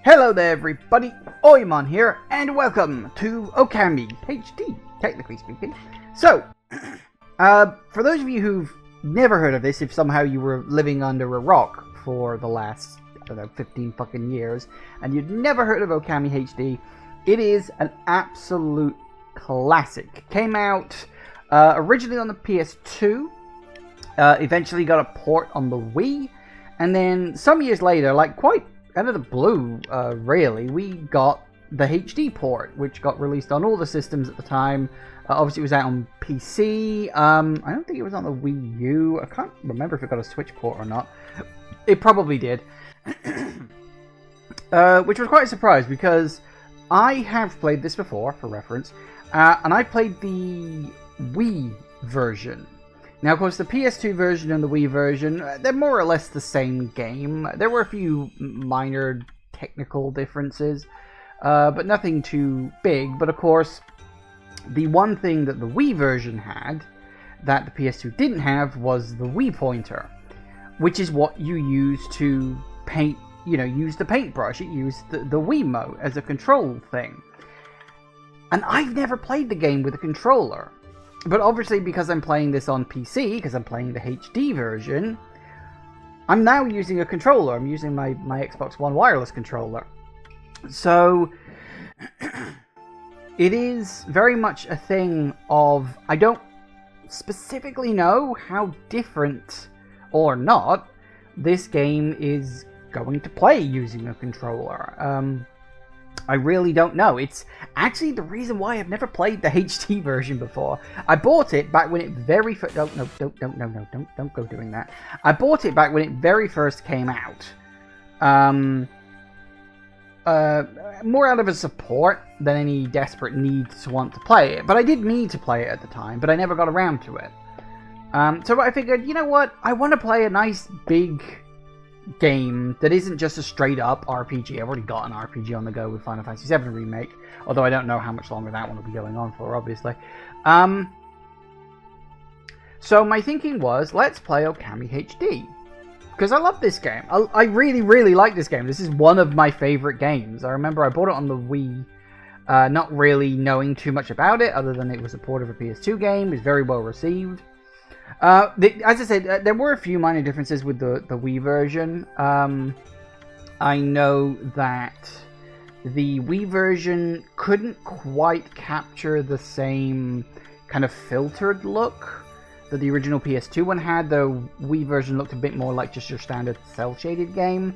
Hello there everybody, Oimon here, and welcome to Ōkami HD, technically speaking. So, for those of you who've never heard of this, if somehow you were living under a rock for the last, I don't know, 15 fucking years, and you'd never heard of Ōkami HD, it is an absolute classic. Came out originally on the PS2, eventually got a port on the Wii, and then some years later, like quite out of the blue, really, we got the HD port, which got released on all the systems at the time. Obviously, it was out on PC. I don't think it was on the Wii U. I can't remember if it got a Switch port or not. It probably did. Which was quite a surprise, because I have played this before, for reference, and I played the Wii version. Now, of course, the PS2 version and the Wii version, they're more or less the same game. There were a few minor technical differences, but nothing too big. But, of course, the one thing that the Wii version had that the PS2 didn't have was the Wii pointer, which is what you use to paint, use the paintbrush. It used the Wiimote as a control thing. And I've never played the game with a controller. But obviously, because I'm playing this on PC, because I'm playing the HD version, I'm now using a controller. I'm using my Xbox One wireless controller. So, it is very much a thing of, I don't specifically know how different or not this game is going to play using a controller. I really don't know. It's actually the reason why I've never played the HD version before. I bought it back when it very first... Don't go doing that. I bought it back when it very first came out. More out of a support than any desperate need to want to play it. But I did need to play it at the time, but I never got around to it. So I figured, you know what? I want to play a nice, big game that isn't just a straight up RPG. I've already got an RPG on the go with Final Fantasy VII Remake, although I don't know how much longer that one will be going on for, obviously. So my thinking was, let's play Ōkami HD, because I love this game. I really, really like this game. This is one of my favorite games. I remember I bought it on the Wii, not really knowing too much about it, other than it was a port of a PS2 game. It was very well received. As I said, there were a few minor differences with the Wii version. I know that the Wii version couldn't quite capture the same kind of filtered look that the original PS2 one had. The Wii version looked a bit more like just your standard cel-shaded game.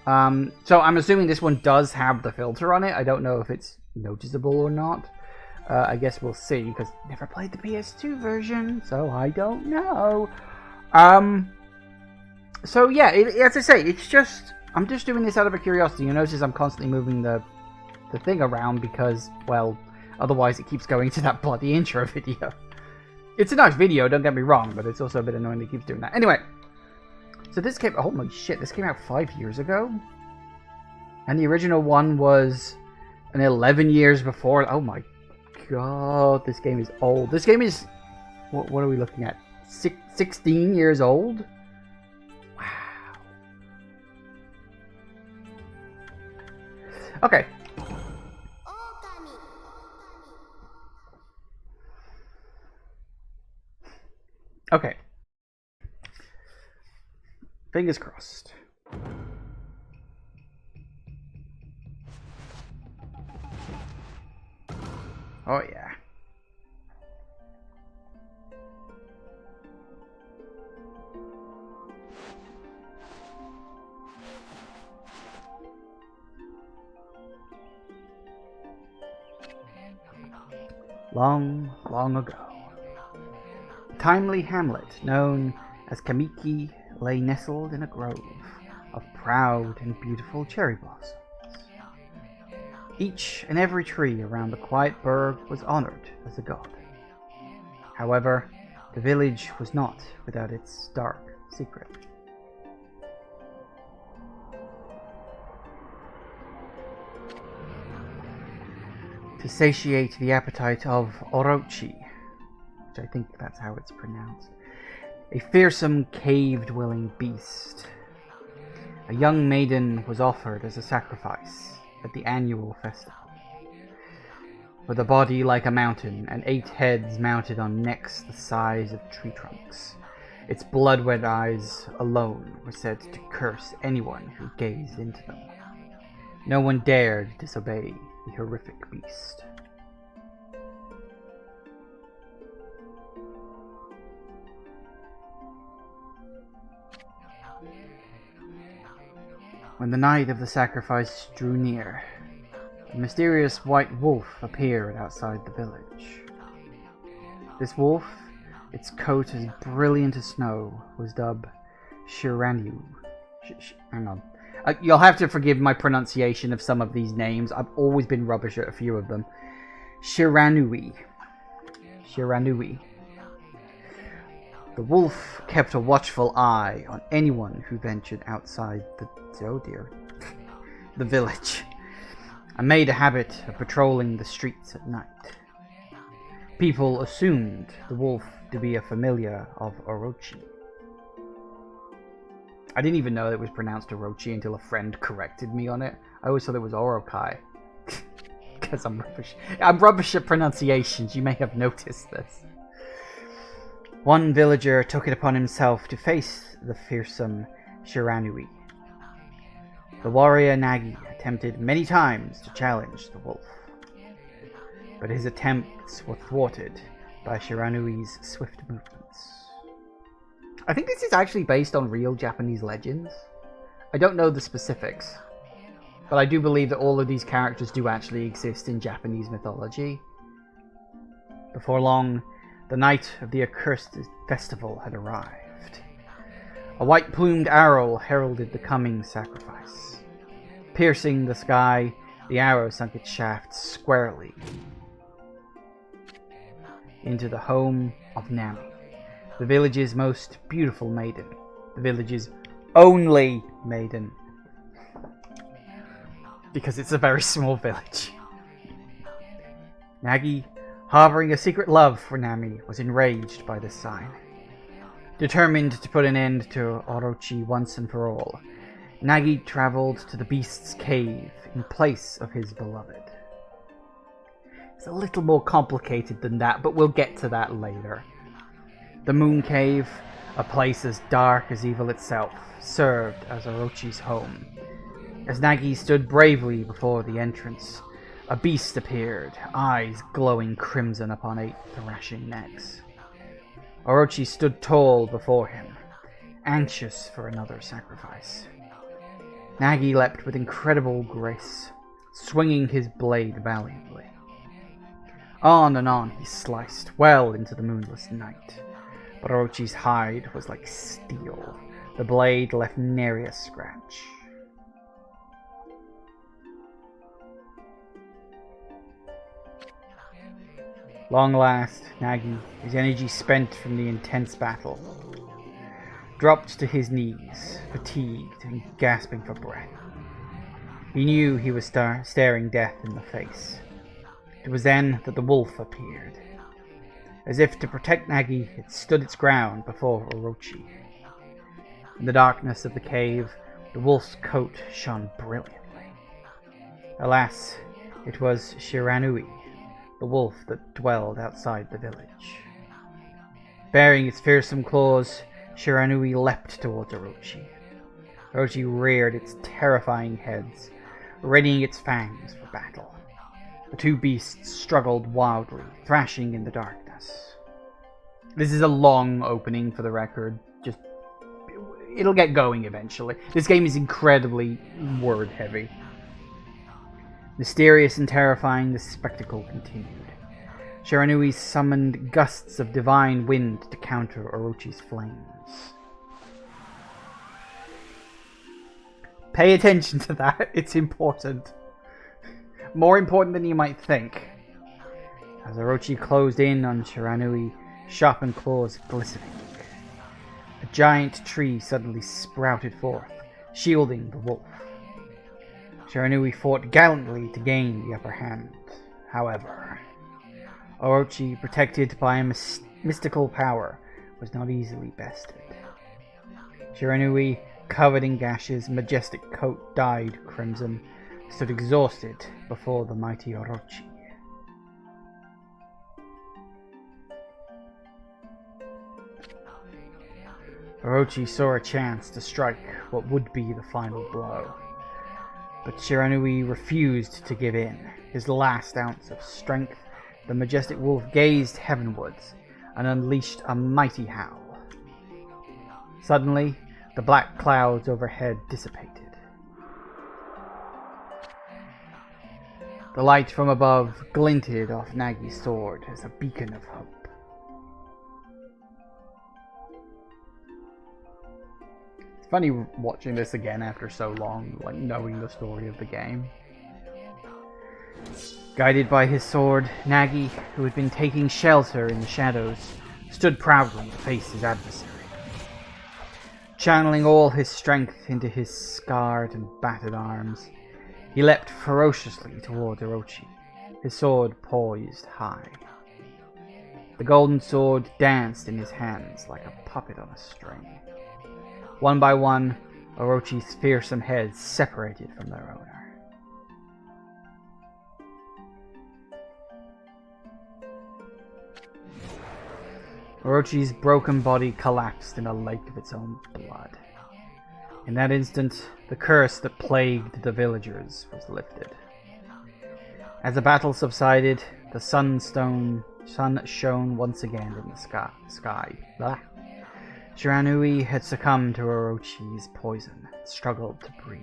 So I'm assuming this one does have the filter on it. I don't know if it's noticeable or not. I guess we'll see, because I never played the PS2 version, so I don't know. So yeah, as I say, it's just, I'm just doing this out of a curiosity. You notice I'm constantly moving the thing around because, well, otherwise it keeps going to that bloody intro video. It's a nice video, don't get me wrong, but it's also a bit annoying that it keeps doing that. Anyway, so this came, oh my shit, this came out 5 years ago? And the original one was 11 years before. Oh my God, this game is old. This game is, what are we looking at? 16 years old? Wow. Okay. Okay. Fingers crossed. Oh yeah. Long, long ago, a timely hamlet known as Kamiki lay nestled in a grove of proud and beautiful cherry blossoms. Each and every tree around the quiet burg was honored as a god. However, the village was not without its dark secret. To satiate the appetite of Orochi, which I think that's how it's pronounced, a fearsome cave-dwelling beast, a young maiden was offered as a sacrifice at the annual festival. With a body like a mountain and 8 heads mounted on necks the size of tree trunks, its blood-red eyes alone were said to curse anyone who gazed into them. No one dared disobey the horrific beast. When the night of the sacrifice drew near, a mysterious white wolf appeared outside the village. This wolf, its coat as brilliant as snow, was dubbed Shiranu. Hang on. You'll have to forgive my pronunciation of some of these names. I've always been rubbish at a few of them. Shiranui. The wolf kept a watchful eye on anyone who ventured outside the village, and made a habit of patrolling the streets at night. People assumed the wolf to be a familiar of Orochi. I didn't even know it was pronounced Orochi until a friend corrected me on it. I always thought it was Orokai. Because I'm rubbish. I'm rubbish at pronunciations, you may have noticed this. One villager took it upon himself to face the fearsome Shiranui. The warrior Nagi attempted many times to challenge the wolf, but his attempts were thwarted by Shiranui's swift movements. I think this is actually based on real Japanese legends. I don't know the specifics, but I do believe that all of these characters do actually exist in Japanese mythology. Before long, the night of the accursed festival had arrived. A white-plumed arrow heralded the coming sacrifice. Piercing the sky, the arrow sunk its shaft squarely into the home of Nami, the village's most beautiful maiden, the village's only maiden, because it's a very small village. Nagi, harboring a secret love for Nami, was enraged by this sign. Determined to put an end to Orochi once and for all, Nagi traveled to the beast's cave in place of his beloved. It's a little more complicated than that, but we'll get to that later. The Moon Cave, a place as dark as evil itself, served as Orochi's home. As Nagi stood bravely before the entrance, a beast appeared, eyes glowing crimson upon 8 thrashing necks. Orochi stood tall before him, anxious for another sacrifice. Nagi leapt with incredible grace, swinging his blade valiantly. On and on he sliced, well into the moonless night. But Orochi's hide was like steel. The blade left nary a scratch. Long last, Nagi, his energy spent from the intense battle, dropped to his knees, fatigued and gasping for breath. He knew he was staring death in the face. It was then that the wolf appeared. As if to protect Nagi, it stood its ground before Orochi. In the darkness of the cave, the wolf's coat shone brilliantly. Alas, it was Shiranui, the wolf that dwelled outside the village. Baring its fearsome claws, Shiranui leapt towards Orochi. Orochi reared its terrifying heads, readying its fangs for battle. The two beasts struggled wildly, thrashing in the darkness. This is a long opening for the record. It'll get going eventually. This game is incredibly word-heavy. Mysterious and terrifying, the spectacle continued. Shiranui summoned gusts of divine wind to counter Orochi's flames. Pay attention to that, it's important. More important than you might think. As Orochi closed in on Shiranui, sharpened claws glistening, a giant tree suddenly sprouted forth, shielding the wolf. Shiranui fought gallantly to gain the upper hand. However, Orochi, protected by a mystical power, was not easily bested. Shiranui covered in gashes, majestic coat dyed crimson, stood exhausted before the mighty Orochi. Orochi saw a chance to strike what would be the final blow, but Shiranui refused to give in. His last ounce of strength, the majestic wolf gazed heavenwards and unleashed a mighty howl. Suddenly, the black clouds overhead dissipated. The light from above glinted off Nagi's sword as a beacon of hope. It's funny watching this again after so long, like knowing the story of the game. Guided by his sword, Nagi, who had been taking shelter in the shadows, stood proudly to face his adversary. Channeling all his strength into his scarred and battered arms, he leapt ferociously toward Orochi, his sword poised high. The golden sword danced in his hands like a puppet on a string. One by one, Orochi's fearsome heads separated from their owner. Orochi's broken body collapsed in a lake of its own blood. In that instant, the curse that plagued the villagers was lifted. As the battle subsided, the sun shone once again in the sky. Blah. Shiranui had succumbed to Orochi's poison and struggled to breathe.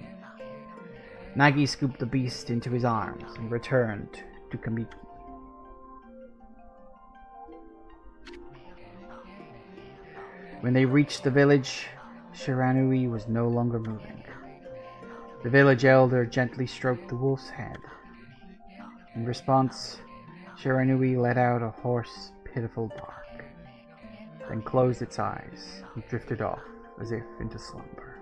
Nagi scooped the beast into his arms and returned to Kamiki. When they reached the village, Shiranui was no longer moving. The village elder gently stroked the wolf's head. In response, Shiranui let out a hoarse, pitiful bark, then closed its eyes and drifted off as if into slumber.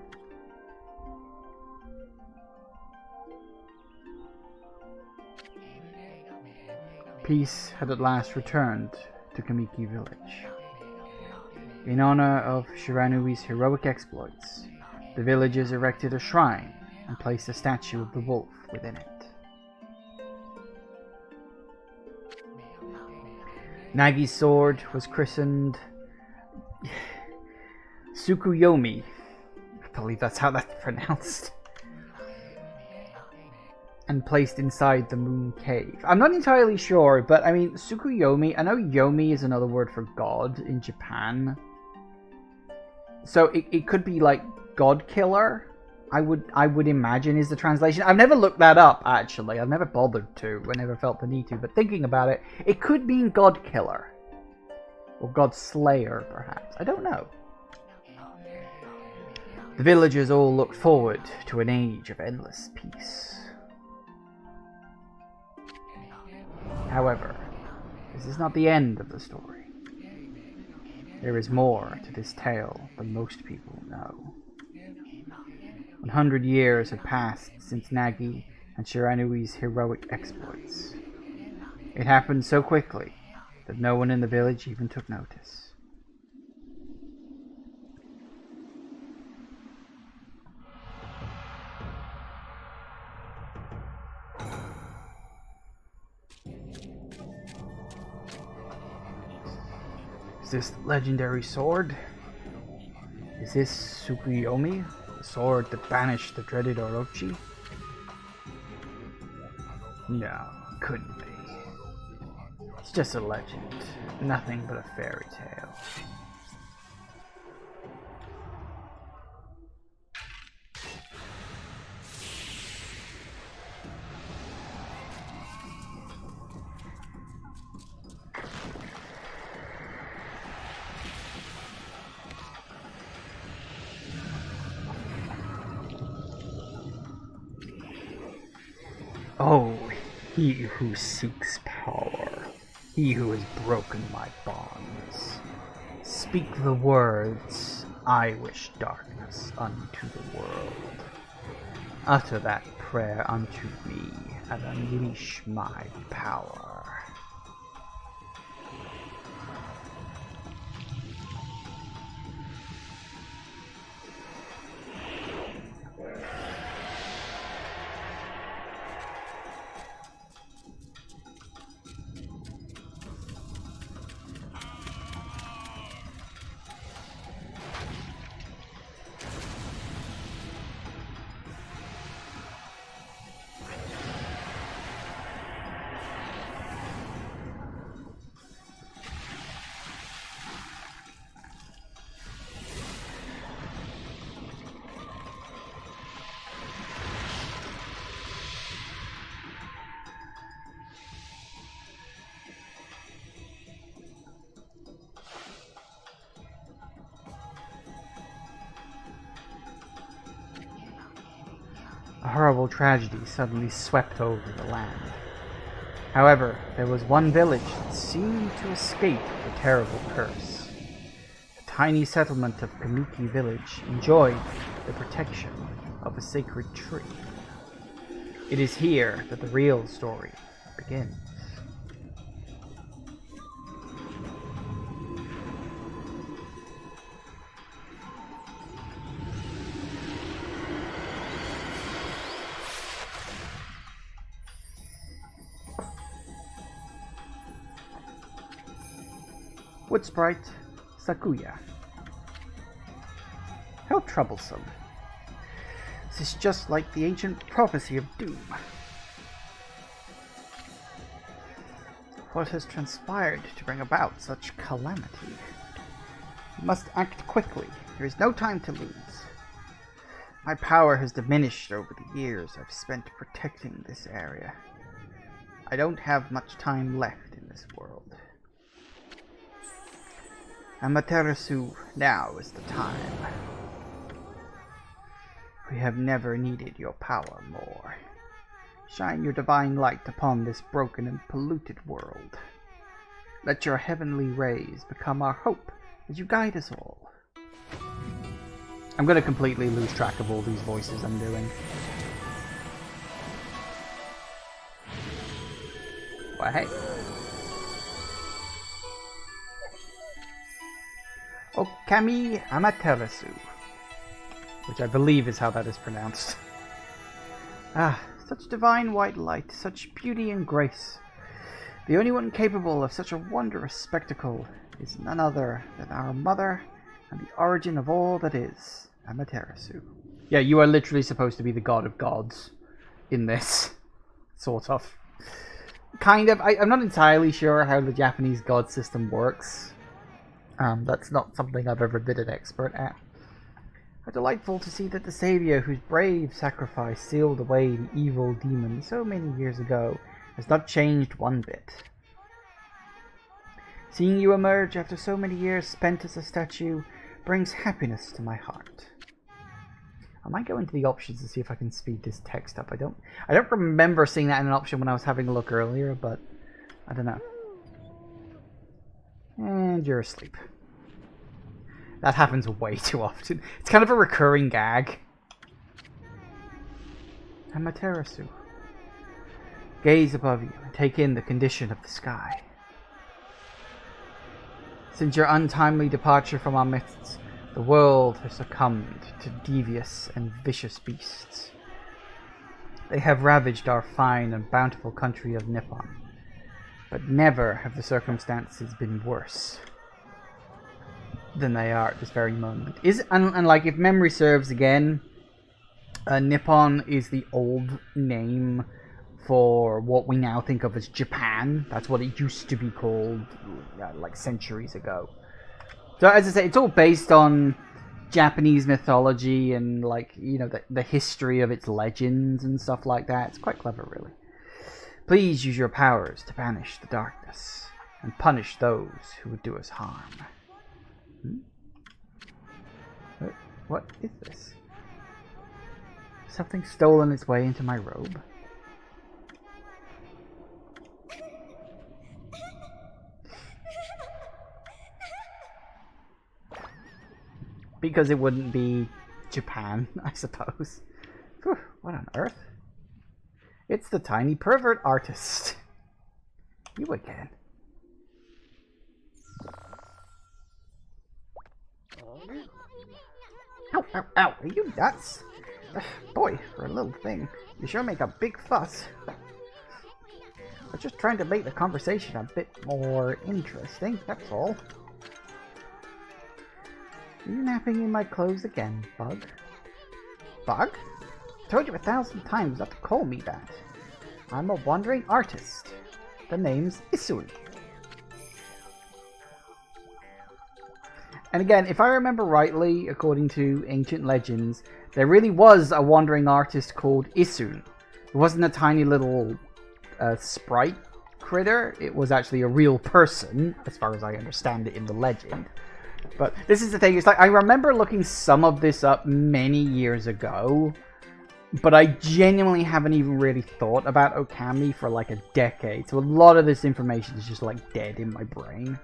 Peace had at last returned to Kamiki village. In honor of Shiranui's heroic exploits, the villagers erected a shrine and placed a statue of the wolf within it. Nagi's sword was christened Tsukuyomi. I believe that's how that's pronounced. And placed inside the moon cave. I'm not entirely sure, but I mean, Tsukuyomi, I know Yomi is another word for god in Japan. So it could be like God Killer, I would imagine is the translation. I've never looked that up, actually. I've never bothered to. I never felt the need to. But thinking about it, it could mean God Killer. Or God Slayer, perhaps. I don't know. The villagers all looked forward to an age of endless peace. However, this is not the end of the story. There is more to this tale than most people know. 100 years have passed since Nagi and Shiranui's heroic exploits. It happened so quickly that no one in the village even took notice. Is this legendary sword? Is this Tsukuyomi, the sword that banished the dreaded Orochi? No, couldn't be. It's just a legend, nothing but a fairy tale. Oh, he who seeks power, he who has broken my bonds. Speak the words, I wish darkness unto the world. Utter that prayer unto me, and unleash my power. A horrible tragedy suddenly swept over the land. However, there was one village that seemed to escape the terrible curse. The tiny settlement of Kamuki Village enjoyed the protection of a sacred tree. It is here that the real story begins. Wood Sprite, Sakuya. How troublesome. This is just like the ancient prophecy of doom. What has transpired to bring about such calamity? We must act quickly. There is no time to lose. My power has diminished over the years I've spent protecting this area. I don't have much time left in this world. Amaterasu, now is the time. We have never needed your power more. Shine your divine light upon this broken and polluted world. Let your heavenly rays become our hope as you guide us all. I'm going to completely lose track of all these voices I'm doing. Well, hey. Ōkami Amaterasu, which I believe is how that is pronounced. Ah, such divine white light, such beauty and grace. The only one capable of such a wondrous spectacle is none other than our mother and the origin of all that is, Amaterasu. Yeah, you are literally supposed to be the god of gods in this, sort of. Kind of. I'm not entirely sure how the Japanese god system works. That's not something I've ever been an expert at. How delightful to see that the savior whose brave sacrifice sealed away the evil demon so many years ago has not changed one bit. Seeing you emerge after so many years spent as a statue brings happiness to my heart. I might go into the options to see if I can speed this text up. I don't remember seeing that in an option when I was having a look earlier, but I don't know. And you're asleep. That happens way too often. It's kind of a recurring gag. Amaterasu. Gaze above you and take in the condition of the sky. Since your untimely departure from our midst, the world has succumbed to devious and vicious beasts. They have ravaged our fine and bountiful country of Nippon. But never have the circumstances been worse than they are at this very moment. And like, if memory serves again, Nippon is the old name for what we now think of as Japan. That's what it used to be called, like centuries ago. So as I say, it's all based on Japanese mythology and, like, you know, the history of its legends and stuff like that. It's quite clever, really. Please use your powers to banish the darkness and punish those who would do us harm. What is this? Something stolen its way into my robe? Because it wouldn't be Japan, I suppose. Whew, what on earth? It's the tiny pervert artist. You again. Ow, ow, ow. Are you nuts? Boy, for a little thing, you sure make a big fuss. I'm just trying to make the conversation a bit more interesting, that's all. Are you napping in my clothes again, Bug? Bug? I told you 1,000 times not to call me that. I'm a wandering artist. The name's Isun. And again, if I remember rightly, according to ancient legends, there really was a wandering artist called Isun. It wasn't a tiny little sprite critter. It was actually a real person, as far as I understand it in the legend. But this is the thing, it's like, I remember looking some of this up many years ago, But I genuinely haven't even really thought about Ōkami for like a decade. So a lot of this information is just like dead in my brain.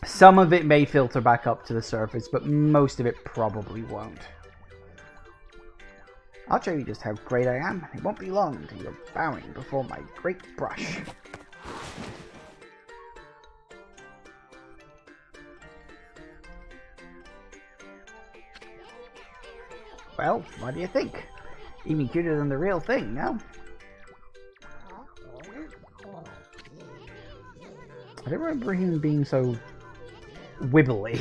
Some of it may filter back up to the surface, but most of it probably won't. I'll show you just how great I am. It won't be long until you're bowing before my great brush. Well, what do you think? Even cuter than the real thing, no? I don't remember him being so wibbly.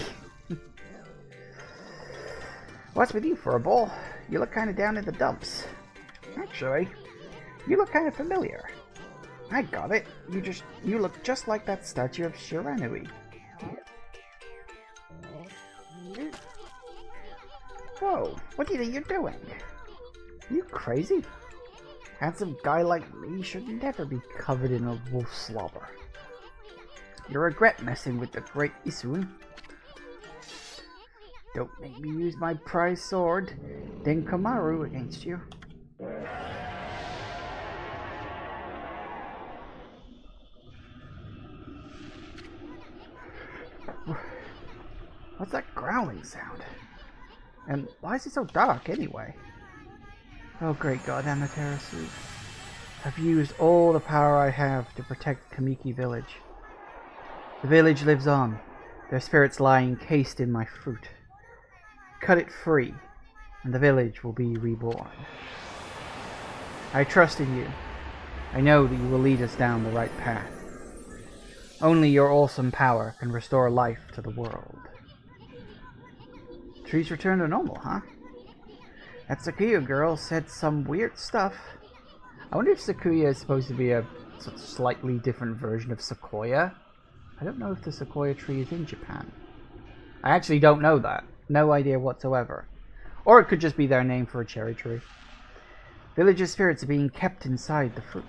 What's with you for a bowl? You look kind of down in the dumps. Actually, you look kind of familiar. I got it. You look just like that statue of Shiranui. Whoa, what do you think you're doing? You crazy? Handsome guy like me should never be covered in a wolf slobber. You regret messing with the great Isun. Don't make me use my prize sword, Denkomaru, against you. What's that growling sound? And why is it so dark, anyway? Oh, great God, Amaterasu. I've used all the power I have to protect Kamiki village. The village lives on, their spirits lie encased in my fruit. Cut it free, and the village will be reborn. I trust in you. I know that you will lead us down the right path. Only your awesome power can restore life to the world. Trees return to normal, huh? That Sakuya girl said some weird stuff. I wonder if Sakuya is supposed to be a slightly different version of Sequoia. I don't know if the Sequoia tree is in Japan. I actually don't know that. No idea whatsoever. Or it could just be their name for a cherry tree. Villagers' spirits are being kept inside the fruit.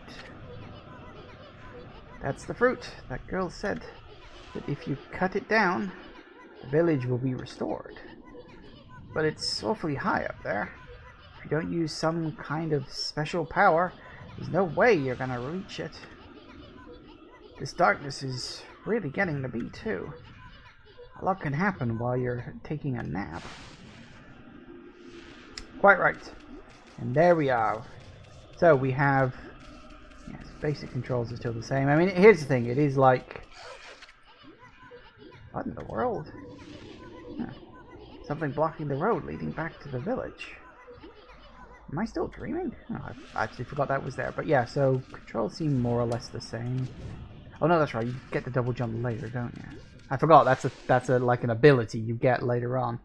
That's the fruit. That girl said that if you cut it down, the village will be restored. But it's awfully high up there. If you don't use some kind of special power, there's no way you're gonna reach it. This darkness is really getting to be too. A lot can happen while you're taking a nap. Quite right. And there we are. So we have... yes, basic controls are still the same. I mean, here's the thing. It is like... what in the world? Huh. Something blocking the road leading back to the village. Am I still dreaming? Oh, I actually forgot that was there. But yeah, so controls seem more or less the same. Oh no, that's right. You get the double jump later, don't you? I forgot. That's like an ability you get later on.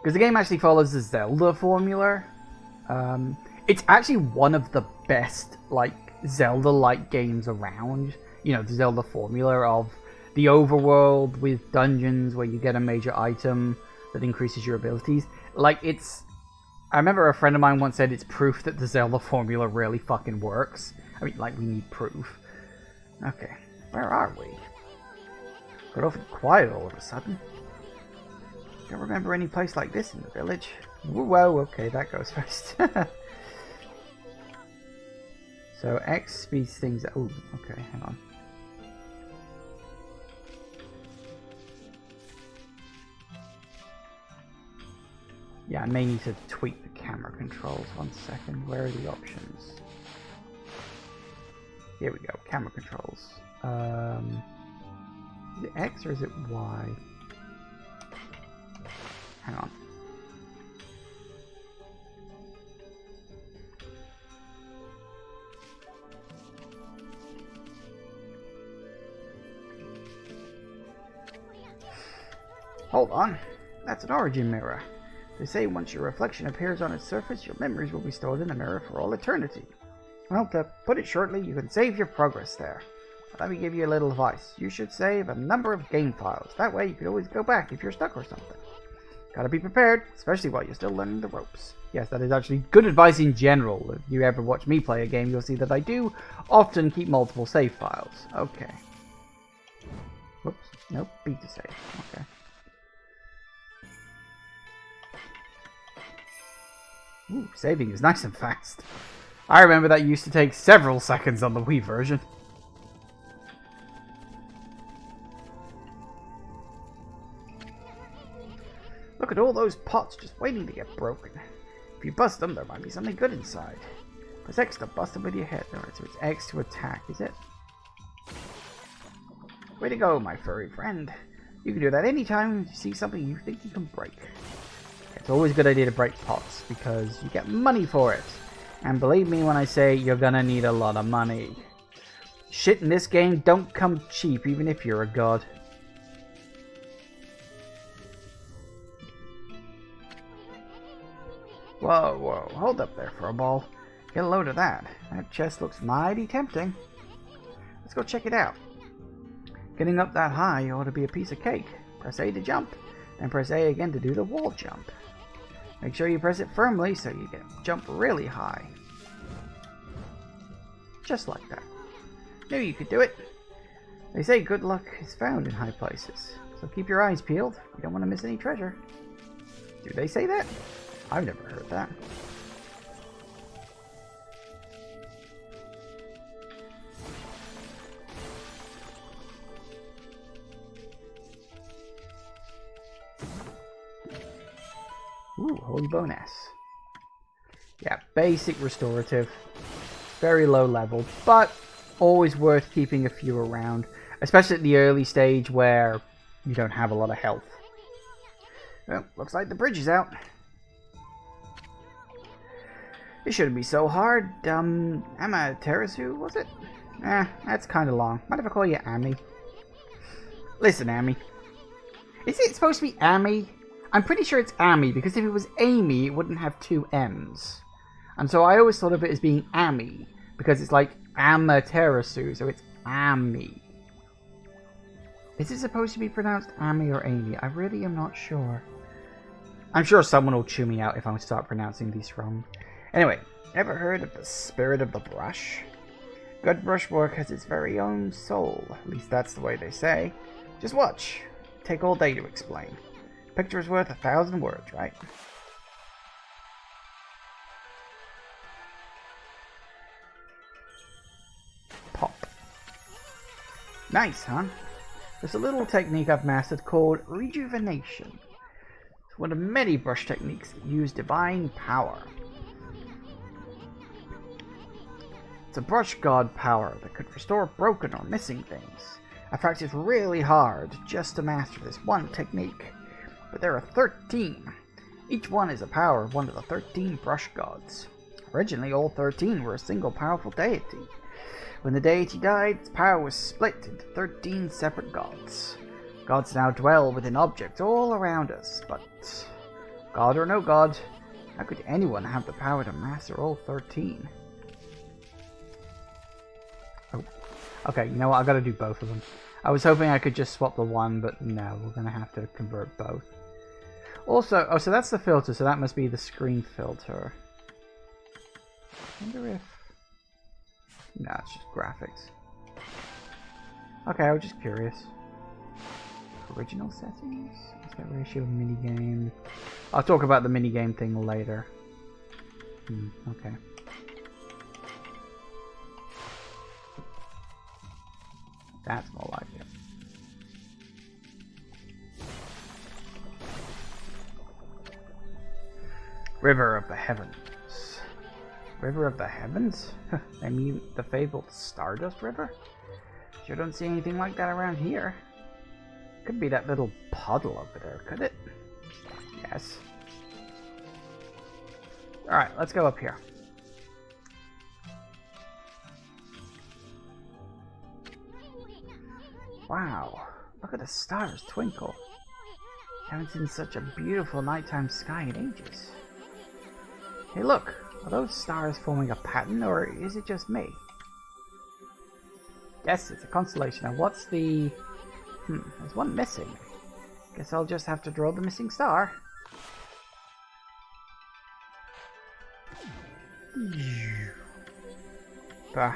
Because the game actually follows the Zelda formula. It's actually one of the best like Zelda-like games around. You know, the Zelda formula of the overworld with dungeons where you get a major item that increases your abilities. Like, it's... I remember a friend of mine once said it's proof that the Zelda formula really fucking works. I mean, like, we need proof. Okay, where are we? Got awfully quiet all of a sudden. Don't remember any place like this in the village. Whoa, okay, that goes first. So, X speeds things... oh, okay, hang on. Yeah, I may need to tweak the camera controls. 1 second. Where are the options? Here we go. Camera controls. Is it X or is it Y? Hang on. Hold on. That's an origin mirror. They say once your reflection appears on its surface, your memories will be stored in the mirror for all eternity. Well, to put it shortly, you can save your progress there. Let me give you a little advice. You should save a number of game files. That way you can always go back if you're stuck or something. Gotta be prepared, especially while you're still learning the ropes. Yes, that is actually good advice in general. If you ever watch me play a game, you'll see that I do often keep multiple save files. Okay. Whoops. Nope. B to save. Okay. Ooh, saving is nice and fast. I remember that used to take several seconds on the Wii version. Look at all those pots just waiting to get broken. If you bust them, there might be something good inside. Press X to bust them with your head. Alright, so it's X to attack, is it? Way to go, my furry friend. You can do that anytime you see something you think you can break. It's always a good idea to break pots, because you get money for it. And believe me when I say you're gonna need a lot of money. Shit in this game don't come cheap, even if you're a god. Whoa, whoa, hold up there, Furball. Get a load of that. That chest looks mighty tempting. Let's go check it out. Getting up that high ought to be a piece of cake. Press A to jump, then press A again to do the wall jump. Make sure you press it firmly so you can jump really high. Just like that. Knew you could do it. They say good luck is found in high places, so keep your eyes peeled. You don't want to miss any treasure. Do they say that? I've never heard that. Ooh, holy bonus. Yeah, basic restorative. Very low level, but always worth keeping a few around. Especially at the early stage where you don't have a lot of health. Well, looks like the bridge is out. It shouldn't be so hard. Amaterasu, was it? That's kind of long. Mind if I call you Ami? Listen, Ami. Is it supposed to be Ami? I'm pretty sure it's Ami, because if it was Amy, it wouldn't have two M's. And so I always thought of it as being Ami, because it's like Amaterasu, so it's Ami. Is it supposed to be pronounced Ami or Amy? I really am not sure. I'm sure someone will chew me out if I start pronouncing these wrong. Anyway, ever heard of the spirit of the brush? Good brushwork has its very own soul. At least that's the way they say. Just watch. Take all day to explain. Picture is worth 1,000 words, right? Pop. Nice, huh? There's a little technique I've mastered called rejuvenation. It's one of many brush techniques that use divine power. It's a brush god power that could restore broken or missing things. I practiced really hard just to master this one technique. But there are 13. Each one is a power of one of the 13 brush gods. Originally, all 13 were a single powerful deity. When the deity died, its power was split into 13 separate gods. Gods now dwell within objects all around us, but god or no god, how could anyone have the power to master all 13? Oh, okay, you know what, I gotta do both of them. I was hoping I could just swap the one, but no, we're gonna have to convert both. Also, oh, so that's the filter, so that must be the screen filter. I wonder if... No, it's just graphics. Okay, I was just curious. Original settings? Aspect ratio, minigame. I'll talk about the minigame thing later. Okay. That's more like it. River of the Heavens. River of the Heavens? I mean, the fabled Stardust River? Sure don't see anything like that around here. Could be that little puddle over there, could it? Yes. Alright, let's go up here. Wow, look at the stars twinkle. Haven't seen such a beautiful nighttime sky in ages. Hey look, are those stars forming a pattern, or is it just me? Yes, it's a constellation. Now what's the... there's one missing. Guess I'll just have to draw the missing star. Bah.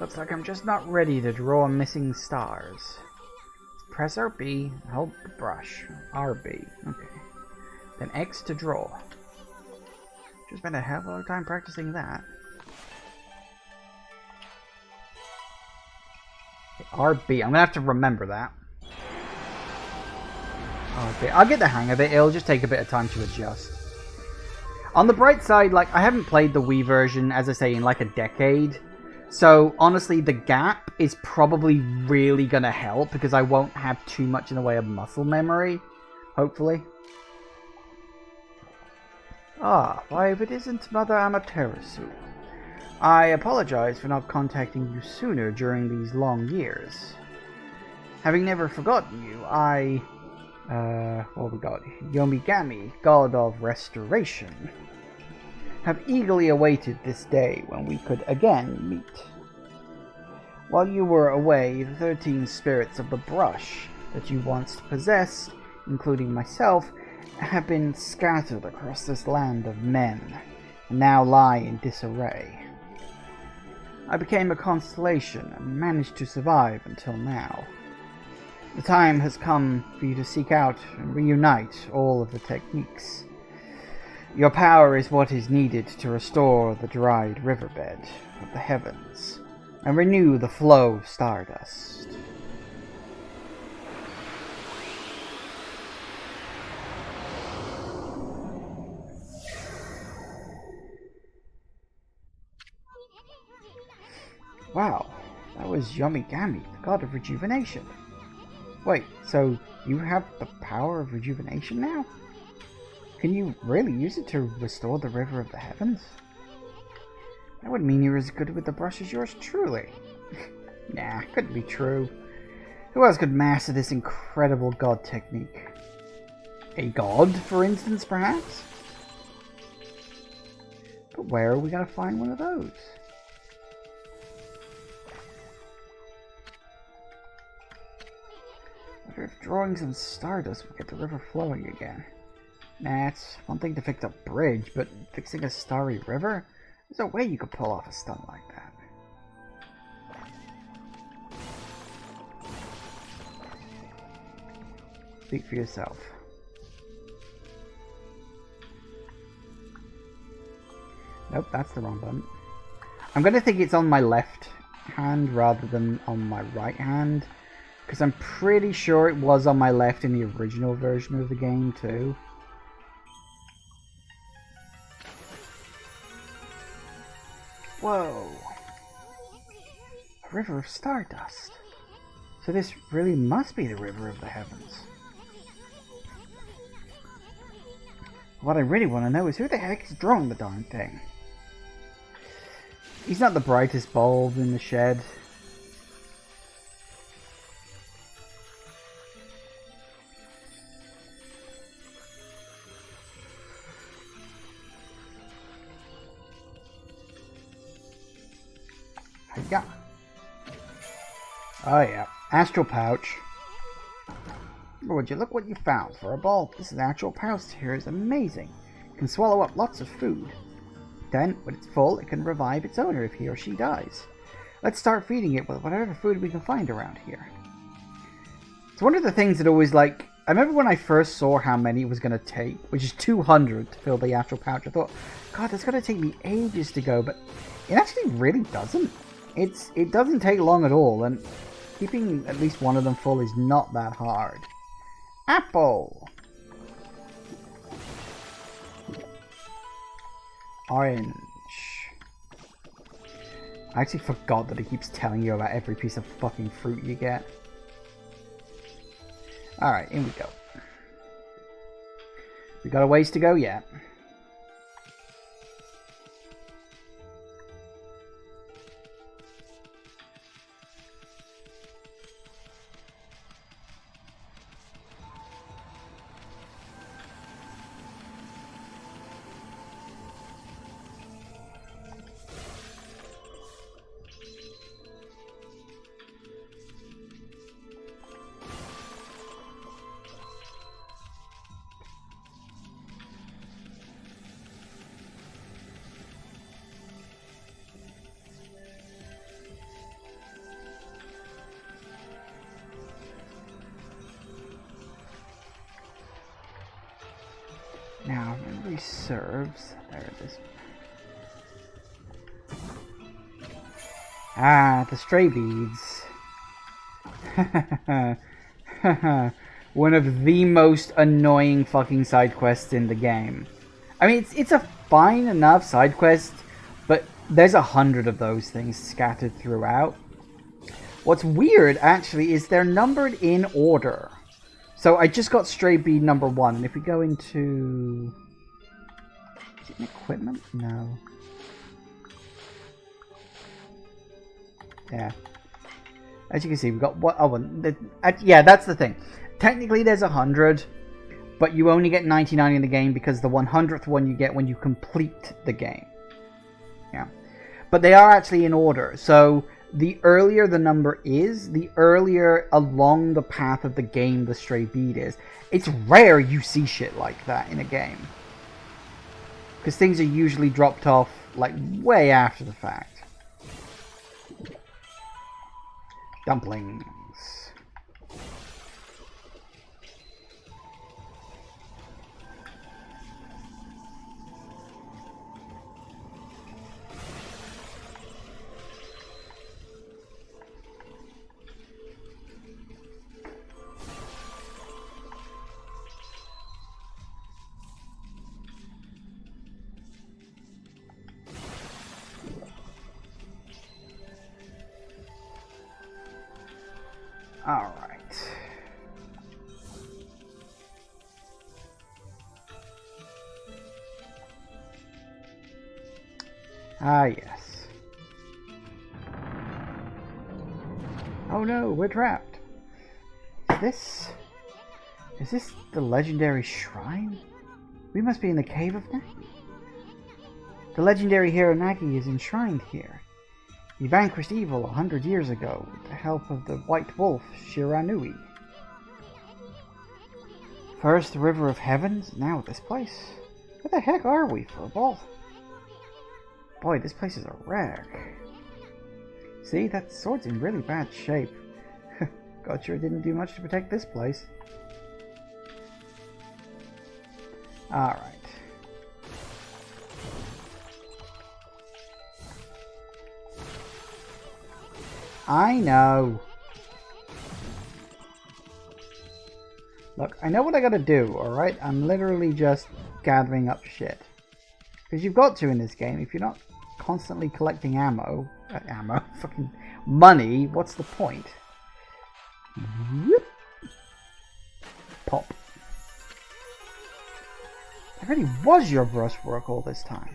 Looks like I'm just not ready to draw missing stars. Press RB, hold the brush. RB, okay. Then X to draw. Just spent a hell of a lot of time practicing that. Okay, RB. I'm gonna have to remember that. Okay, I'll get the hang of it. It'll just take a bit of time to adjust. On the bright side, like, I haven't played the Wii version, as I say, in like a decade. So, honestly, the gap is probably really gonna help because I won't have too much in the way of muscle memory. Hopefully. Ah, why, if it isn't Mother Amaterasu. I apologize for not contacting you sooner during these long years. Having never forgotten you, what we got? Ōkami, god of restoration, have eagerly awaited this day when we could again meet. While you were away, the 13 spirits of the brush that you once possessed, including myself, have been scattered across this land of men, and now lie in disarray. I became a constellation and managed to survive until now. The time has come for you to seek out and reunite all of the techniques. Your power is what is needed to restore the dried riverbed of the heavens and renew the flow of stardust. Wow, that was Ōkami, the god of rejuvenation. Wait, so you have the power of rejuvenation now? Can you really use it to restore the river of the heavens? That would mean you're as good with the brush as yours truly. Nah, couldn't be true. Who else could master this incredible god technique? A god, for instance, perhaps? But where are we going to find one of those? I wonder if drawing some stardust would get the river flowing again. Nah, it's one thing to fix a bridge, but fixing a starry river? There's no way you could pull off a stunt like that. Speak for yourself. Nope, that's the wrong button. I'm gonna think it's on my left hand rather than on my right hand, because I'm pretty sure it was on my left in the original version of the game too. Whoa! A river of stardust. So this really must be the river of the heavens. What I really want to know is who the heck is drawing the darn thing? He's not the brightest bulb in the shed. Yeah. Oh yeah, astral pouch. But would you look what you found for a bulb? This actual pouch here is amazing. It can swallow up lots of food. Then, when it's full, it can revive its owner if he or she dies. Let's start feeding it with whatever food we can find around here. It's one of the things that always, like, I remember when I first saw how many it was going to take, which is 200 to fill the astral pouch. I thought, God, that's going to take me ages to go, but it actually really doesn't. It doesn't take long at all, and keeping at least one of them full is not that hard. Apple! Orange. I actually forgot that it keeps telling you about every piece of fucking fruit you get. Alright, in we go. We got a ways to go yet. Now, memory serves There it is. Ah, the stray beads. One of the most annoying fucking side quests in the game. I mean, it's a fine enough side quest, but there's 100 of those things scattered throughout. What's weird, actually, is they're numbered in order. So I just got stray bead number 1, and if we go into... Is it equipment? No. Yeah. As you can see, we've got what? Oh, yeah, that's the thing. Technically, there's 100, but you only get 99 in the game because the 100th one you get when you complete the game. Yeah, but they are actually in order. So the earlier the number is, the earlier along the path of the game the stray bead is. It's rare you see shit like that in a game, because things are usually dropped off like way after the fact. Dumplings. All right. Ah, yes. Oh no, we're trapped. Is this the legendary shrine? We must be in the cave of Nagi. The legendary hero Nagi is enshrined here. He vanquished evil 100 years ago with the help of the white wolf Shiranui. First the River of Heavens, now this place. Where the heck are we, Furball? Boy, this place is a wreck. See, that sword's in really bad shape. God sure didn't do much to protect this place. Alright. I know. Look, I know what I gotta do, alright? I'm literally just gathering up shit. Because you've got to in this game. If you're not constantly collecting fucking money, what's the point? Whoop. Pop. That really was your brushwork all this time.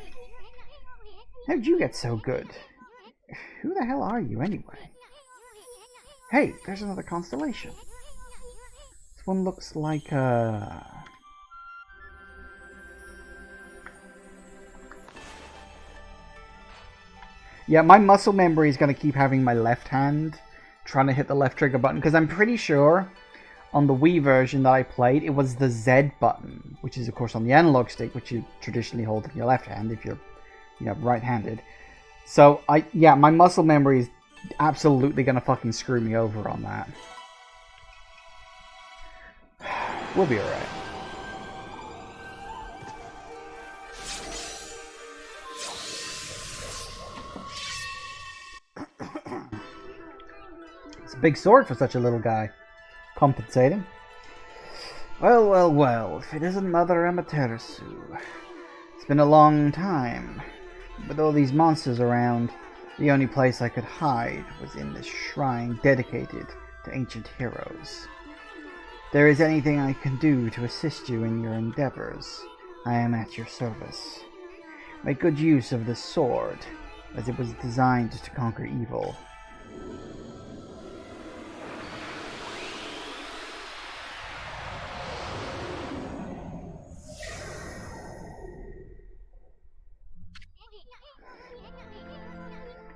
How'd you get so good? Who the hell are you anyway? Hey, there's another constellation. This one looks like Yeah, my muscle memory is going to keep having my left hand trying to hit the left trigger button, because I'm pretty sure on the Wii version that I played, it was the Z button, which is of course on the analog stick, which you traditionally hold in your left hand if you're, right-handed. So my muscle memory is absolutely gonna fucking screw me over on that. We'll be alright. It's a big sword for such a little guy. Compensating. Well, well, well, if it isn't Mother Amaterasu. It's been a long time. With all these monsters around, the only place I could hide was in this shrine dedicated to ancient heroes. If there is anything I can do to assist you in your endeavors, I am at your service. Make good use of this sword, as it was designed to conquer evil.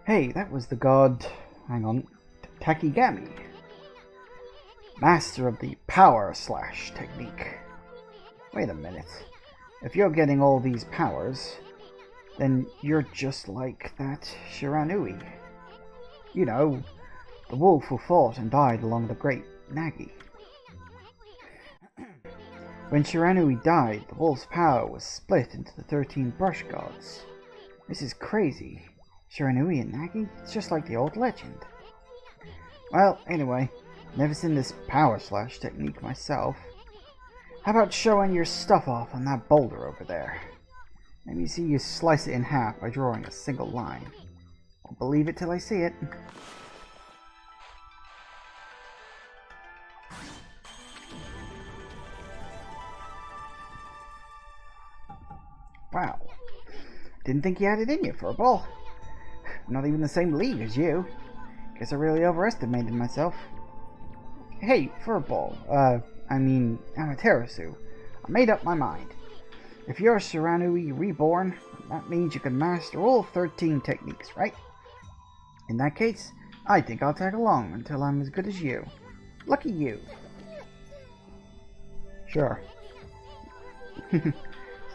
Hey, that was the god... hang on. Takigami. Master of the power slash technique. Wait a minute. If you're getting all these powers, then you're just like that Shiranui. You know, the wolf who fought and died along the great Nagi. When Shiranui died, the wolf's power was split into the 13 brush gods. This is crazy. Shiranui and Nagi? It's just like the old legend. Well, anyway, never seen this power slash technique myself. How about showing your stuff off on that boulder over there? Let me see you slice it in half by drawing a single line. I'll believe it till I see it. Wow. Didn't think you had it in you, Furball. Not even the same league as you. Guess I really overestimated myself. Hey, Furball. Amaterasu. I made up my mind. If you're Shiranui reborn, that means you can master all 13 techniques, right? In that case, I think I'll tag along until I'm as good as you. Lucky you. Sure.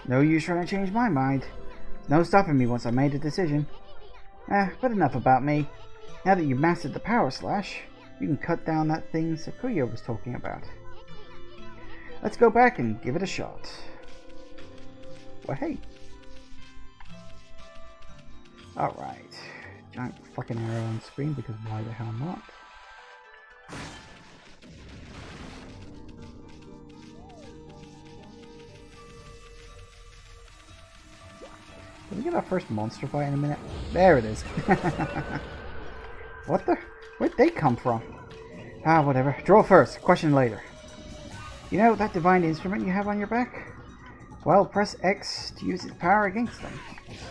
No use trying to change my mind. There's no stopping me once I made a decision. But enough about me. Now that you've mastered the power slash, you can cut down that thing Sakuya was talking about. Let's go back and give it a shot. Well, hey. Alright. Giant fucking arrow on screen, because why the hell not? Can we get our first monster fight in a minute? There it is. What the? Where'd they come from? Ah, whatever. Draw first. Question later. You know that divine instrument you have on your back? Well, press X to use its power against them.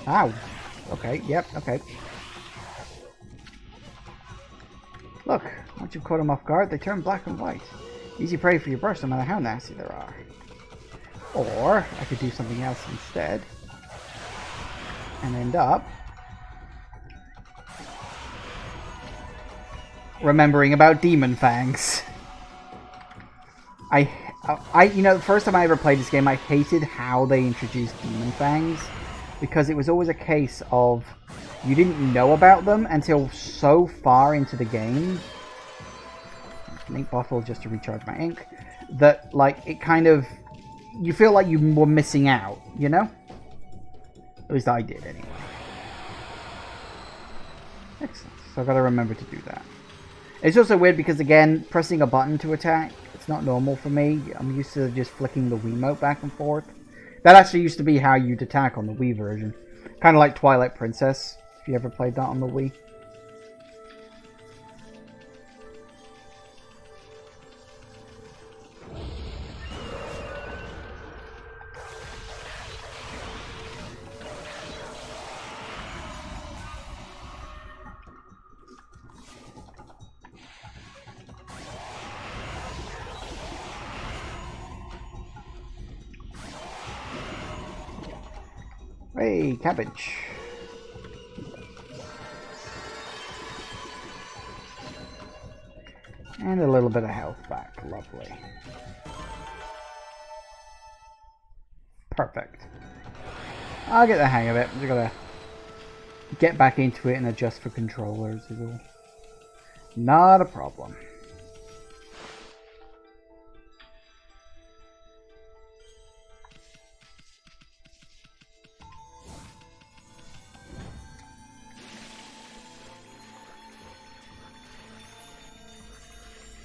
Ow. Okay, yep, okay. Look, once you've caught them off guard, they turn black and white. Easy prey for your brush, no matter how nasty there are. Or, I could do something else instead. And end up remembering about demon fangs. You know, the first time I ever played this game, I hated how they introduced demon fangs, because it was always a case of you didn't know about them until so far into the game. An ink bottle just to recharge my ink. That, like, it kind of, you feel like you were missing out, you know? At least I did, anyway. Excellent. So I've got to remember to do that. It's also weird because, again, pressing a button to attack, it's not normal for me. I'm used to just flicking the Wiimote back and forth. That actually used to be how you'd attack on the Wii version. Kind of like Twilight Princess, if you ever played that on the Wii. Hey, cabbage. And a little bit of health back. Lovely. Perfect. I'll get the hang of it. Just gotta get back into it and adjust for controllers is all. Not a problem.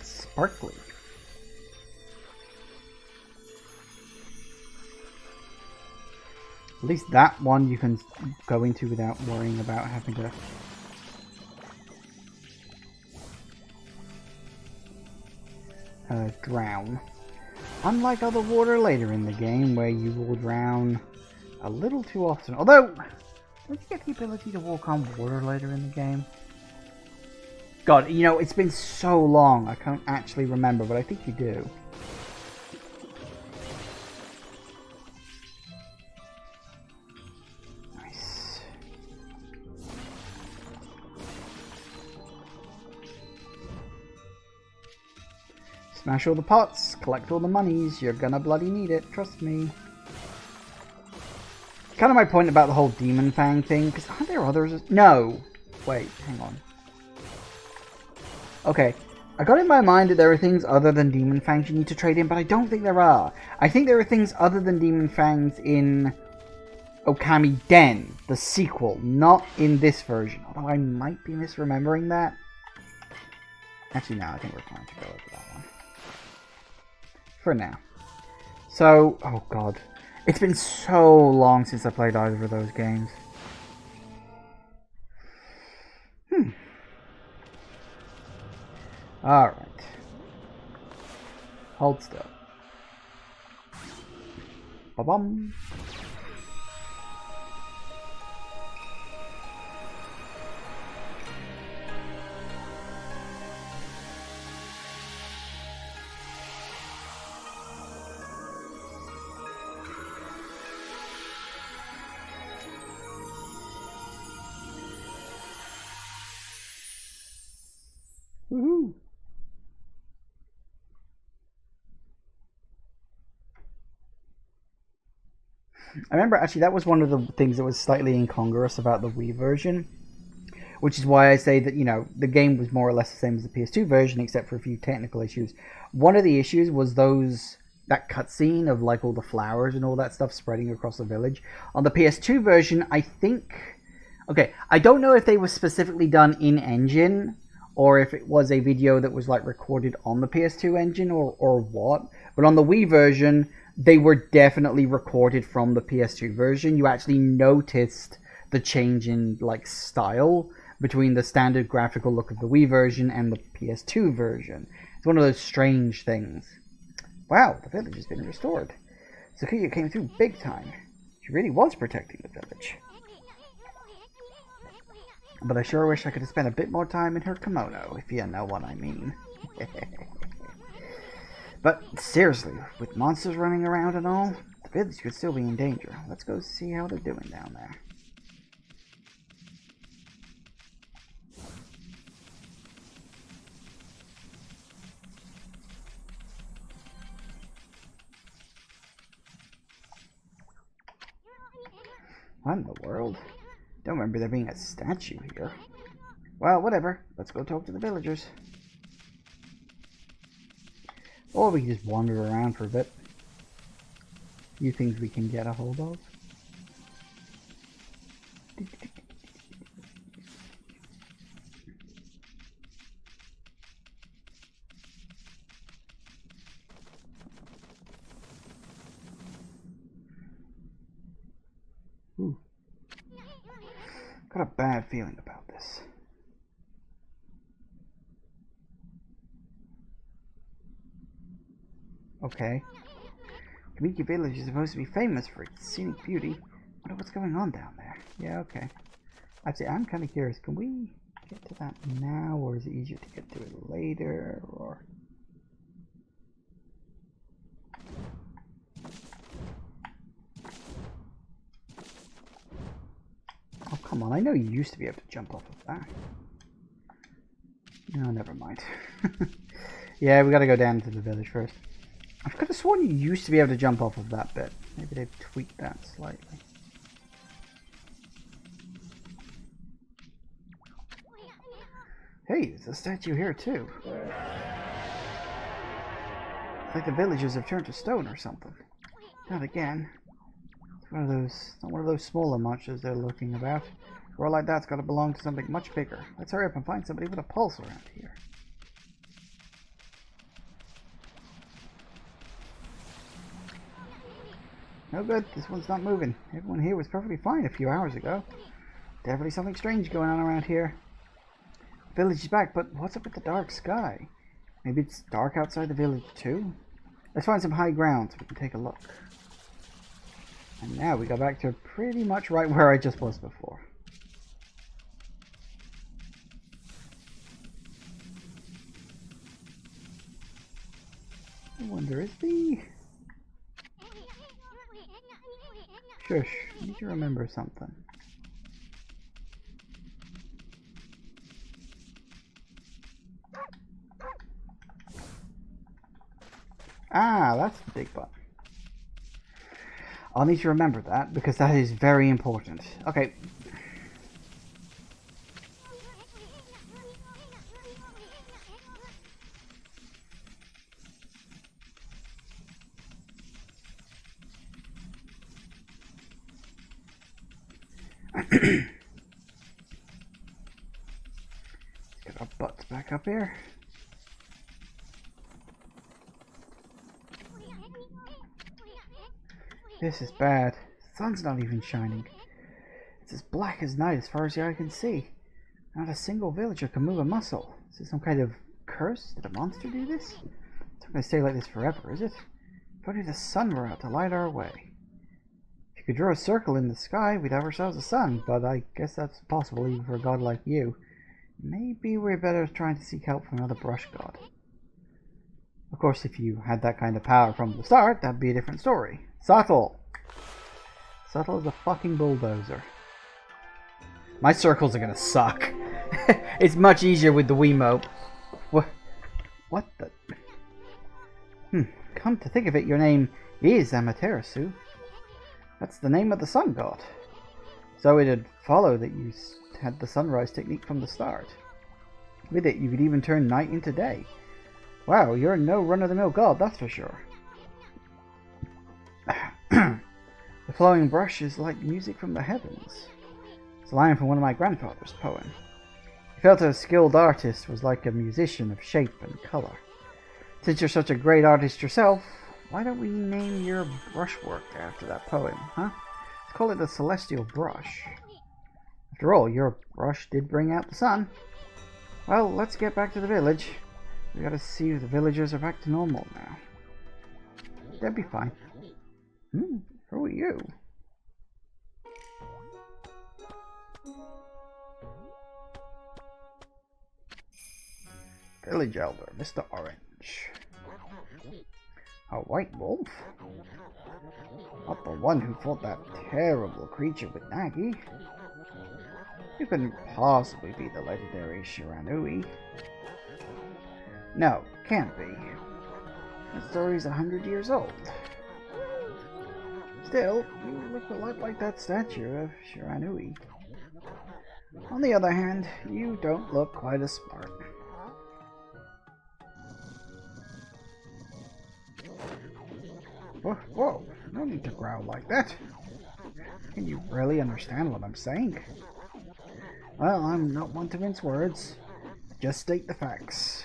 Sparkly. At least that one you can go into without worrying about having to drown. Unlike other water later in the game where you will drown a little too often. Although, don't you get the ability to walk on water later in the game? God, you know, it's been so long, I can't actually remember, but I think you do. Nice. Smash all the pots, collect all the monies, you're gonna bloody need it, trust me. Kind of my point about the whole Demon Fang thing, because aren't there others? No! Wait, hang on. Okay, I got in my mind that there are things other than Demon Fangs you need to trade in, but I don't think there are. I think there are things other than Demon Fangs in Ōkamiden, the sequel, not in this version. Although I might be misremembering that. Actually, no, I think we're fine to go over that one. For now. So, oh god. It's been so long since I played either of those games. Alright. Hold still. Ba-bum. Woohoo! I remember, actually, that was one of the things that was slightly incongruous about the Wii version. Which is why I say that, you know, the game was more or less the same as the PS2 version, except for a few technical issues. One of the issues was that cutscene of, like, all the flowers and all that stuff spreading across the village. On the PS2 version, I think... Okay, I don't know if they were specifically done in-engine, or if it was a video that was, like, recorded on the PS2 engine, or what. But on the Wii version, they were definitely recorded from the PS2 version. You actually noticed the change in, like, style between the standard graphical look of the Wii version and the PS2 version. It's one of those strange things. Wow, the village has been restored. Sakuya came through big time. She really was protecting the village. But I sure wish I could have spent a bit more time in her kimono, if you know what I mean. But seriously, with monsters running around and all, the village could still be in danger. Let's go see how they're doing down there. What in the world? Don't remember there being a statue here. Well, whatever. Let's go talk to the villagers. Or we can just wander around for a bit. Few things we can get a hold of. Ooh. Got a bad feeling about this. Okay. Kamiki Village is supposed to be famous for its scenic beauty. Wonder what's going on down there. Yeah, okay. Actually, I'm kind of curious. Can we get to that now, or is it easier to get to it later, or... Oh, come on. I know you used to be able to jump off of that. No, never mind. Yeah, we gotta go down to the village first. I could have sworn you used to be able to jump off of that bit. Maybe they've tweaked that slightly. Hey, there's a statue here too. It's like the villagers have turned to stone or something. Not again. It's one of those, not one of those smaller monsters they're looking about. A girl like that's got to belong to something much bigger. Let's hurry up and find somebody with a pulse around here. No good, this one's not moving. Everyone here was perfectly fine a few hours ago. Definitely something strange going on around here. The village is back, but what's up with the dark sky? Maybe it's dark outside the village too? Let's find some high ground so we can take a look. And now we go back to pretty much right where I just was before. I wonder, is the... Shush, I need to remember something. Ah, that's the big button. I'll need to remember that, because that is very important. Okay. Get our butts back up here. This is bad. The sun's not even shining. It's as black as night as far as the eye can see. Not a single villager can move a muscle. Is this some kind of curse? Did a monster do this? It's not going to stay like this forever, is it? If only the sun were out to light our way. If you could draw a circle in the sky, we'd have ourselves a sun, but I guess that's impossible even for a god like you. Maybe we're better trying to seek help from another brush god. Of course, if you had that kind of power from the start, that'd be a different story. Subtle! Subtle as a fucking bulldozer. My circles are gonna suck. It's much easier with the Wiimote. What the... Come to think of it, your name is Amaterasu. That's the name of the sun god. So it'd follow that you had the sunrise technique from the start. With it, you could even turn night into day. Wow, you're no run-of-the-mill god, that's for sure. The flowing brush is like music from the heavens. It's a line from one of my grandfather's poems. He felt a skilled artist was like a musician of shape and color. Since you're such a great artist yourself, why don't we name your brushwork after that poem, huh? Let's call it the Celestial Brush. After all, your brush did bring out the sun. Well, let's get back to the village. We gotta see if the villagers are back to normal now. They'll be fine. Who are you? Village Elder, Mr. Orange. A white wolf? Not the one who fought that terrible creature with Nagi. You couldn't possibly be the legendary Shiranui. No, can't be. That story's 100 years old. Still, you look a lot like that statue of Shiranui. On the other hand, you don't look quite as smart. Whoa, no need to growl like that. Can you really understand what I'm saying? Well, I'm not one to mince words. Just state the facts.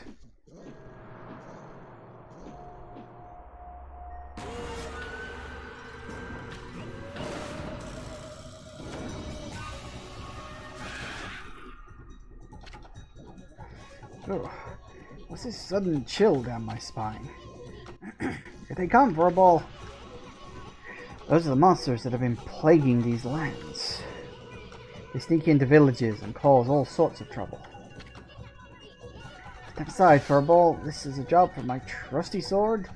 Oh, what's this sudden chill down my spine? Here they come, Verbal. Those are the monsters that have been plaguing these lands. They sneak into villages and cause all sorts of trouble. Step aside, Furball. This is a job for my trusty sword,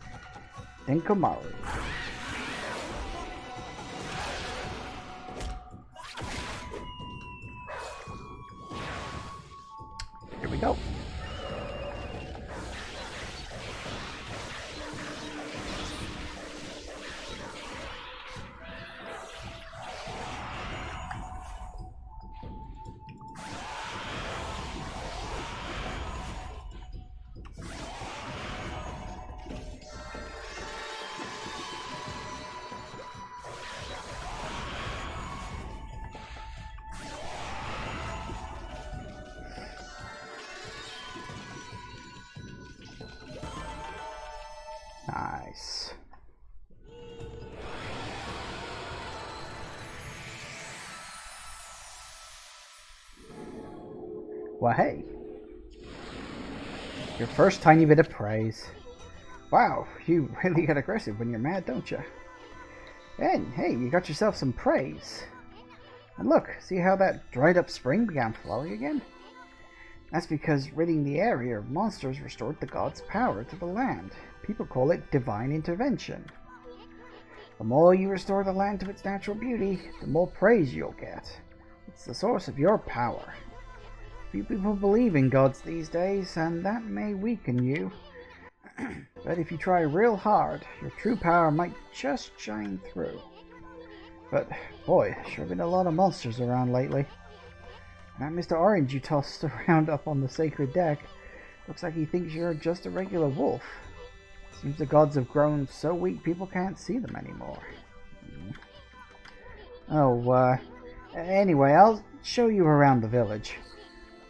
Denkomaru. Here we go. Nice. Well, hey. Your first tiny bit of praise. Wow, you really get aggressive when you're mad, don't you? And hey, you got yourself some praise. And look, see how that dried up spring began flowing again? That's because ridding the area of monsters restored the god's power to the land. People call it divine intervention. The more you restore the land to its natural beauty, the more praise you'll get. It's the source of your power. Few people believe in gods these days, and that may weaken you. But if you try real hard, your true power might just shine through. But boy, sure been a lot of monsters around lately. That Mr. Orange you tossed around up on the sacred deck looks like he thinks you're just a regular wolf. Seems the gods have grown so weak people can't see them anymore. Oh, Anyway, I'll show you around the village.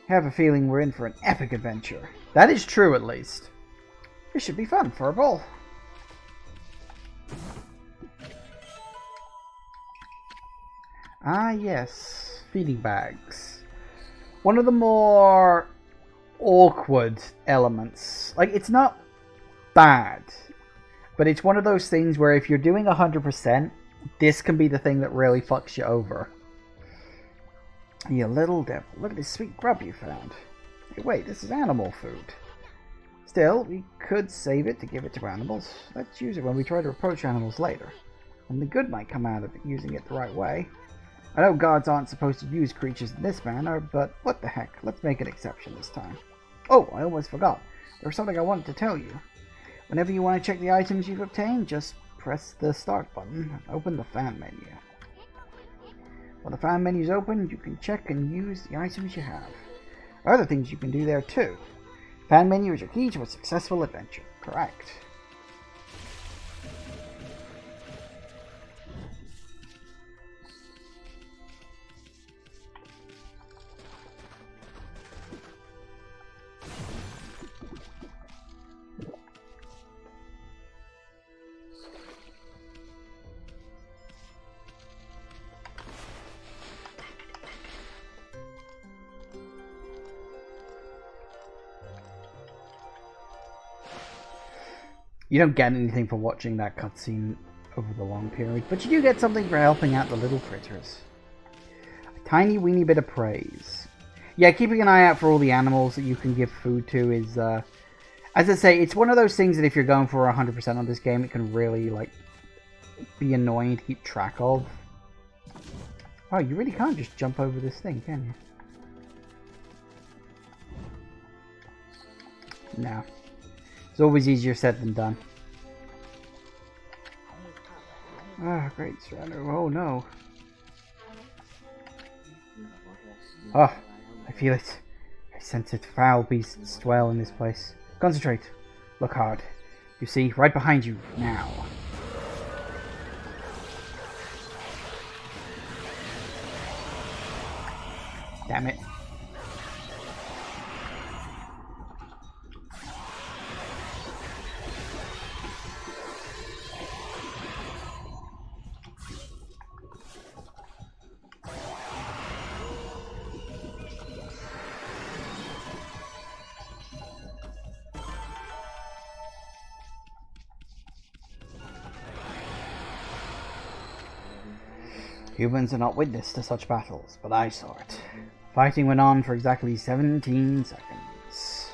I have a feeling we're in for an epic adventure. That is true, at least. This should be fun for a ball. Ah, yes. Feeding bags. One of the more awkward elements. Like, it's not bad, but it's one of those things where if you're doing 100%, this can be the thing that really fucks you over. You little devil, look at this sweet grub you found. Hey, wait, this is animal food. Still, we could save it to give it to animals. Let's use it when we try to approach animals later. And the good might come out of it using it the right way. I know gods aren't supposed to use creatures in this manner, but what the heck, let's make an exception this time. Oh, I almost forgot. There was something I wanted to tell you. Whenever you want to check the items you've obtained, just press the start button and open the fan menu. When the fan menu is open, you can check and use the items you have. There are other things you can do there too. Fan menu is your key to a successful adventure. Correct. You don't get anything for watching that cutscene over the long period, but you do get something for helping out the little critters. A tiny weeny bit of praise. Yeah, keeping an eye out for all the animals that you can give food to is, as I say, it's one of those things that if you're going for 100% on this game, it can really, like, be annoying to keep track of. Oh, you really can't just jump over this thing, can you? No. It's always easier said than done. Ah, great surrender. Oh no. Ah, I feel it. I sense it. Foul beasts dwell in this place. Concentrate. Look hard. You see, right behind you, now. Damn it. Humans are not witness to such battles, but I saw it. Fighting went on for exactly 17 seconds.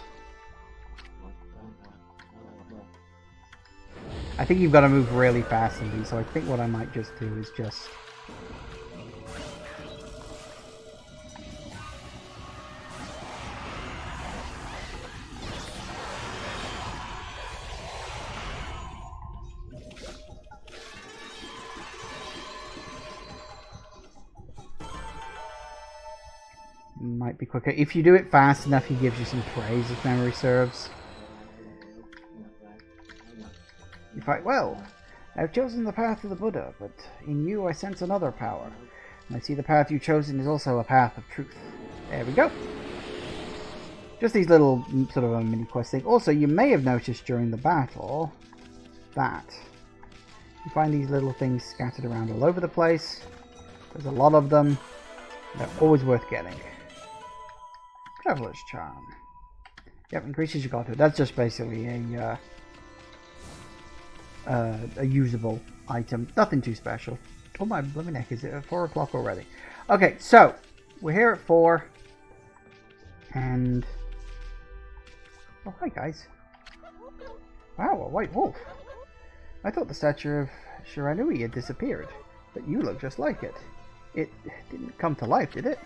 I think you've got to move really fast in these, so I think what I might just do is just... might be quicker. If you do it fast enough, he gives you some praise, if memory serves. You fight well. I've chosen the path of the Buddha, but in you I sense another power. And I see the path you've chosen is also a path of truth. There we go. Just these little sort of a mini quest thing. Also, you may have noticed during the battle that you find these little things scattered around all over the place. There's a lot of them. They're always worth getting. Traveler's Charm. Yep, increases your godhood. That's just basically a usable item. Nothing too special. Oh my blooming neck, is it at 4 o'clock already? Okay, so we're here at 4. And... oh, hi guys. Wow, a white wolf. I thought the statue of Shiranui had disappeared, but you look just like it. It didn't come to life, did it?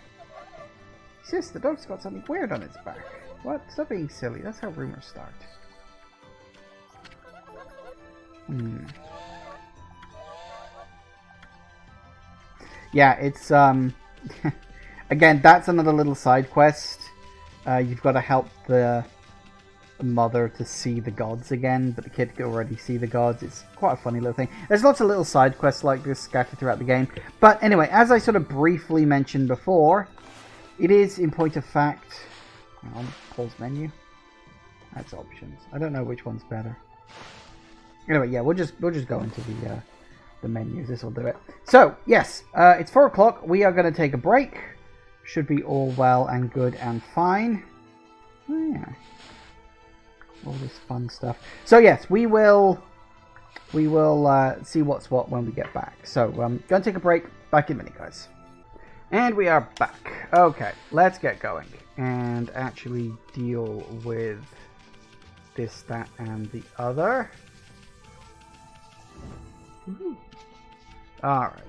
Sis, the dog's got something weird on its back. What? Stop being silly. That's how rumors start. Yeah, it's, again, that's another little side quest. You've got to help the the mother to see the gods again, but the kid can already see the gods. It's quite a funny little thing. There's lots of little side quests like this scattered throughout the game. But anyway, as I sort of briefly mentioned before, it is, in point of fact... Hang on, pause menu. That's options. I don't know which one's better. Anyway, yeah, we'll just go into the menus. This will do it. So, yes, it's 4 o'clock. We are going to take a break. Should be all well and good and fine. Oh, yeah. All this fun stuff. So, yes, we will see what's what when we get back. So, going to take a break. Back in a minute, guys. And we are back. Okay, let's get going and actually deal with this, that, and the other. Alright,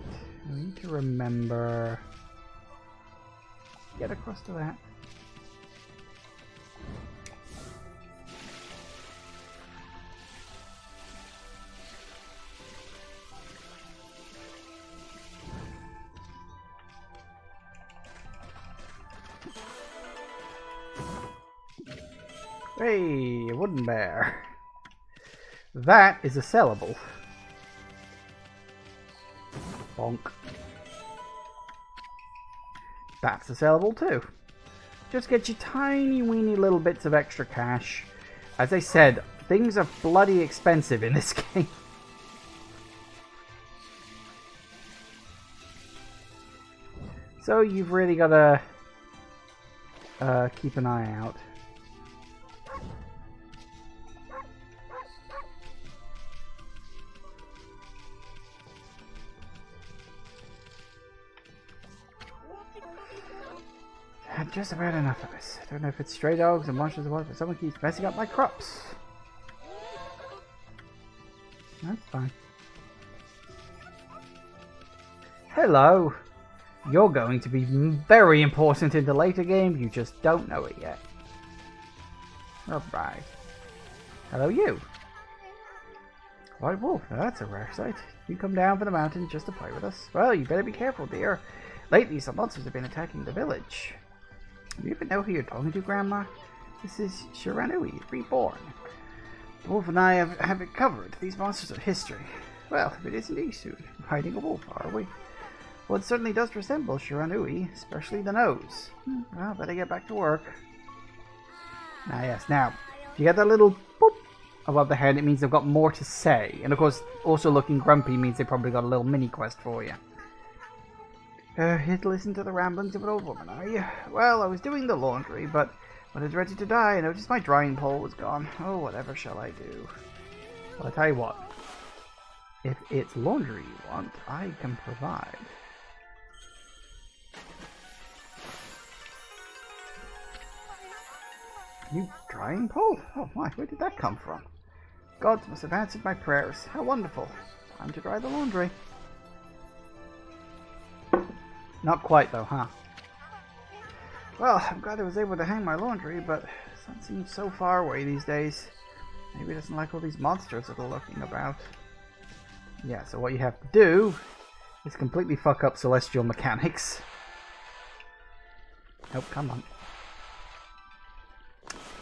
I need to remember... Get across to that. Hey, a wooden bear. That is a sellable. Bonk. That's a sellable too. Just get you tiny weeny little bits of extra cash. As I said, things are bloody expensive in this game. So you've really got to keep an eye out. Just about enough of this. I don't know if it's stray dogs and monsters or what, but someone keeps messing up my crops. That's fine. Hello. You're going to be very important in the later game. You just don't know it yet. Alright. Hello, you. White wolf. That's a rare sight. You come down from the mountain just to play with us. Well, you better be careful, dear. Lately, some monsters have been attacking the village. Do you even know who you're talking to, Grandma? This is Shiranui, reborn. The wolf and I have it covered. These monsters are history. Well, if it isn't Isu, hiding a wolf, are we? Well, it certainly does resemble Shiranui, especially the nose. Well, better get back to work. Ah, yes. Now, if you get that little boop above the head, it means they've got more to say. And of course, also looking grumpy means they probably got a little mini quest for you. Here to listen to the ramblings of an old woman, are you? Well, I was doing the laundry, but when I was ready to die, I noticed my drying pole was gone. Oh, whatever shall I do? Well, I tell you what. If it's laundry you want, I can provide. New drying pole? Oh my, where did that come from? Gods must have answered my prayers. How wonderful. Time to dry the laundry. Not quite though, huh? Well, I'm glad I was able to hang my laundry, but the sun seems so far away these days. Maybe it doesn't like all these monsters that are lurking about. Yeah, so what you have to do is completely fuck up celestial mechanics. Oh, come on.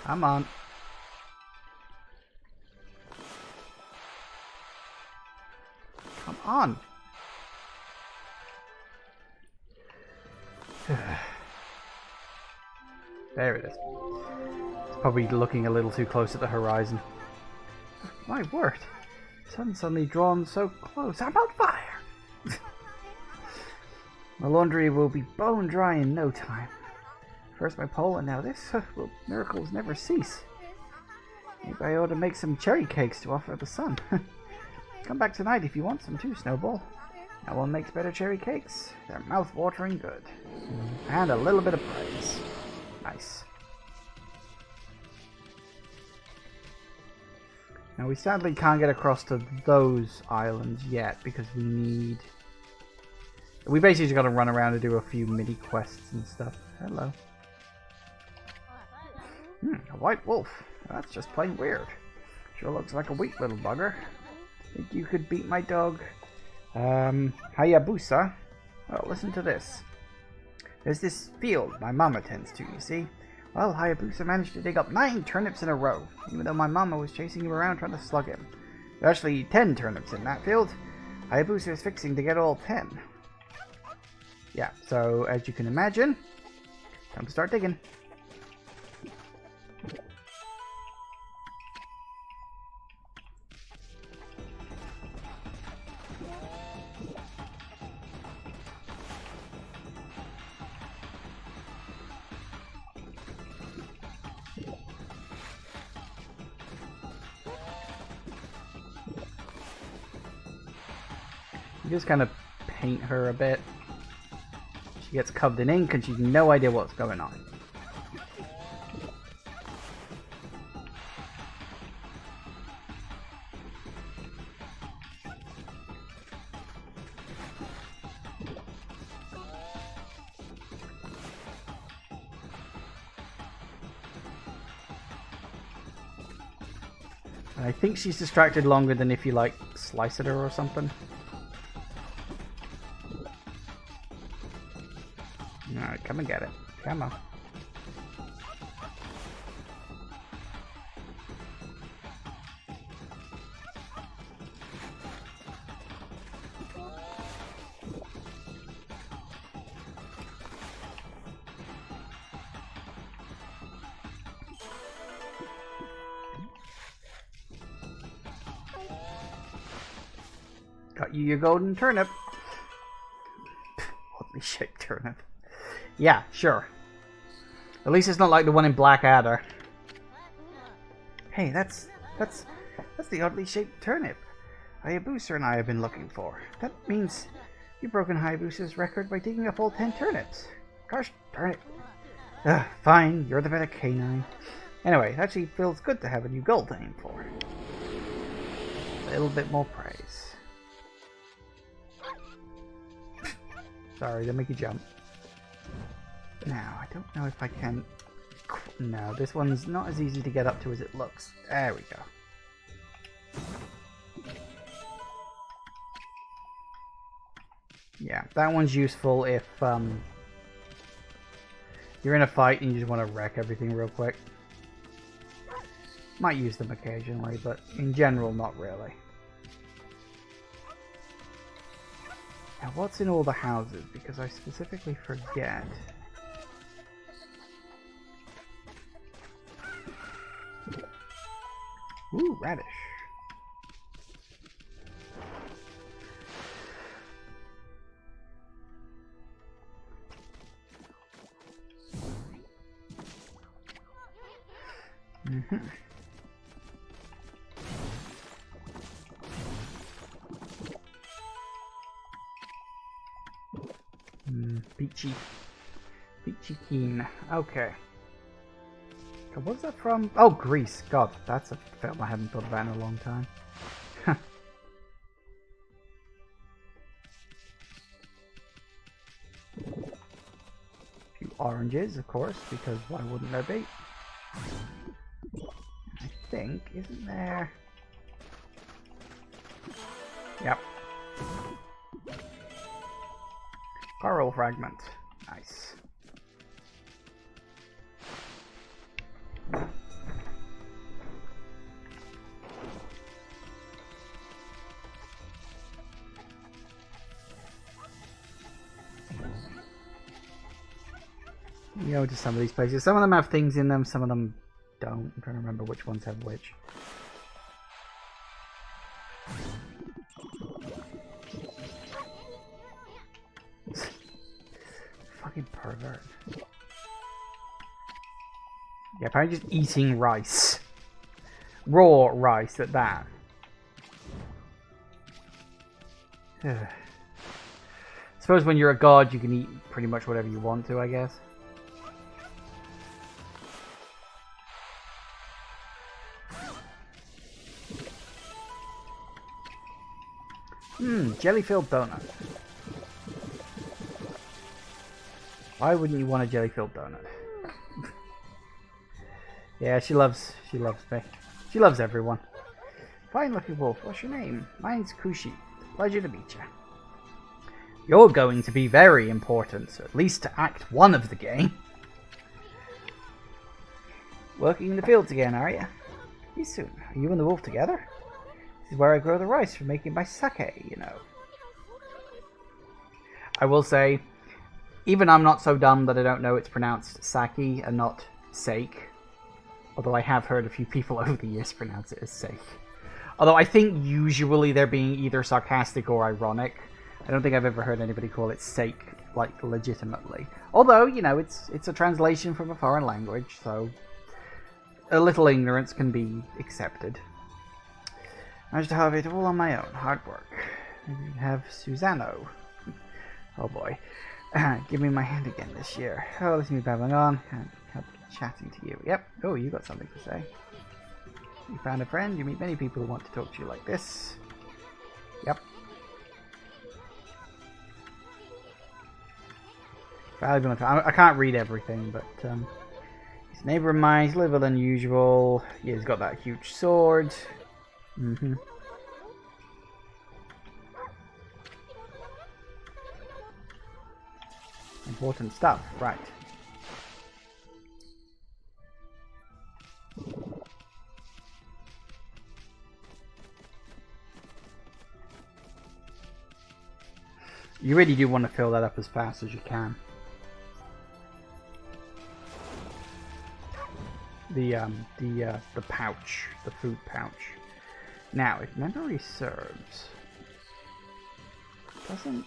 Come on. Come on. There it is. It's probably looking a little too close at the horizon. My word. The sun's suddenly drawn so close. I'm on fire! My laundry will be bone dry in no time. First my pole and now this. Well, miracles never cease. Maybe I ought to make some cherry cakes to offer the sun. Come back tonight if you want some too, Snowball. No one makes better cherry cakes. They're mouth-watering good. And a little bit of praise. Nice. Now we sadly can't get across to those islands yet because we need... We basically just got to run around and do a few mini quests and stuff. Hello. A white wolf. That's just plain weird. Sure looks like a weak little bugger. Think you could beat my dog? Hayabusa? Well, listen to this. There's this field my mama tends to, you see. Well, Hayabusa managed to dig up 9 turnips in a row, even though my mama was chasing him around trying to slug him. There are actually 10 turnips in that field. Hayabusa is fixing to get all 10. Yeah, so as you can imagine, time to start digging. Just kind of paint her a bit. She gets covered in ink and she's no idea what's going on. I think she's distracted longer than if you like slice at her or something. Alright, come and get it. Come on. Got you your golden turnip. Oddly shaped turnip. Yeah, sure. At least it's not like the one in Blackadder. Hey, that's the oddly shaped turnip Hayabusa and I have been looking for. That means you've broken Hayabusa's record by digging up all 10 turnips. Gosh darn it. Fine, you're the better canine. Anyway, it actually feels good to have a new goal to aim for. A little bit more praise. Sorry, didn't make you jump. Now, I don't know if I can... No, this one's not as easy to get up to as it looks. There we go. Yeah, that one's useful if you're in a fight and you just want to wreck everything real quick. Might use them occasionally, but in general, not really. Now, what's in all the houses? Because I specifically forget. Ooh, radish. Peachy keen. Okay. What's that from? Oh, Grease. God, that's a film I haven't thought about in a long time. A few oranges, of course, because why wouldn't there be? I think, isn't there? Yep. Coral fragment. Nice. You go to some of these places. Some of them have things in them, some of them don't. I'm trying to remember which ones have which. Fucking pervert. Yeah, apparently just eating rice. Raw rice at that. I suppose when you're a god, you can eat pretty much whatever you want to, I guess. Jelly-filled donut. Why wouldn't you want a jelly-filled donut? Yeah, she loves me. She loves everyone. Fine looking wolf, what's your name? Mine's Kushi. Pleasure to meet you. You're going to be very important, at least to Act 1 of the game. Working in the fields again, are you? You soon. Are you and the wolf together? This is where I grow the rice for making my sake, you know. I will say, even I'm not so dumb that I don't know it's pronounced sake and not sake. Although I have heard a few people over the years pronounce it as sake. Although I think usually they're being either sarcastic or ironic. I don't think I've ever heard anybody call it sake, like, legitimately. Although, you know, it's a translation from a foreign language, so a little ignorance can be accepted. I managed to have it all on my own. Hard work. Maybe we have Susano. Oh boy. Give me my hand again this year. Oh, listen to me babbling on. Can't help chatting to you. Yep. Oh, you got something to say. You found a friend. You meet many people who want to talk to you like this. Yep. Valuable. I can't read everything, but his neighbor of mine is a little unusual. Yeah, he's got that huge sword. Important stuff, right. You really do want to fill that up as fast as you can. The pouch, the food pouch. Now, if memory serves, doesn't.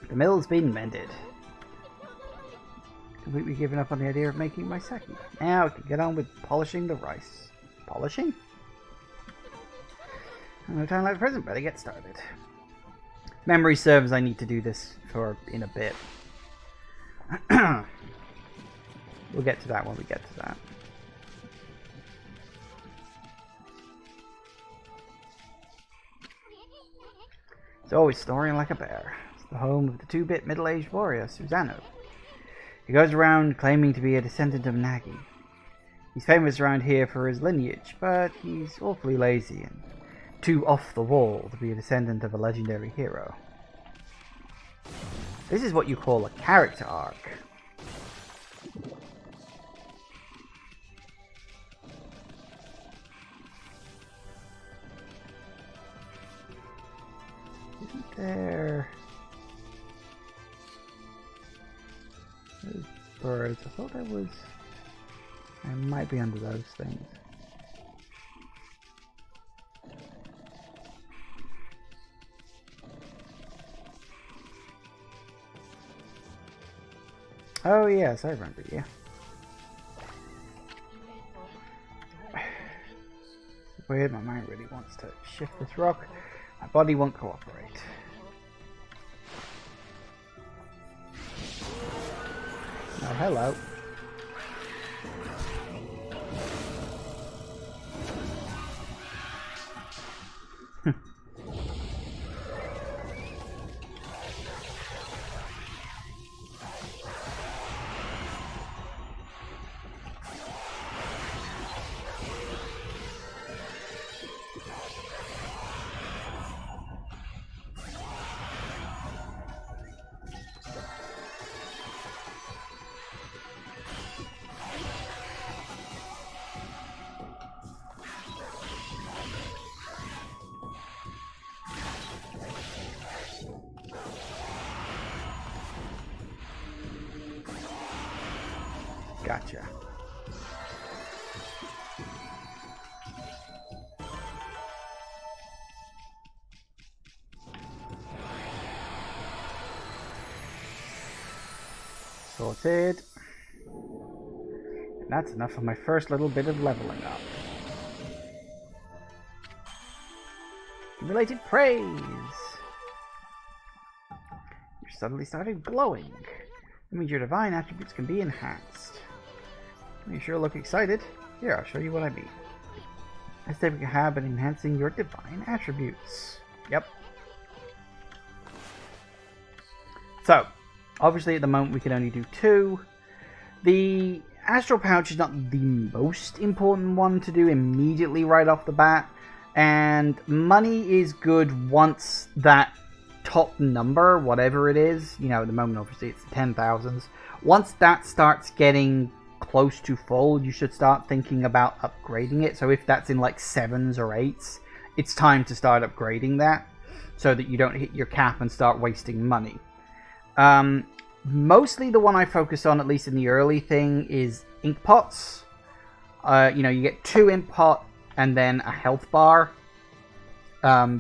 The mill's been mended. Completely given up on the idea of making my sake. Now I can get on with polishing the rice. Polishing? No time like the present, better get started. Memory serves, I need to do this for in a bit. We'll get to that when we get to that. It's always snoring like a bear. It's the home of the 2-bit middle-aged warrior, Susano. He goes around claiming to be a descendant of Nagi. He's famous around here for his lineage, but he's awfully lazy and too off the wall to be a descendant of a legendary hero. This is what you call a character arc. Isn't there... Those birds. I thought there was... I might be under those things. Oh yes, I remember you. Weird, my mind really wants to shift this rock. My body won't cooperate. Oh, hello. Gotcha. Sorted. And that's enough of my first little bit of leveling up. Accumulated praise! You suddenly started glowing. That means your divine attributes can be enhanced. You sure look excited. Here, I'll show you what I mean. Let's take a habit in enhancing your divine attributes. Yep. So, obviously at the moment we can only do 2. The Astral Pouch is not the most important one to do immediately right off the bat, and money is good once that top number, whatever it is, you know, at the moment obviously it's 10,000s, once that starts getting close to full, you should start thinking about upgrading it. So if that's in like 7s or 8s, it's time to start upgrading that, so that you don't hit your cap and start wasting money. Mostly the one I focus on, at least in the early thing, is ink pots. You know, you get 2 ink pot and then a health bar.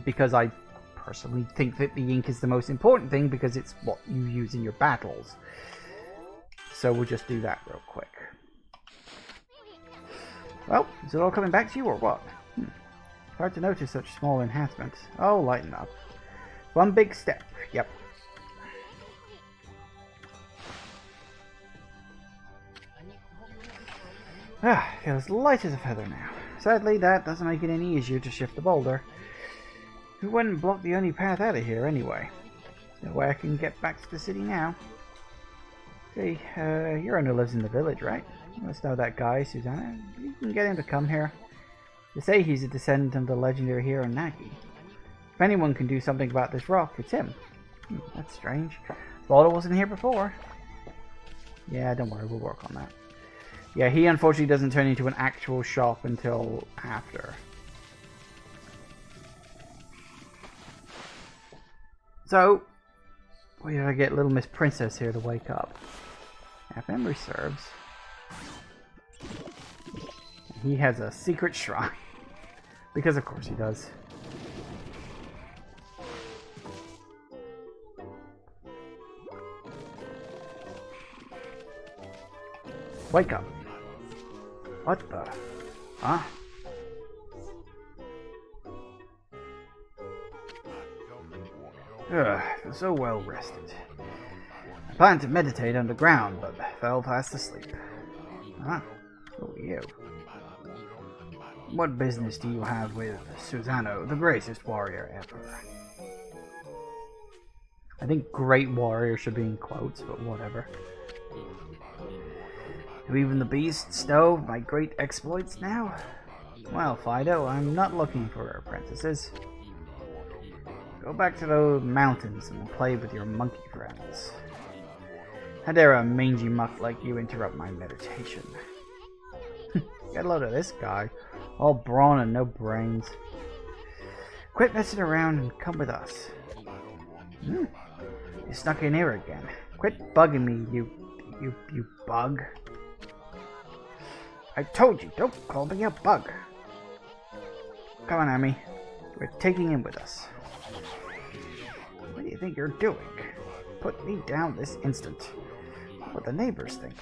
Because I personally think that the ink is the most important thing, because it's what you use in your battles. So we'll just do that real quick. Well, is it all coming back to you or what? Hard to notice such small enhancements. Oh, lighten up. One big step. Yep. Feels light as a feather now. Sadly, that doesn't make it any easier to shift the boulder. Who wouldn't block the only path out of here anyway? No way I can get back to the city now. Say, you're one who lives in the village, right? You must know that guy, Susanna. You can get him to come here. They say he's a descendant of the legendary hero Nagi. If anyone can do something about this rock, it's him. That's strange. Thought it wasn't here before. Yeah, don't worry, we'll work on that. Yeah, he unfortunately doesn't turn into an actual shop until after. So, we gotta get little Miss Princess here to wake up. If memory serves, he has a secret shrine. Because of course he does. Wake up. What the? Huh? I feel so well rested. I planned to meditate underground, but fell fast asleep. Huh? Who are you? What business do you have with Susano, the greatest warrior ever? I think great warrior should be in quotes, but whatever. Do even the beasts know my great exploits now? Well, Fido, I'm not looking for apprentices. Go back to those mountains and play with your monkey friends. How dare a mangy muck like you interrupt my meditation? Get a load of this guy. All brawn and no brains. Quit messing around and come with us. You snuck in here again. Quit bugging me, you bug. I told you, don't call me a bug. Come on, Amy. We're taking him with us. What do you think you're doing? Put me down this instant. What would the neighbors think?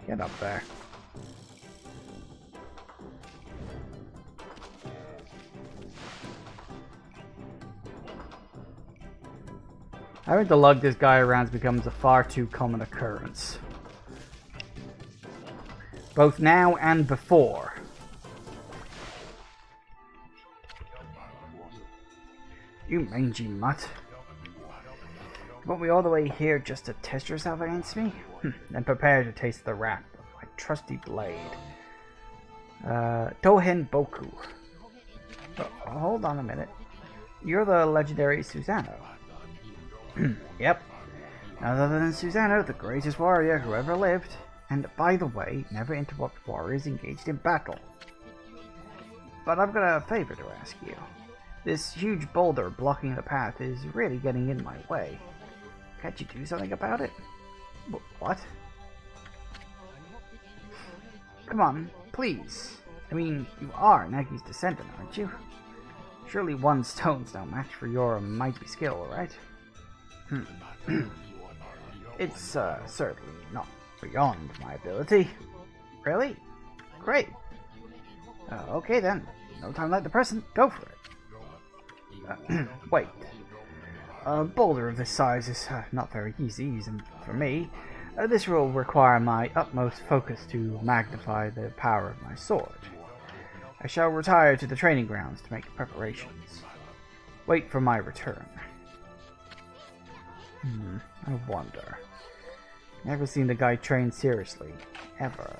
Get up there. Having to lug this guy around becomes a far too common occurrence. Both now and before. You mangy mutt. Want me all the way here just to test yourself against me? Then prepare to taste the wrath of my trusty blade. Tohen Boku. Hold on a minute. You're the legendary Susano. Yep. None other than Susano, the greatest warrior who ever lived. And by the way, never interrupt warriors engaged in battle. But I've got a favor to ask you. This huge boulder blocking the path is really getting in my way. Can't you do something about it? What? Come on, please. I mean, you are Nagi's descendant, aren't you? Surely one stone's no match for your mighty skill, right? It's certainly not beyond my ability. Really? Great. Okay then. No time like the present. Go for it. Wait. A boulder of this size is not very easy, even for me. This will require my utmost focus to magnify the power of my sword. I shall retire to the training grounds to make preparations. Wait for my return. I wonder. Never seen the guy train seriously. Ever.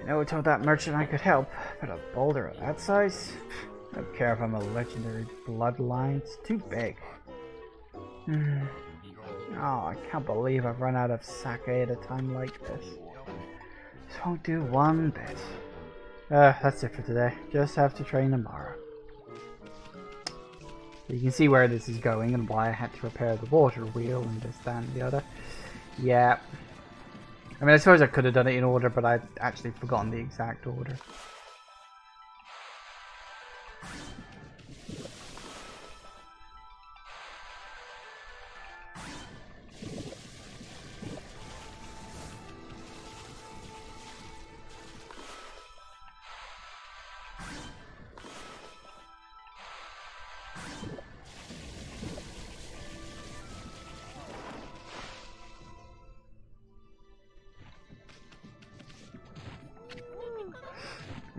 I told that merchant I could help, but a boulder of that size? I don't care if I'm a legendary bloodline, it's too big. Oh, I can't believe I've run out of sake at a time like this. This won't do one bit. That's it for today. Just have to train tomorrow. You can see where this is going and why I had to repair the water wheel and this, that, and the other. Yeah. I mean, I suppose I could have done it in order, but I'd actually forgotten the exact order.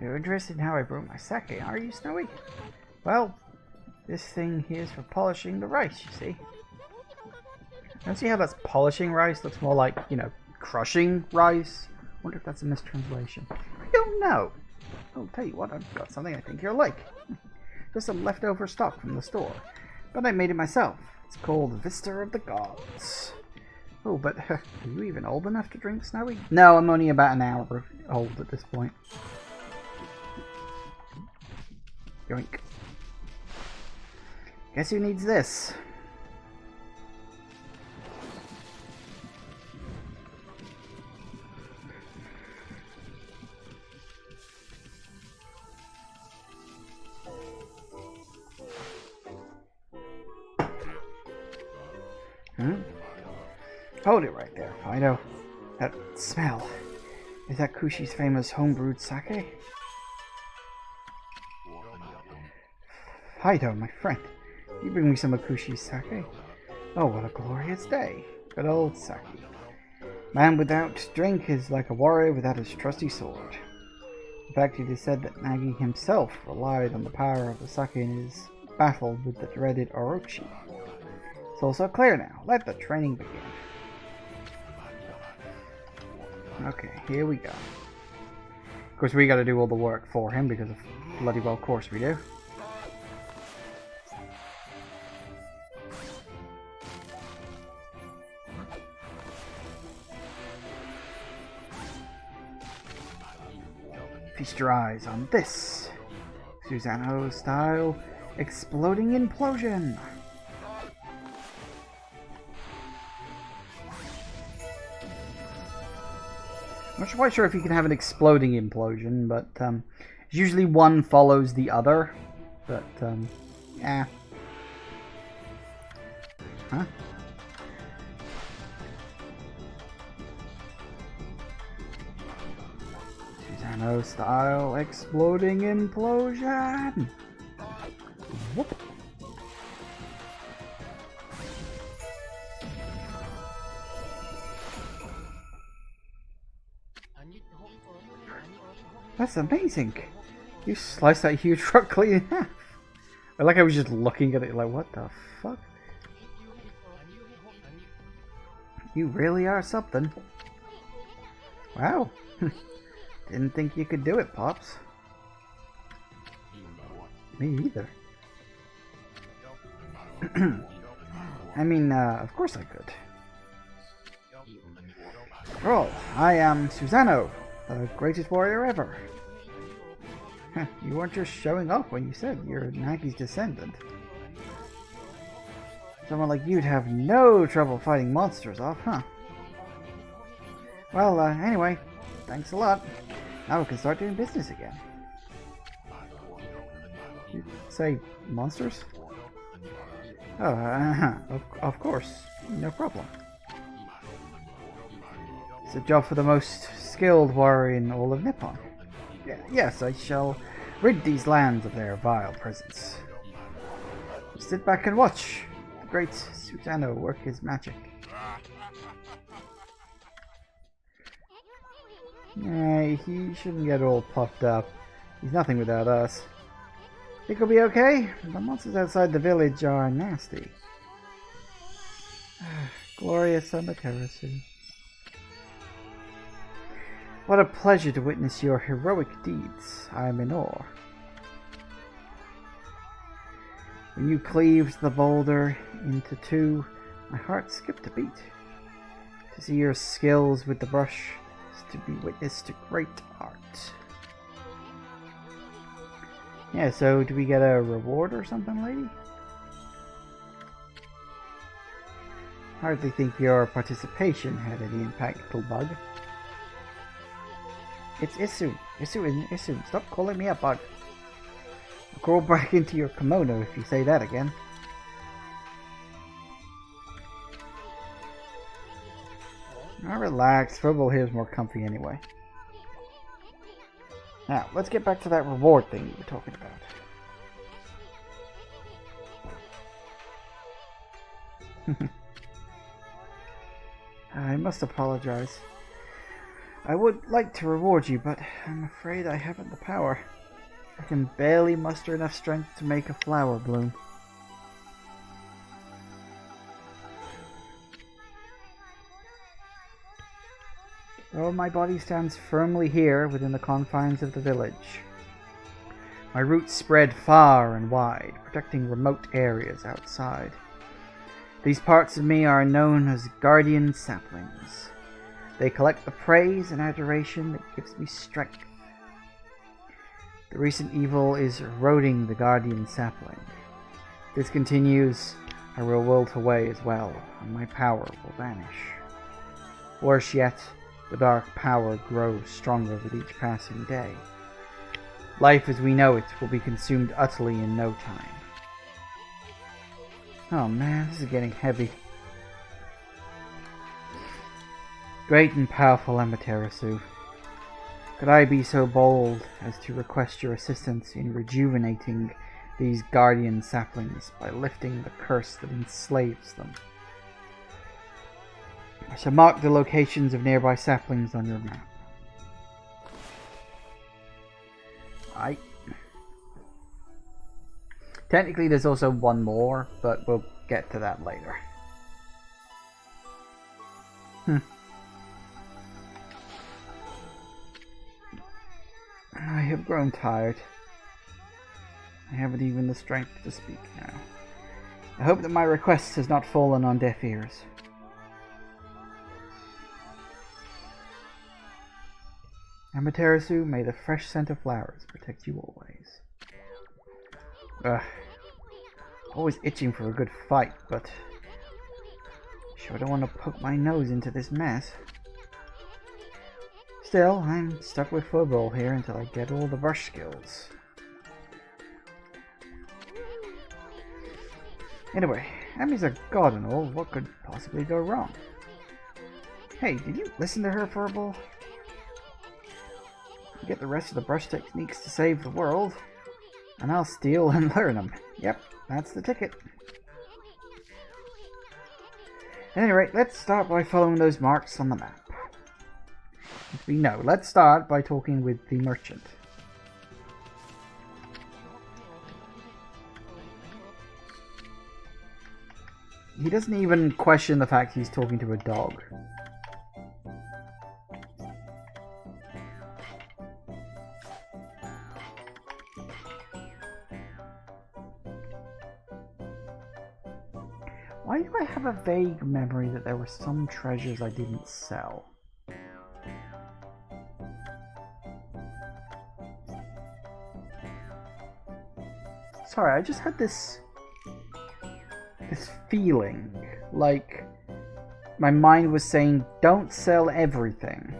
You're interested in how I broke my sake, are you, Snowy? Well, this thing here is for polishing the rice, you see. Don't see how that's polishing rice? Looks more like, you know, crushing rice. Wonder if that's a mistranslation. I don't know. I'll tell you what, I've got something I think you'll like. Just some leftover stock from the store. But I made it myself. It's called Rebirth of the Gods. Oh, but are you even old enough to drink, Snowy? No, I'm only about an hour old at this point. Yoink. Guess who needs this? Hold it right there, Fido. That smell. Is that Kushi's famous homebrewed sake? Fido, my friend. You bring me some of Kushi's sake? Oh, what a glorious day. Good old sake. Man without drink is like a warrior without his trusty sword. In fact, it is said that Nagi himself relied on the power of the sake in his battle with the dreaded Orochi. It's also clear now. Let the training begin. Okay, here we go. Of course, we gotta do all the work for him because of bloody well course we do. Feast your eyes on this. Susanoo style exploding implosion. I'm not quite sure if you can have an exploding implosion, but usually one follows the other. But yeah. Huh? Susanoo style exploding implosion. Whoop. That's amazing. You sliced that huge rock clean in half. I like I was just looking at it like, what the fuck? You really are something. Wow. Didn't think you could do it, Pops. Me either. I mean, of course I could. Roll, I am Susanoo, the greatest warrior ever. You weren't just showing off when you said you're Nagi's descendant. Someone like you'd have no trouble fighting monsters off, huh? Well, anyway, thanks a lot. Now we can start doing business again. You say monsters? Oh, of course. No problem. It's a job for the most skilled warrior in all of Nippon. Yes, I shall rid these lands of their vile presence. Sit back and watch. The great Sutano work his magic. Hey, he shouldn't get all puffed up. He's nothing without us. Think he'll be okay? The monsters outside the village are nasty. Glorious Amaterasu. What a pleasure to witness your heroic deeds. I am in awe. When you cleaved the boulder into two, my heart skipped a beat. To see your skills with the brush is to be witness to great art. Yeah, so do we get a reward or something, lady? Hardly think your participation had any impact, little bug. It's Isu. Isu isn't Isu. Stop calling me a bug. I'll crawl back into your kimono if you say that again. Now relax. Football here is more comfy anyway. Now, let's get back to that reward thing you were talking about. I must apologize. I would like to reward you, but I'm afraid I haven't the power. I can barely muster enough strength to make a flower bloom. Though my body stands firmly here within the confines of the village, my roots spread far and wide, protecting remote areas outside. These parts of me are known as guardian saplings. They collect the praise and adoration that gives me strength. The recent evil is eroding the guardian sapling. If this continues, I will wilt away as well, and my power will vanish. Worse yet, the dark power grows stronger with each passing day. Life as we know it will be consumed utterly in no time. Oh man, this is getting heavy. Great and powerful Amaterasu, could I be so bold as to request your assistance in rejuvenating these guardian saplings by lifting the curse that enslaves them? I shall mark the locations of nearby saplings on your map. Technically there's also one more, but we'll get to that later. I have grown tired. I haven't even the strength to speak now. I hope that my request has not fallen on deaf ears. Amaterasu, may the fresh scent of flowers protect you always. Ugh. Always itching for a good fight, but sure don't want to poke my nose into this mess. Still, I'm stuck with football here until I get all the brush skills. Anyway, Ami's a god and all, what could possibly go wrong? Hey, did you listen to her, Furball? Get the rest of the brush techniques to save the world, and I'll steal and learn them. Yep, that's the ticket. At any rate, let's start by following those marks on the map. As we know, let's start by talking with the merchant. He doesn't even question the fact he's talking to a dog. Why do I have a vague memory that there were some treasures I didn't sell? Sorry, I just had this feeling like my mind was saying, don't sell everything.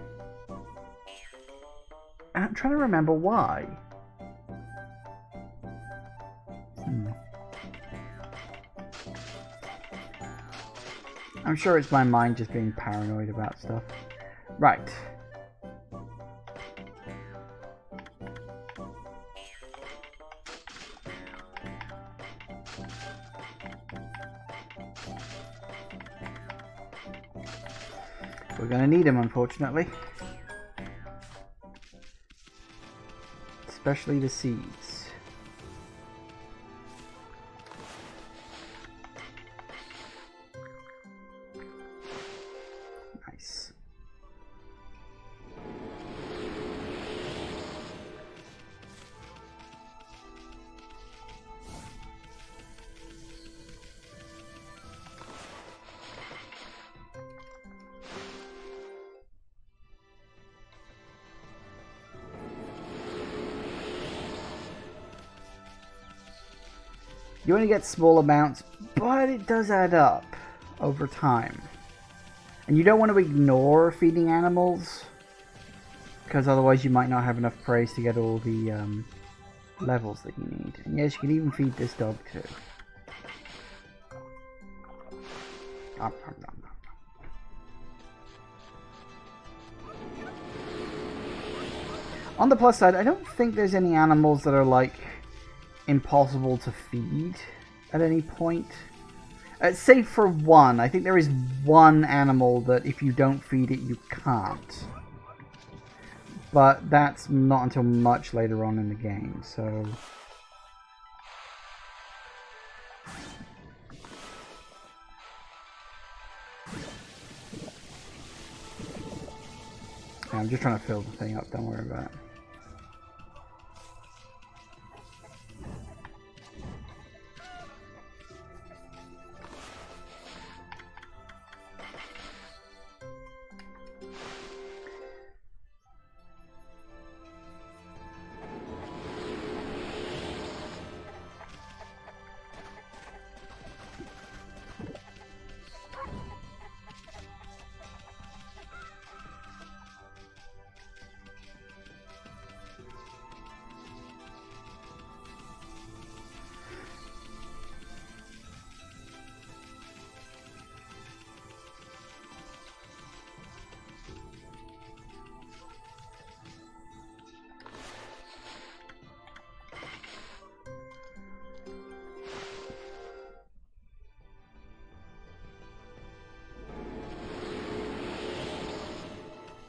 And I'm trying to remember why. I'm sure it's my mind just being paranoid about stuff. Right. We're gonna need them, unfortunately. Especially the seeds. Nice. You only get small amounts, but it does add up over time. And you don't want to ignore feeding animals, because otherwise you might not have enough praise to get all the levels that you need. And yes, you can even feed this dog too. On the plus side, I don't think there's any animals that are like impossible to feed at any point. Save for one. I think there is one animal that if you don't feed it, you can't. But that's not until much later on in the game, so... I'm just trying to fill the thing up, don't worry about it.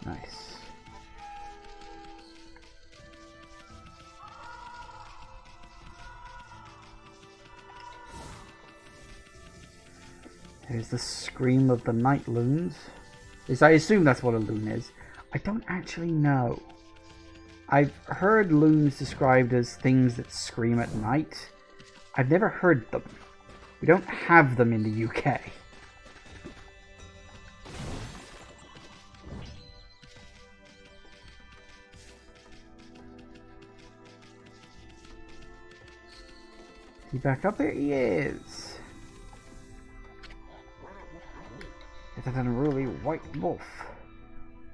Nice. There's the scream of the night loons. I assume that's what a loon is. I don't actually know. I've heard loons described as things that scream at night. I've never heard them. We don't have them in the UK. Is he back up there? He is. It's an unruly white wolf.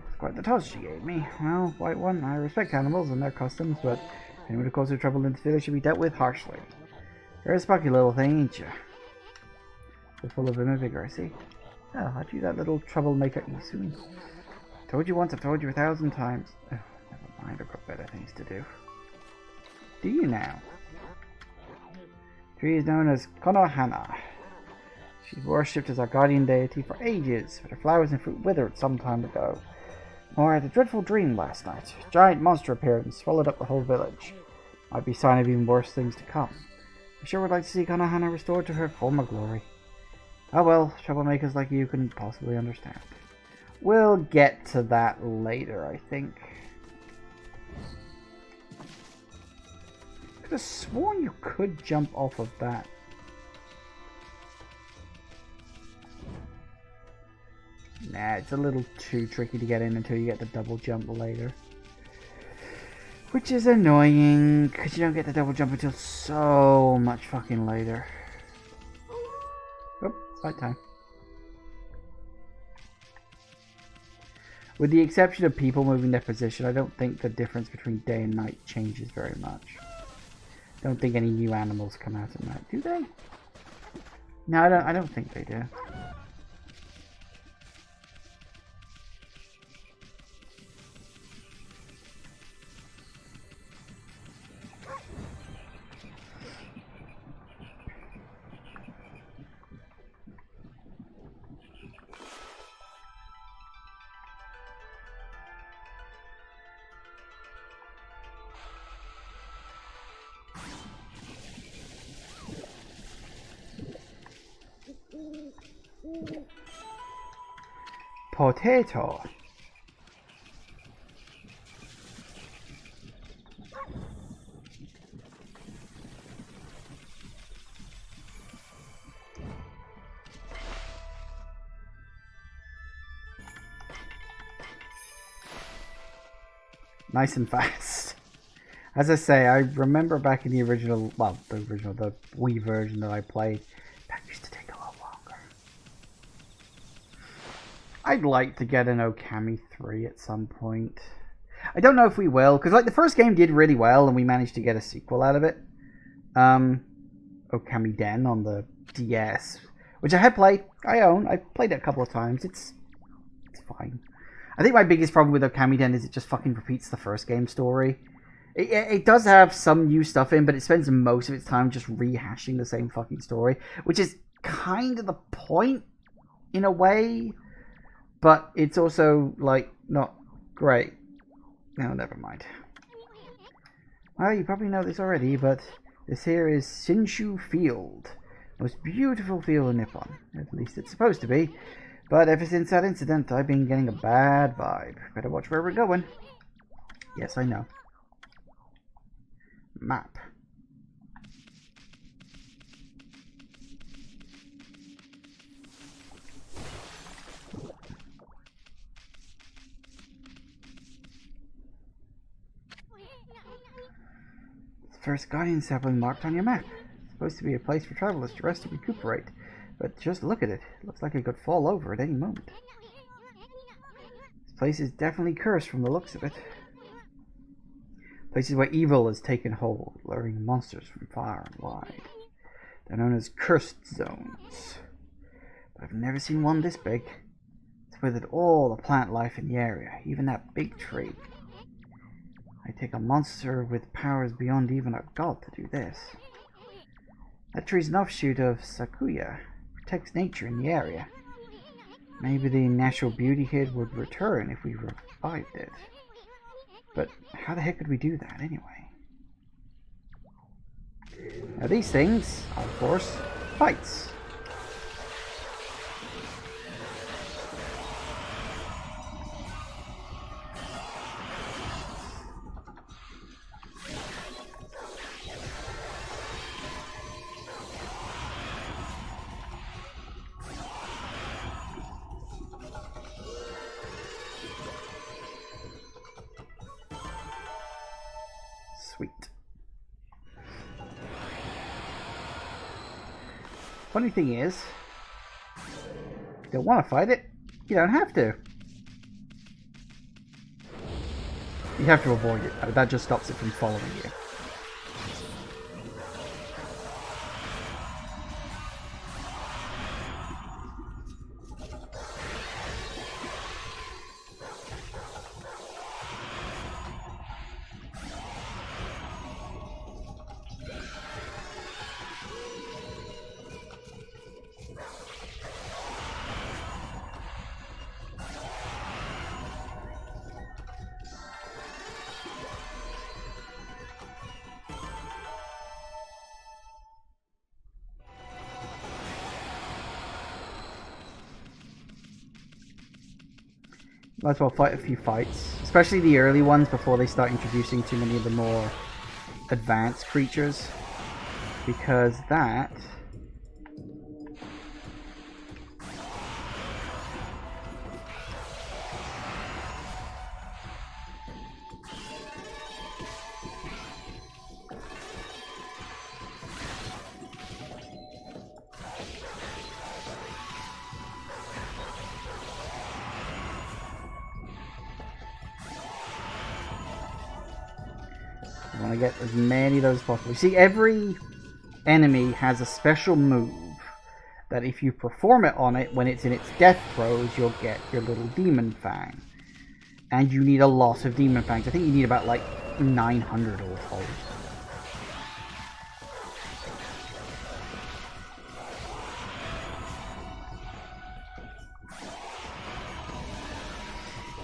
It's quite the toss she gave me. Well, white one, I respect animals and their customs, but anyone who causes trouble in this village should be dealt with harshly. You're a spunky little thing, ain't you? So full of vim and vigor, I see. Oh, I'll do that little troublemaker you soon. Told you once, I've told you 1,000 times. Oh, never mind, I've got better things to do. Do you now? The tree is known as Konohana. She's worshipped as our guardian deity for ages, but her flowers and fruit withered some time ago. Or I had a dreadful dream last night. A giant monster appeared and swallowed up the whole village. Might be a sign of even worse things to come. I sure would like to see Konohana restored to her former glory. Oh well, troublemakers like you couldn't possibly understand. We'll get to that later, I think. Could have sworn you could jump off of that. Nah, it's a little too tricky to get in until you get the double jump later. Which is annoying, because you don't get the double jump until so much fucking later. Oh, fight time. With the exception of people moving their position, I don't think the difference between day and night changes very much. Don't think any new animals come out at night, do they? No, I don't think they do. potato. Nice and fast. As I say, I remember back in the original, well, the Wii version that I played, that used to take a lot longer. I'd like to get an Ōkami 3 at some point. I don't know if we will, because like the first game did really well and we managed to get a sequel out of it. Ōkamiden on the DS, which I have played. I own. I played it a couple of times. It's fine. I think my biggest problem with Ōkamiden is it just fucking repeats the first game story. It does have some new stuff in, but it spends most of its time just rehashing the same fucking story, which is kind of the point, in a way, but it's also, like, not great. No, never mind. Well, you probably know this already, but this here is Shinshu Field. Most beautiful field in Nippon. At least it's supposed to be. But ever since that incident, I've been getting a bad vibe. Better watch where we're going. Yes, I know. Map. First guardian sapling marked on your map. It's supposed to be a place for travelers to rest and recuperate. But just look at it. It looks like it could fall over at any moment. This place is definitely cursed from the looks of it. Places where evil has taken hold, luring monsters from far and wide. They're known as cursed zones. But I've never seen one this big. It's withered all the plant life in the area, even that big tree. I take a monster with powers beyond even a god to do this. That tree's an offshoot of Sakuya. Protects nature in the area. Maybe the natural beauty here would return if we revived it. But how the heck could we do that anyway? Now these things are, of course, fights. Sweet. Funny thing is, if you don't want to fight it, you don't have to. You have to avoid it. That just stops it from following you. Might as well fight a few fights, especially the early ones before they start introducing too many of the more advanced creatures, because that I want to get as many of those as possible. You see, every enemy has a special move that if you perform it on it when it's in its death throes, you'll get your little demon fang. And you need a lot of demon fangs. I think you need about like 900 all told.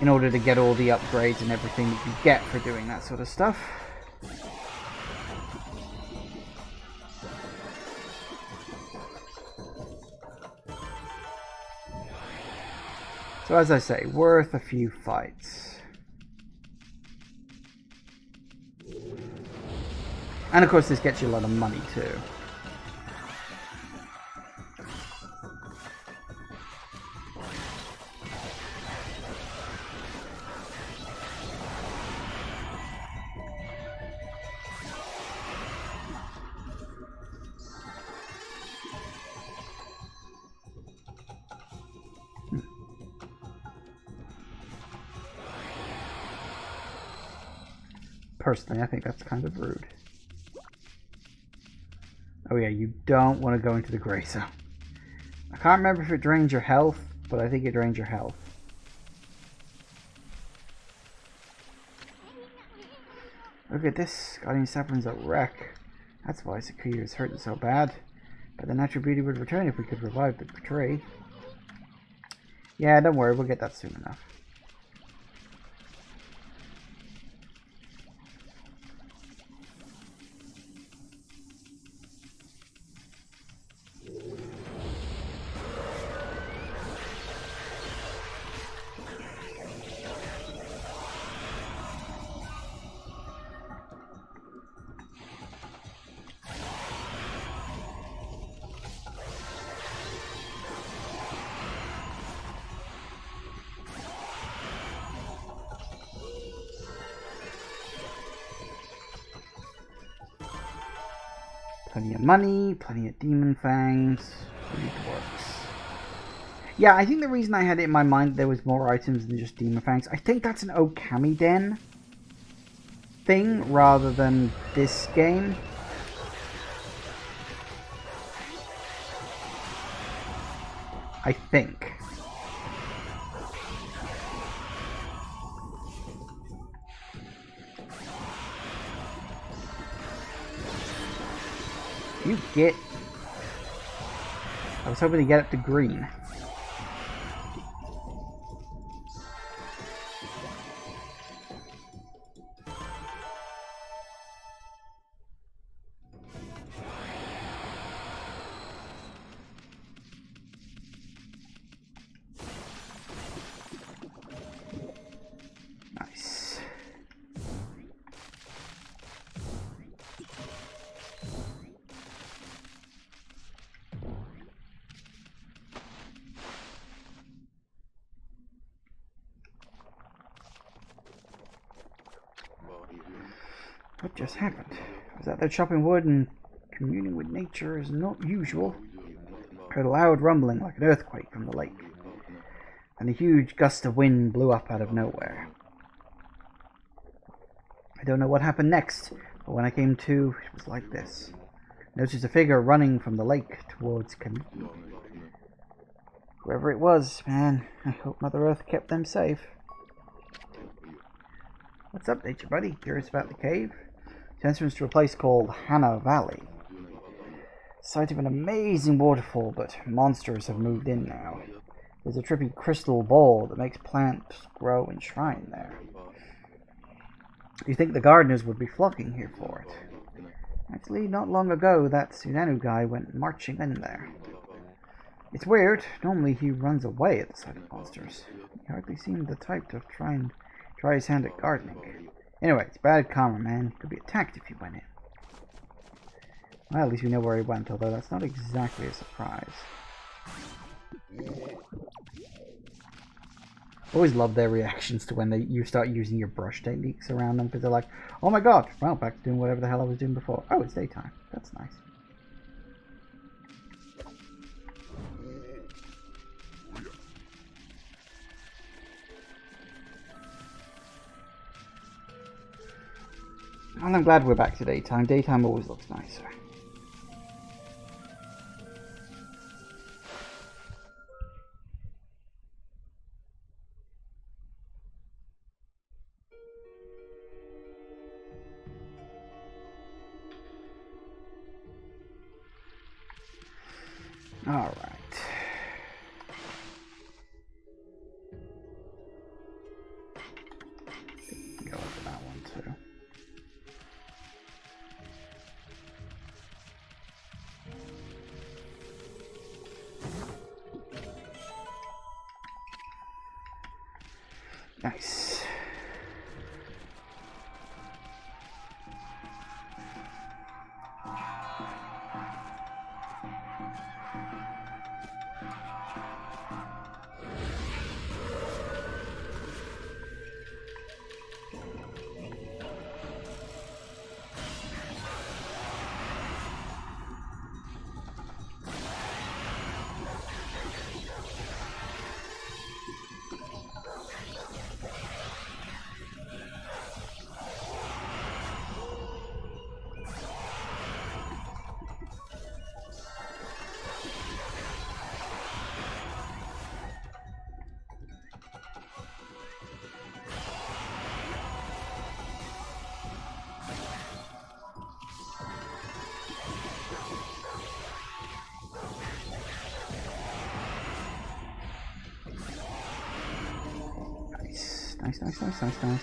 In order to get all the upgrades and everything that you get for doing that sort of stuff. So as I say, worth a few fights. And of course this gets you a lot of money too. Personally, I think that's kind of rude. Oh yeah, you don't want to go into the grey zone. I can't remember if it drains your health, but I think it drains your health. Look at this, Guardian Saffron's a wreck. That's why Sakuya is hurting so bad. But the natural beauty would return if we could revive the tree. Yeah, don't worry, we'll get that soon enough. Plenty of money, plenty of demon fangs, plenty of dwarves. Yeah, I think the reason I had it in my mind there was more items than just demon fangs, I think that's an Ōkamiden thing rather than this game. I think. You get... I was hoping to get up to green. Nice. What just happened? I was out there chopping wood and communing with nature is not usual. I heard a loud rumbling like an earthquake from the lake. And a huge gust of wind blew up out of nowhere. I don't know what happened next, but when I came to, it was like this. I noticed a figure running from the lake towards Ōkami. Whoever it was, man, I hope Mother Earth kept them safe. What's up, nature buddy? Curious about the cave? It's entrance to a place called Hana Valley. Site of an amazing waterfall, but monsters have moved in now. There's a trippy crystal ball that makes plants grow and shrine there. You think the gardeners would be flocking here for it. Actually, not long ago, that Tsunanu guy went marching in there. It's weird. Normally he runs away at the sight of monsters. He hardly seemed the type to try his hand at gardening. Anyway, it's bad karma, man. Could be attacked if you went in. Well, at least we know where he went, although that's not exactly a surprise. Always love their reactions to when you start using your brush techniques around them, because they're like, oh my god, well, back to doing whatever the hell I was doing before. Oh, it's daytime. That's nice. And I'm glad we're back to daytime. Daytime always looks nicer. All right. Go over that one too. Nice. Nice.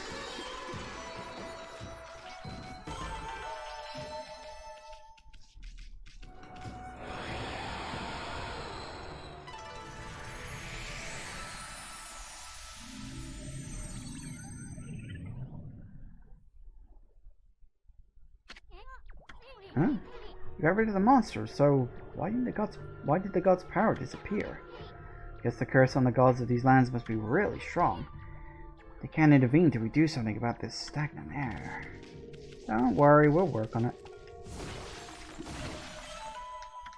Huh? You got rid of the monsters, so why did the gods' power disappear? Guess the curse on the gods of these lands must be really strong. They can't intervene till we do something about this stagnant air. Don't worry, we'll work on it.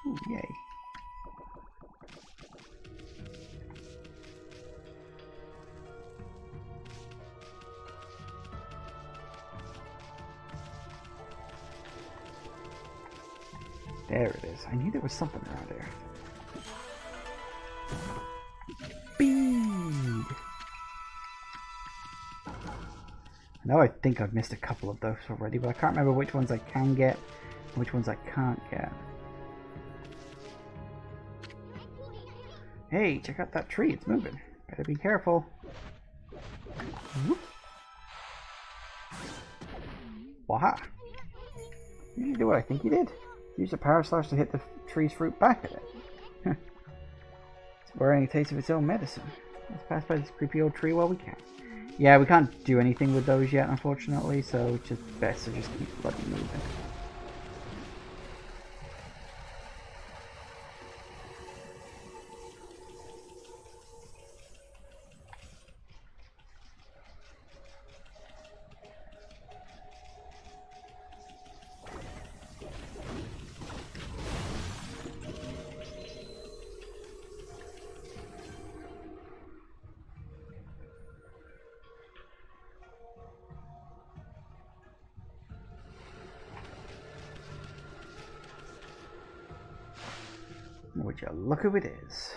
Ooh, yay. There it is. I knew there was something around there. Bead! I know I think I've missed a couple of those already, but I can't remember which ones I can get and which ones I can't get. Hey, check out that tree. It's moving. Better be careful. Whoop. Waha! Did you do what I think you did? Use the power slash to hit the tree's fruit back at it. It's wearing a taste of its own medicine. Let's pass by this creepy old tree while we can. Yeah, we can't do anything with those yet, unfortunately, so it's just best to just keep bloody moving. Would you look who it is?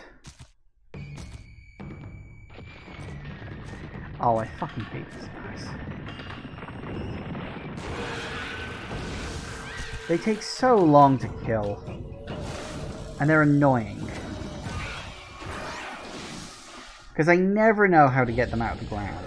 Oh, I fucking hate these guys. They take so long to kill. And they're annoying. Because I never know how to get them out of the ground.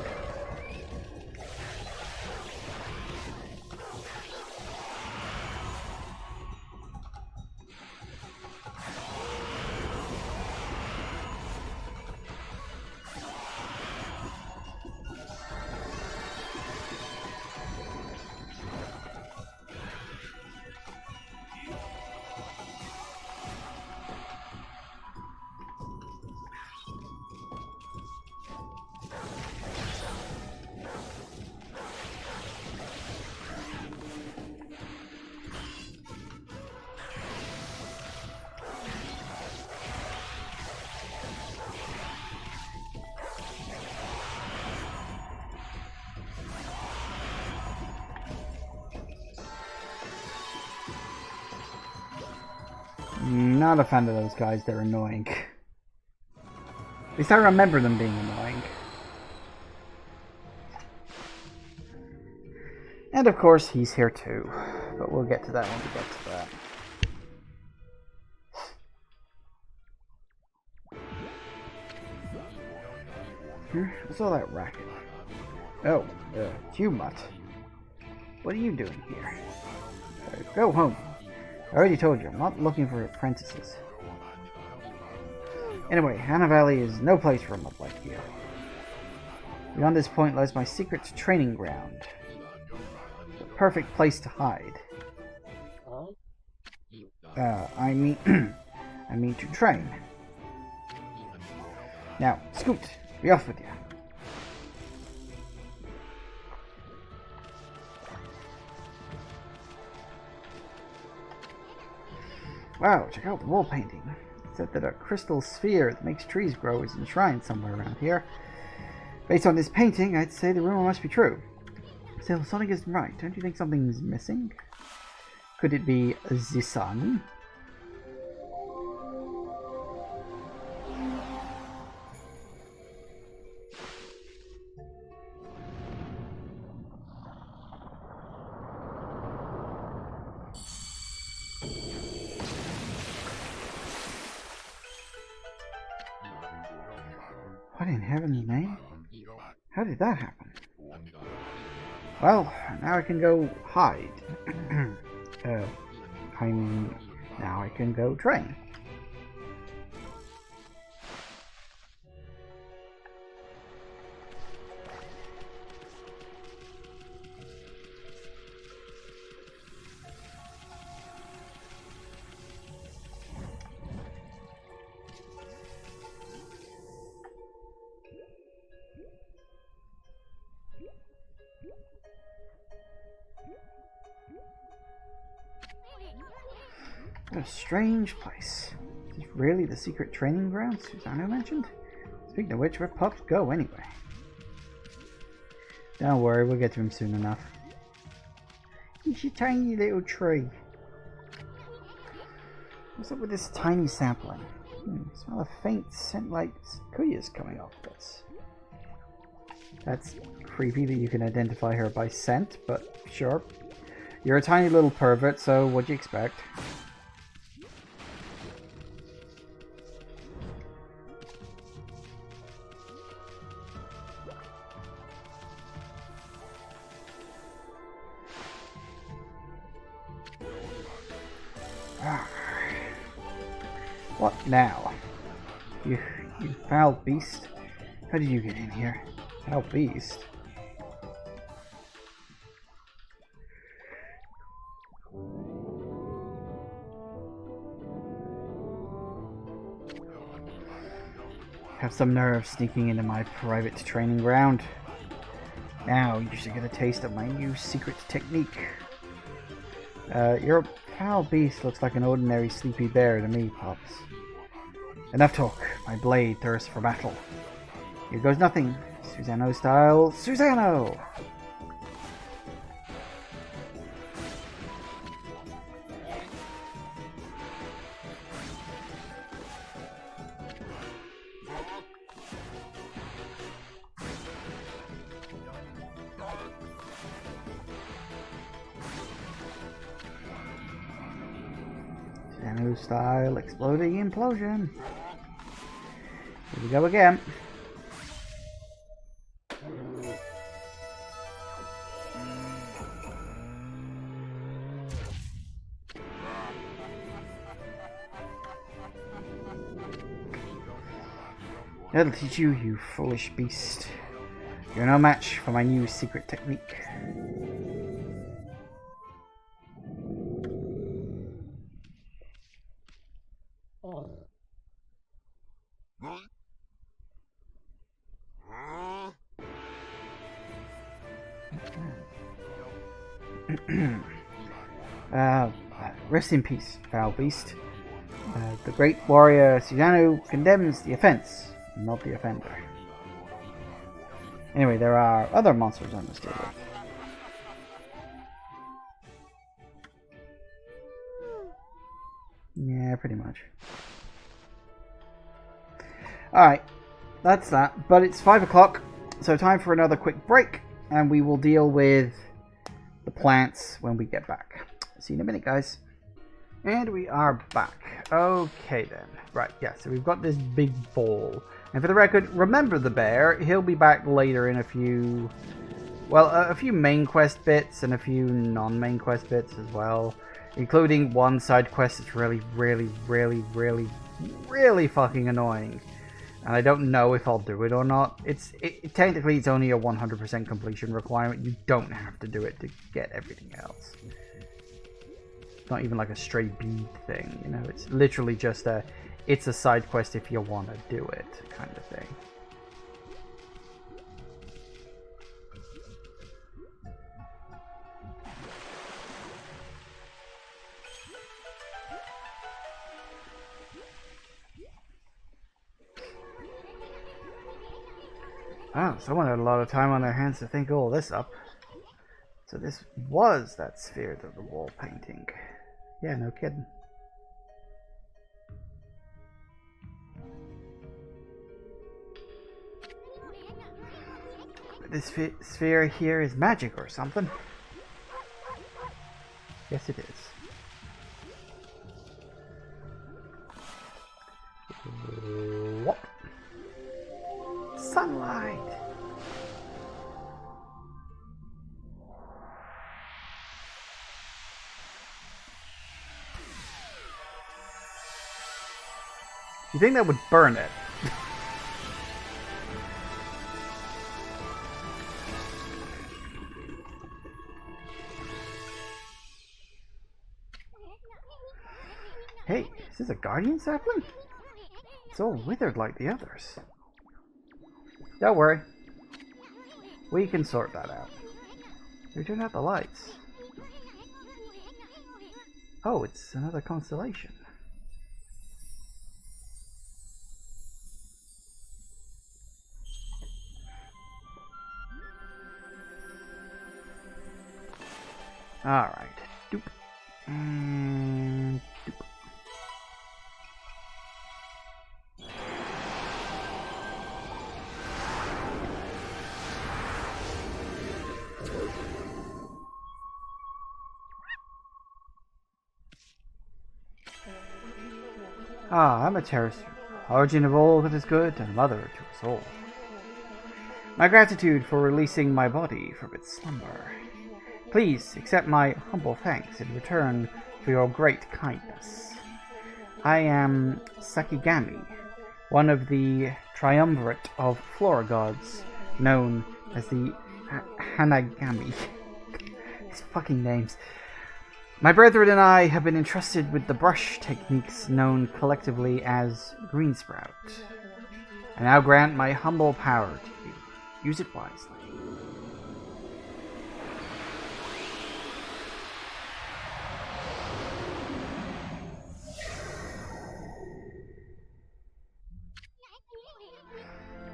Not a fan of those guys, they're annoying. At least I remember them being annoying. And of course, he's here too. But we'll get to that when we get to that. What's all that racket? Oh, it's you, Mutt. What are you doing here? Go home. I already told you, I'm not looking for apprentices. Anyway, Hana Valley is no place for a mutt like you. Beyond this point lies my secret training ground. The perfect place to hide. I mean to train. Now, Scoot, be off with you. Wow, check out the wall painting. It said that a crystal sphere that makes trees grow is enshrined somewhere around here. Based on this painting, I'd say the rumor must be true. Still, Sonic isn't right. Don't you think something's missing? Could it be the sun? What in heaven's name? How did that happen? Well, now I can go hide. I mean, now I can go train. What a strange place. Is this really the secret training ground Susano mentioned? Speaking of which, where pups go anyway? Don't worry, we'll get to him soon enough. He's a tiny little tree. What's up with this tiny sapling? Smell a faint scent like Kuya's coming off this. That's creepy that you can identify her by scent, but sure. You're a tiny little pervert, so what do you expect? What now? You foul beast. How did you get in here? Foul beast? Have some nerve sneaking into my private training ground. Now you should get a taste of my new secret technique. Your foul beast looks like an ordinary sleepy bear to me, Pops. Enough talk. My blade thirsts for battle. Here goes nothing. Susano style. Susano! Susano style exploding implosion. Here we go again. That'll teach you, you foolish beast. You're no match for my new secret technique. Rest in peace, foul beast. The great warrior Susano condemns the offense, not the offender. Anyway, there are other monsters I must deal with. Yeah, pretty much. Alright, that's that. But it's 5 o'clock, so time for another quick break, and we will deal with the plants when we get back. See you in a minute, guys. And we are back. Okay then. Right, yeah, so we've got this big ball. And for the record, remember the bear. He'll be back later in a few... well, a few main quest bits and a few non-main quest bits as well. Including one side quest that's really fucking annoying. And I don't know if I'll do it or not. Technically, it's only a 100% completion requirement. You don't have to do it to get everything else. It's not even like a stray bead thing, you know. It's literally just it's a side quest if you want to do it kind of thing. Oh, someone had a lot of time on their hands to think all this up. So this was that sphere to the wall painting. Yeah, no kidding. But this sphere here is magic or something. Yes, it is. What? Sunlight! You think that would burn it? Hey, is this a guardian sapling? It's all withered like the others. Don't worry. We can sort that out. They turned out the lights. Oh, it's another constellation. Alright. Doop. And doop. Ah, I'm a terrestrial, origin of all that is good and mother to us all. My gratitude for releasing my body from its slumber. Please accept my humble thanks in return for your great kindness. I am Sakigami, one of the triumvirate of flora gods, known as the Hanagami. These fucking names. My brethren and I have been entrusted with the brush techniques known collectively as Green Sprout. I now grant my humble power to you. Use it wisely.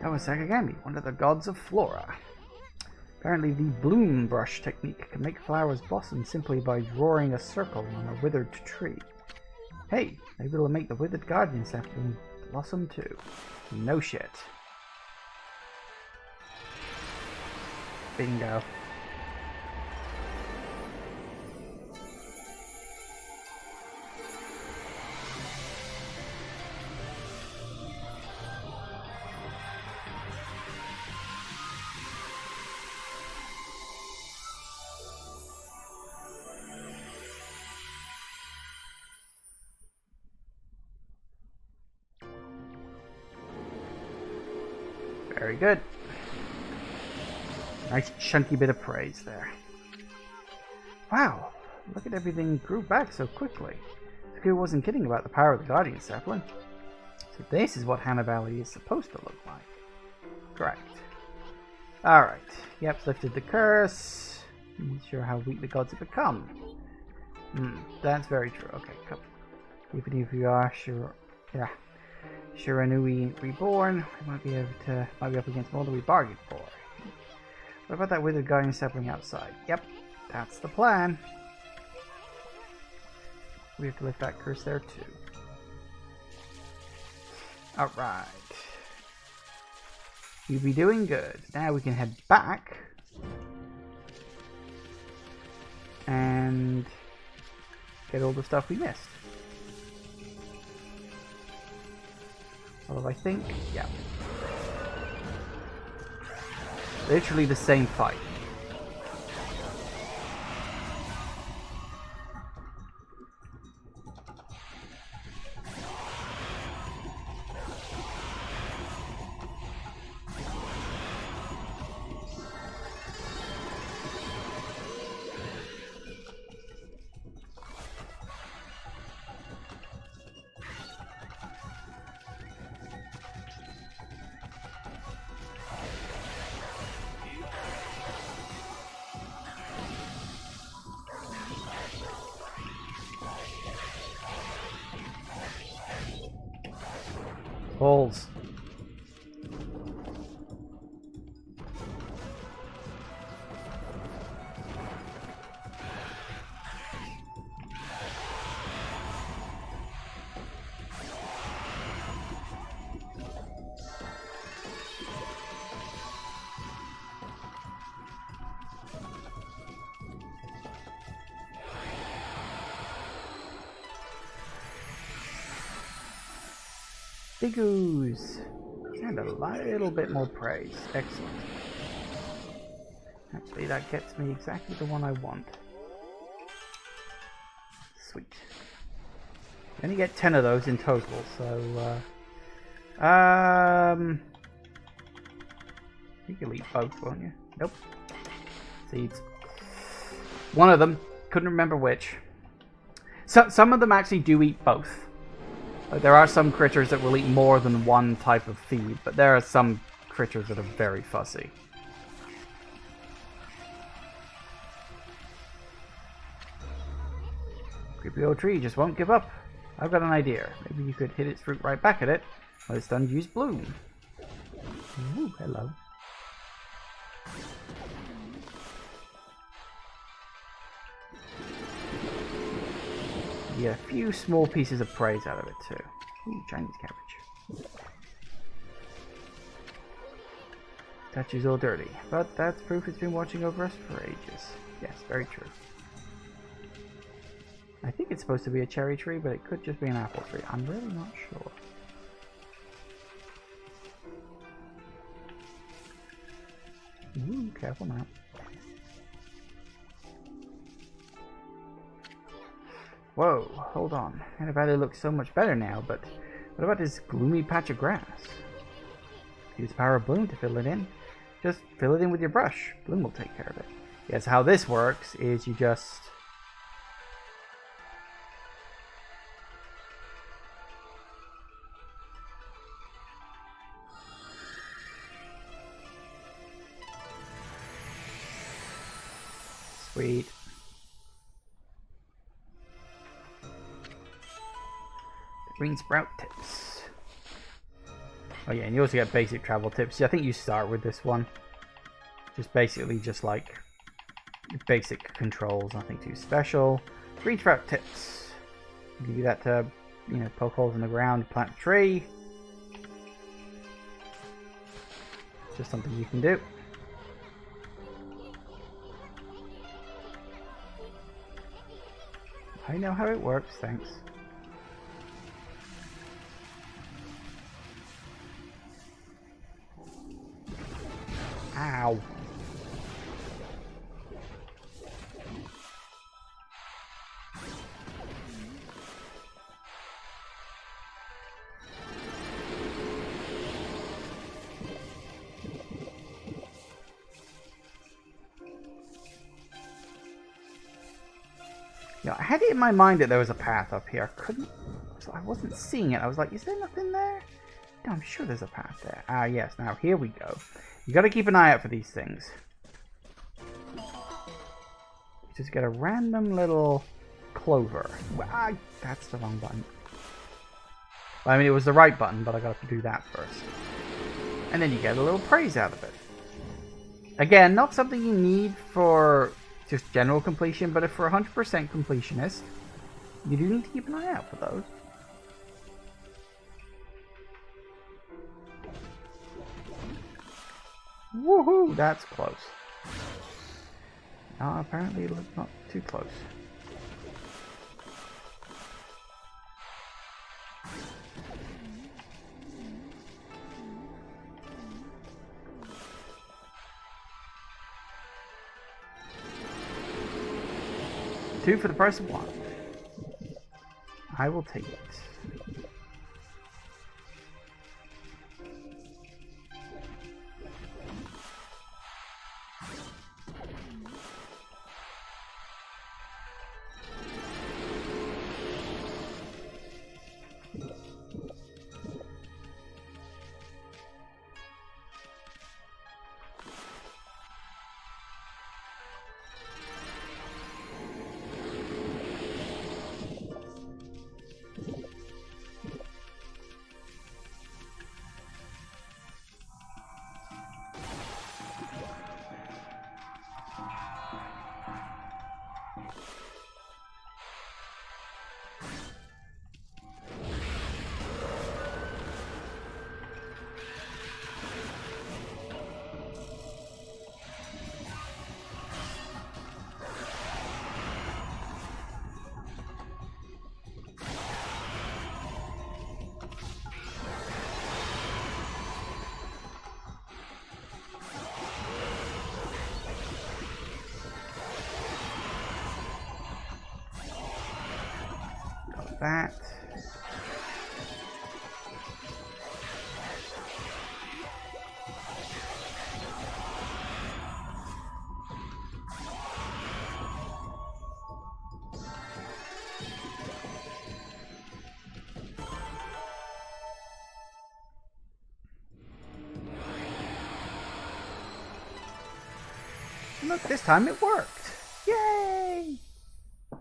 That was Sakigami, one of the gods of flora. Apparently the bloom brush technique can make flowers blossom simply by drawing a circle on a withered tree. Hey, maybe it'll make the withered guardian sapling blossom too. No shit. Bingo. Very good. Nice chunky bit of praise there. Wow, look at everything grew back so quickly. Who wasn't kidding about the power of the Guardian Sapling? So this is what Hana Valley is supposed to look like. Correct. Alright, yep, lifted the curse. Not sure how weak the gods have become. That's very true. Okay, come. Even if you are sure, yeah. Shiranui reborn, we might be up against more than we bargained for. What about that withered guardian sapling outside? Yep, that's the plan. We have to lift that curse there too. Alright. You'll be doing good. Now we can head back and get all the stuff we missed. Although I think, yeah. Literally the same fight. Balls. Big ooze. And a little bit more praise. Excellent. Actually, that gets me exactly the one I want. Sweet. You only get 10 of those in total, so you can eat both, won't you? Nope. Seeds. One of them. Couldn't remember which. So, some of them actually do eat both. There are some critters that will eat more than one type of feed, but there are some critters that are very fussy. Creepy old tree just won't give up. I've got an idea. Maybe you could hit its fruit right back at it. When it's done, use bloom. Ooh, hello. You get a few small pieces of praise out of it too. Ooh, Chinese cabbage. Statue's all dirty, but that's proof it's been watching over us for ages. Yes, very true. I think it's supposed to be a cherry tree, but it could just be an apple tree. I'm really not sure. Ooh, careful now. Whoa, hold on. And Valley looks so much better now, but what about this gloomy patch of grass? Use the power of bloom to fill it in. Just fill it in with your brush. Bloom will take care of it. Yes, how this works is you just... Sweet. Green sprout tips. Oh yeah, and you also get basic travel tips. I think you start with this one. Just basically just like basic controls, nothing too special. Green sprout tips. Give you that to, you know, poke holes in the ground, plant a tree. Just something you can do. I know how it works, thanks. Ow. Yeah, I had it in my mind that there was a path up here. I wasn't seeing it. I was like, is there nothing there? No, I'm sure there's a path there. Ah, yes. Now, here we go. You got to keep an eye out for these things. Just get a random little clover. That's the wrong button. I mean, it was the right button, but I got to do that first. And then you get a little praise out of it. Again, not something you need for just general completion, but if for 100% completionist, you do need to keep an eye out for those. Woohoo! That's close. Apparently it looks not too close. Two for the price of one. I will take it. that. Look, this time it worked! Yay! A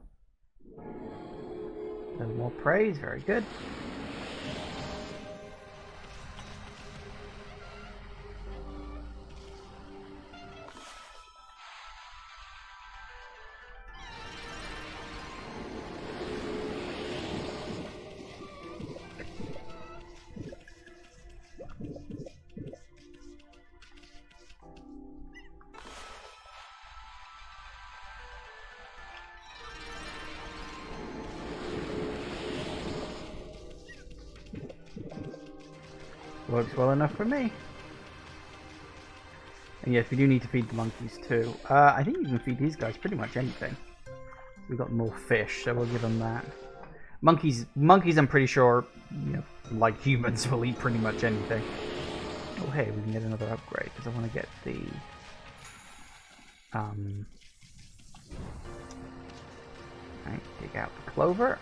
little more praise, very good. Works well enough for me. And yes, we do need to feed the monkeys too. I think you can feed these guys pretty much anything. We've got more fish, so we'll give them that. Monkeys, I'm pretty sure, you know, like humans, will eat pretty much anything. Oh hey, we can get another upgrade, because I want to get the... Right, dig out the clover.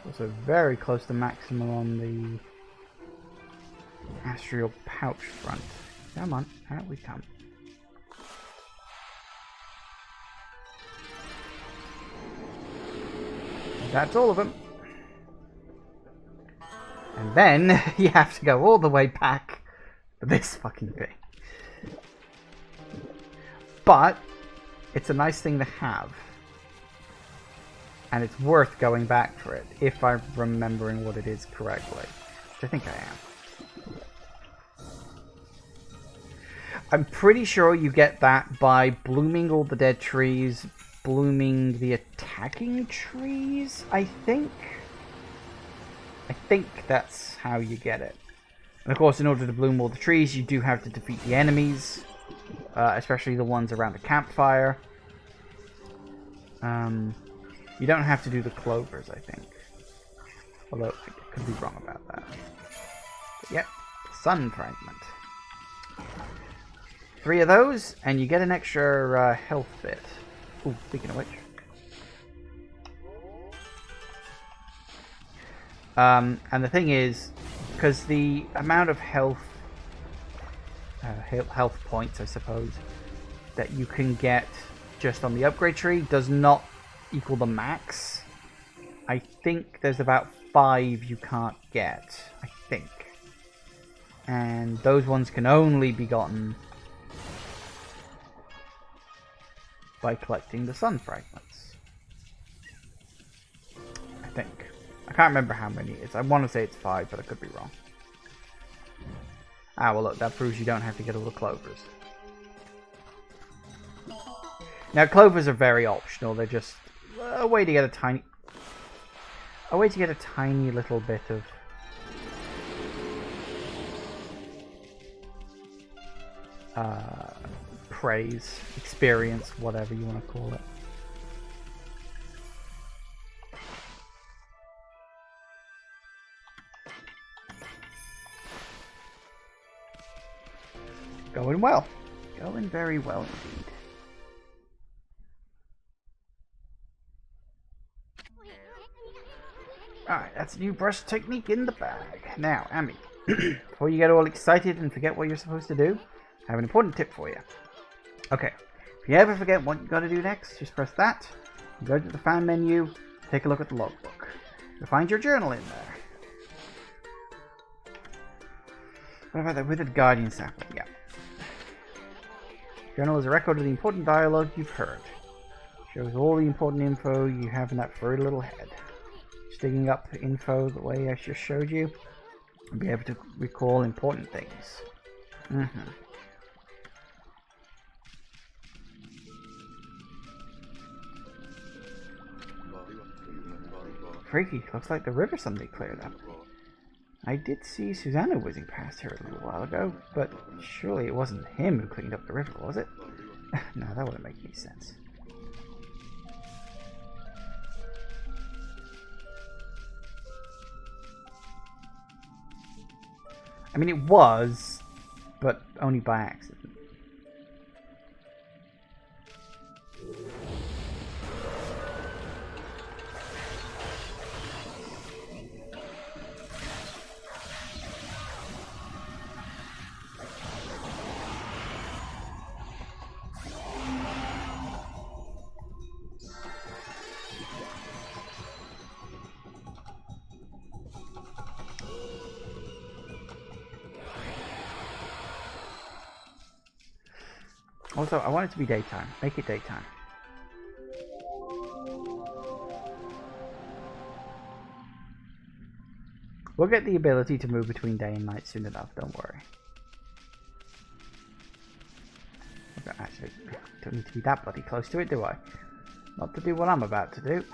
Also very close to maximum on the astral pouch front. Come on, out we come. That's all of them. And then you have to go all the way back for this fucking thing. But it's a nice thing to have. And it's worth going back for it, if I'm remembering what it is correctly. Which I think I am. I'm pretty sure you get that by blooming all the dead trees, blooming the attacking trees, I think. I think that's how you get it. And of course, in order to bloom all the trees, you do have to defeat the enemies. Especially the ones around the campfire. You don't have to do the clovers, I think. Although, I could be wrong about that. But yep, sun fragment. 3 of those, and you get an extra health bit. Ooh, speaking of which. And the thing is, because the amount of health points, I suppose, that you can get just on the upgrade tree does not equal the max. I think there's about 5 you can't get, I think. And those ones can only be gotten by collecting the sun fragments. I think. I can't remember how many it is. I want to say it's 5, but I could be wrong. Ah, well look, that proves you don't have to get all the clovers. Now, clovers are very optional. They're just a way to get a tiny little bit of praise, experience, whatever you want to call it. Going well. Going very well indeed. Alright, that's a new brush technique in the bag. Now, Amy, before you get all excited and forget what you're supposed to do, I have an important tip for you. Okay, if you ever forget what you got to do next, just press that, go to the fan menu, take a look at the logbook. You'll find your journal in there. What about that withered guardian sapling? Yeah. Journal is a record of the important dialogue you've heard. Shows all the important info you have in that furry little head. Just digging up info the way I just showed you, and be able to recall important things. Freaky. Looks like the river suddenly cleared up. I did see Susanna whizzing past here a little while ago, but surely it wasn't him who cleaned up the river, was it? No, that wouldn't make any sense. I mean, it was, but only by accident. Also, I want it to be daytime. Make it daytime. We'll get the ability to move between day and night soon enough, don't worry. Okay, actually, don't need to be that bloody close to it, do I? Not to do what I'm about to do.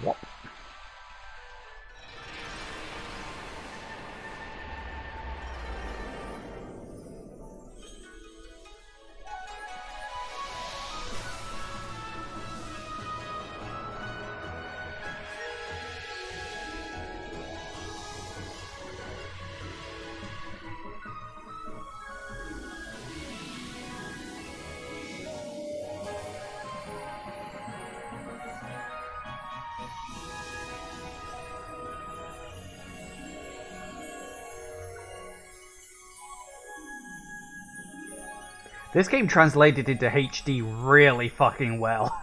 Whoop. This game translated into HD really fucking well.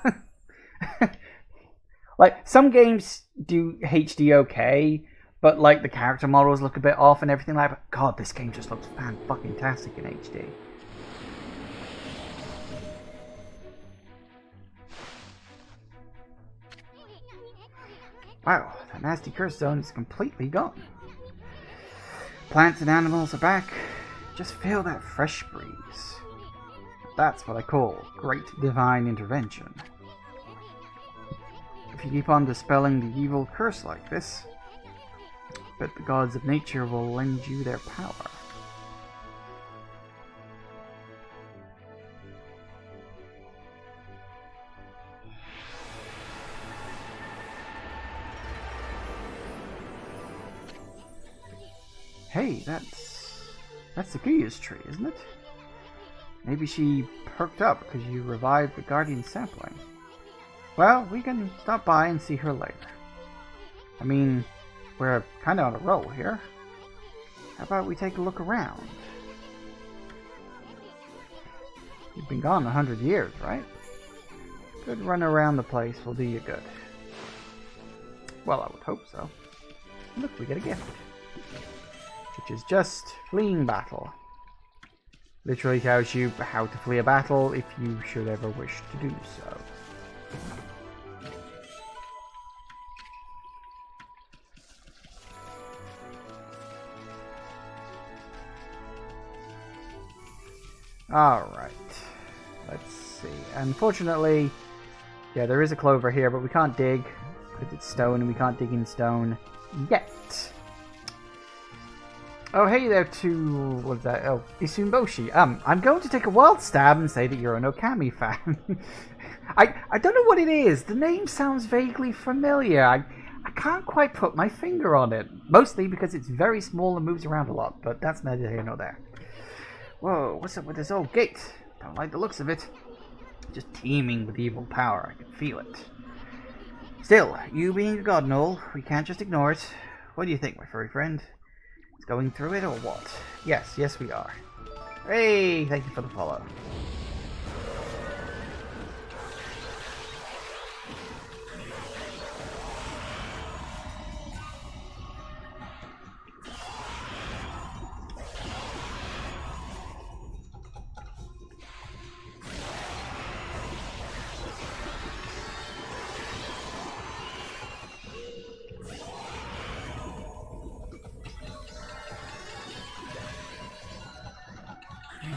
Like, some games do HD okay, but like the character models look a bit off and everything like that. But God, this game just looks fan-fucking-tastic in HD. Wow, that nasty curse zone is completely gone. Plants and animals are back. Just feel that fresh breeze. That's what I call great divine intervention. If you keep on dispelling the evil curse like this, I bet the gods of nature will lend you their power. Hey, that's Sakuya's tree, isn't it? Maybe she perked up because you revived the guardian sapling. Well, we can stop by and see her later. I mean, we're kind of on a roll here. How about we take a look around? You've been gone 100 years, right? Good run around the place will do you good. Well, I would hope so. Look, we get a gift. Which is just fleeing battle. Literally tells you how to flee a battle if you should ever wish to do so. Alright. Let's see. Unfortunately, yeah, there is a clover here, but we can't dig because it's stone and we can't dig in stone yet. Oh, hey there to... what's that? Oh, Isunboshi. I'm going to take a wild stab and say that you're an Ōkami fan. I don't know what it is. The name sounds vaguely familiar. I can't quite put my finger on it. Mostly because it's very small and moves around a lot, but that's neither here nor there. Whoa, what's up with this old gate? Don't like the looks of it. Just teeming with evil power. I can feel it. Still, you being a god and all, we can't just ignore it. What do you think, my furry friend? Going through it or what? Yes we are. Hey, thank you for the follow.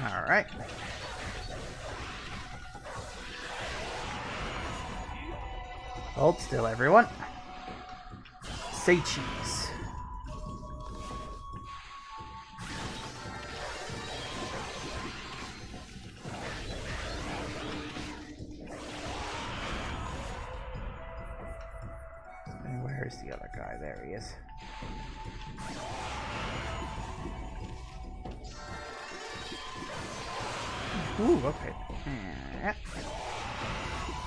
Alright. Hold still, everyone. Say cheese. And where's the other guy? There he is. Ooh, okay.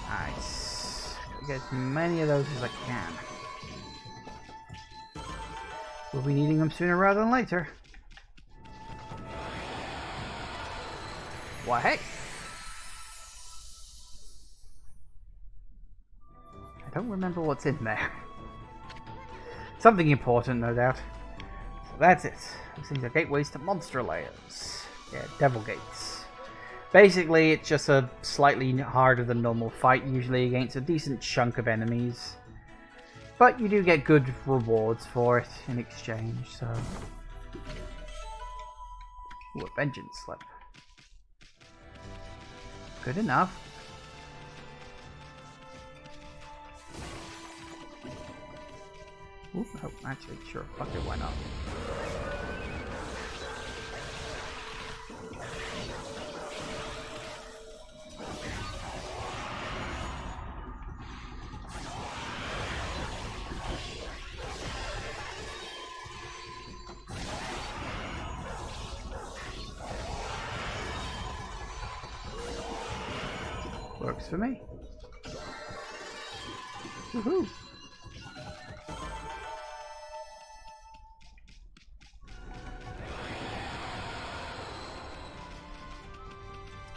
Nice. Get as many of those as I can. We'll be needing them sooner rather than later. Why, hey! I don't remember what's in there. Something important, no doubt. So that's it. These are gateways to monster layers. Yeah, devil gates. Basically, it's just a slightly harder than normal fight, usually against a decent chunk of enemies. But you do get good rewards for it in exchange, so... Ooh, a vengeance slip. Good enough. Ooh, no, actually, sure, fuck it, why not? Works for me. Woohoo!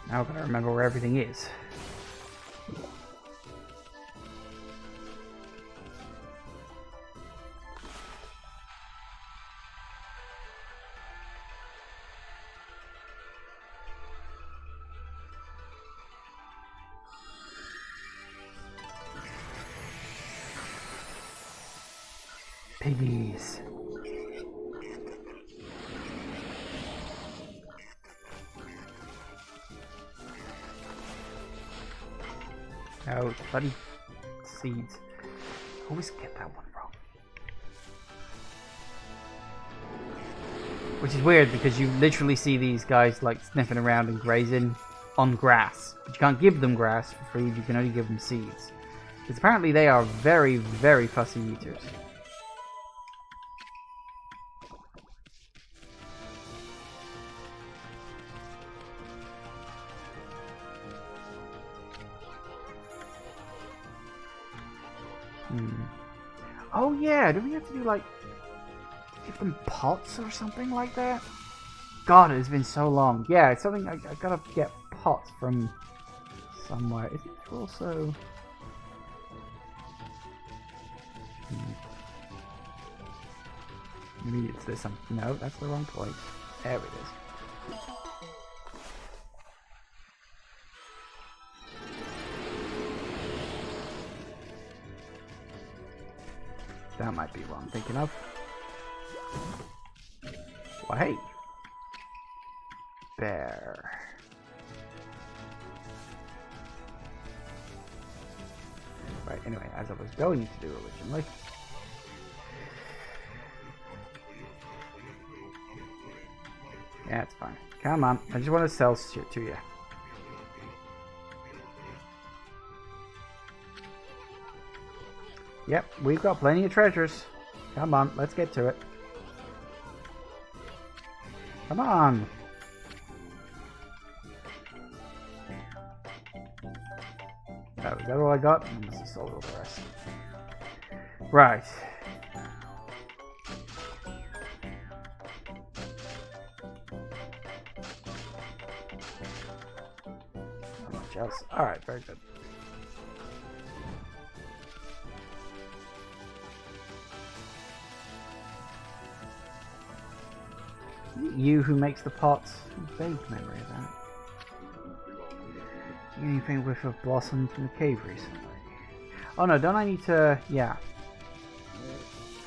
Now I've got to remember where everything is. Piggies. Oh, bloody seeds. Always get that one wrong. Which is weird because you literally see these guys like sniffing around and grazing on grass. But you can't give them grass for free, you can only give them seeds. Because apparently they are very, very fussy eaters. Oh yeah, do we have to do like give them pots or something like that? God, it's been so long. Yeah, it's something I gotta get pots from somewhere. Is it also? Maybe it's this. No, that's the wrong place. There it is. That might be what I'm thinking of. Well, hey. Bear. Right, anyway, as I was going to do originally. Yeah, it's fine. Come on, I just want to sell shit to you. Yep, we've got plenty of treasures. Come on, let's get to it. Come on. Oh, is that all I got? I must have sold all the rest. Right. Not much else. Alright, very good. You who makes the pots. Vague memory of that. Anything with a blossom from the cave recently? Oh no, don't I need to... Yeah.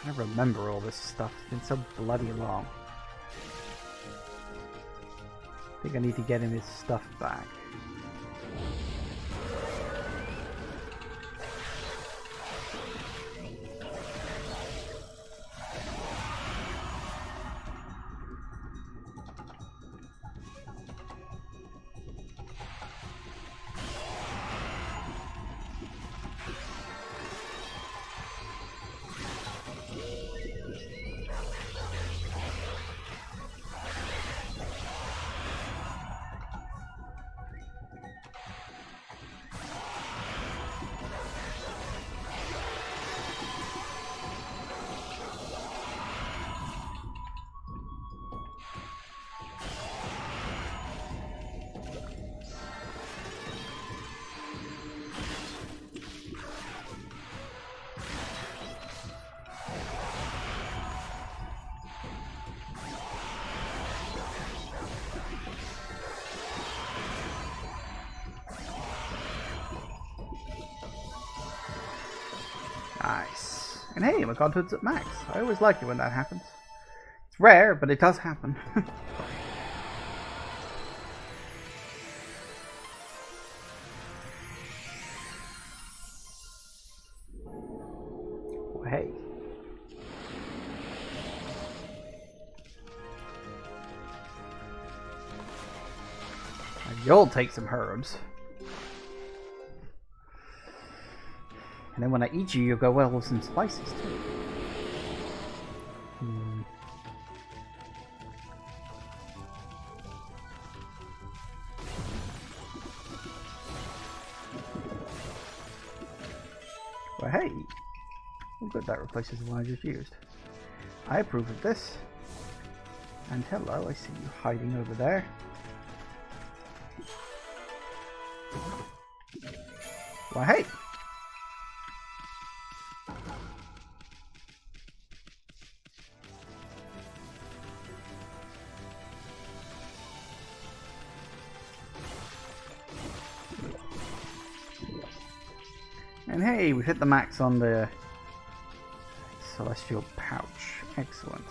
I don't remember all this stuff. It's been so bloody long. I think I need to get him his stuff back. And hey, my content's at max. I always like it when that happens. It's rare, but it does happen. Oh, hey. You'll take some herbs. And then when I eat you, you'll go well with some spices too. Well, hey. Oh, good, that replaces the one I just used. I approve of this. And hello, I see you hiding over there. Well, hey! And hey, we've hit the max on the celestial pouch. Excellent.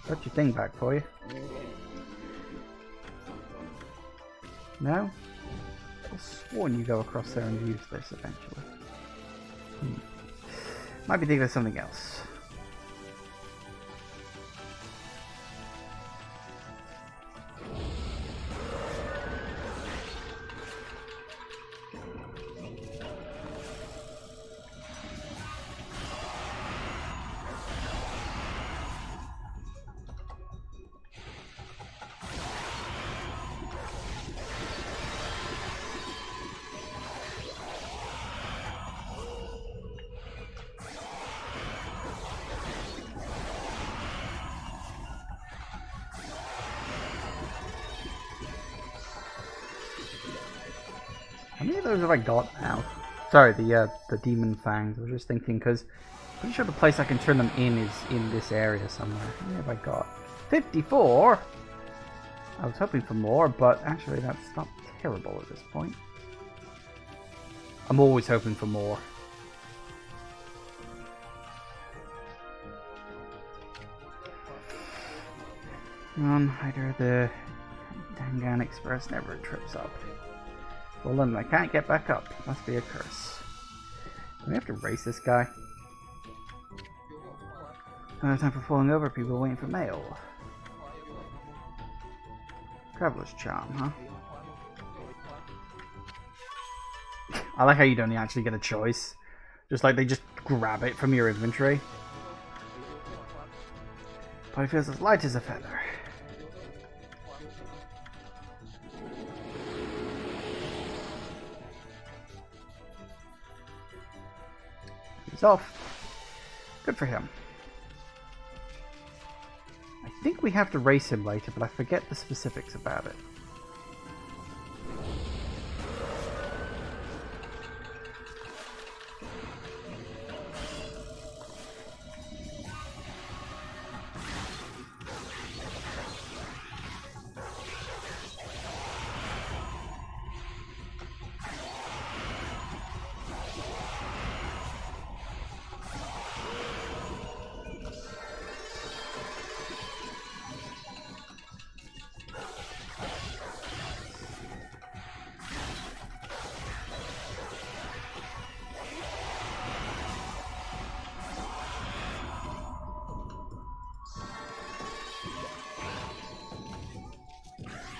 Got your thing back for you. No? I've sworn you go across there and use this eventually. Might be thinking of something else. How many of those have I got now? Sorry, the demon fangs. I was just thinking because I'm pretty sure the place I can turn them in is in this area somewhere. How many have I got? 54. I was hoping for more, but actually that's not terrible at this point. I'm always hoping for more. Come on, either the Dangan Express never trips up. Well then, I can't get back up. Must be a curse. Do we have to race this guy? No time for falling over, people waiting for mail. Traveler's charm, huh? I like how you don't actually get a choice. Just like they just grab it from your inventory. Body feels as light as a feather. He's off. Good for him. I think we have to race him later, but I forget the specifics about it.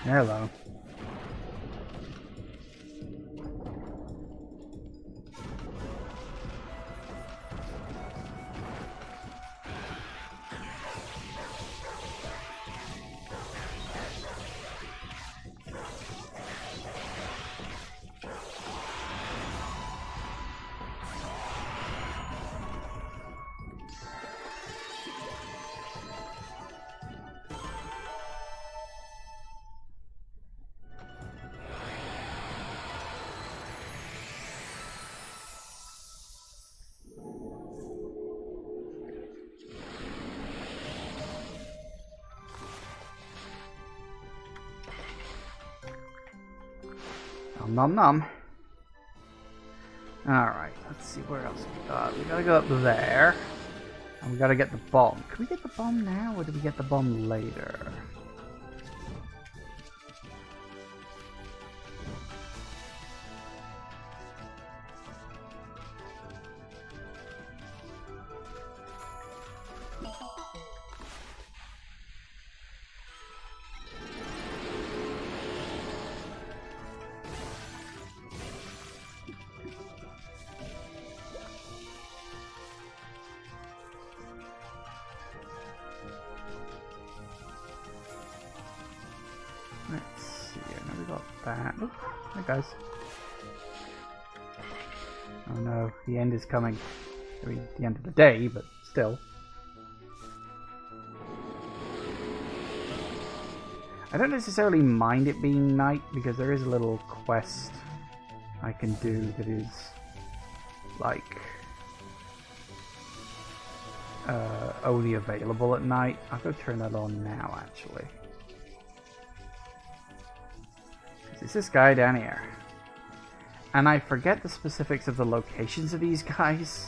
Hello. Nom nom nom. Alright, Let's see where else we got. We gotta go up there. And we gotta get the bomb. Can we get the bomb now, or do we get the bomb later? Let's see, now we got that. Oh, hi guys. Oh no, the end is coming. I mean, the end of the day, but still. I don't necessarily mind it being night, because there is a little quest I can do that is like only available at night. I'll go turn that on now, actually. It's this guy down here. And I forget the specifics of the locations of these guys,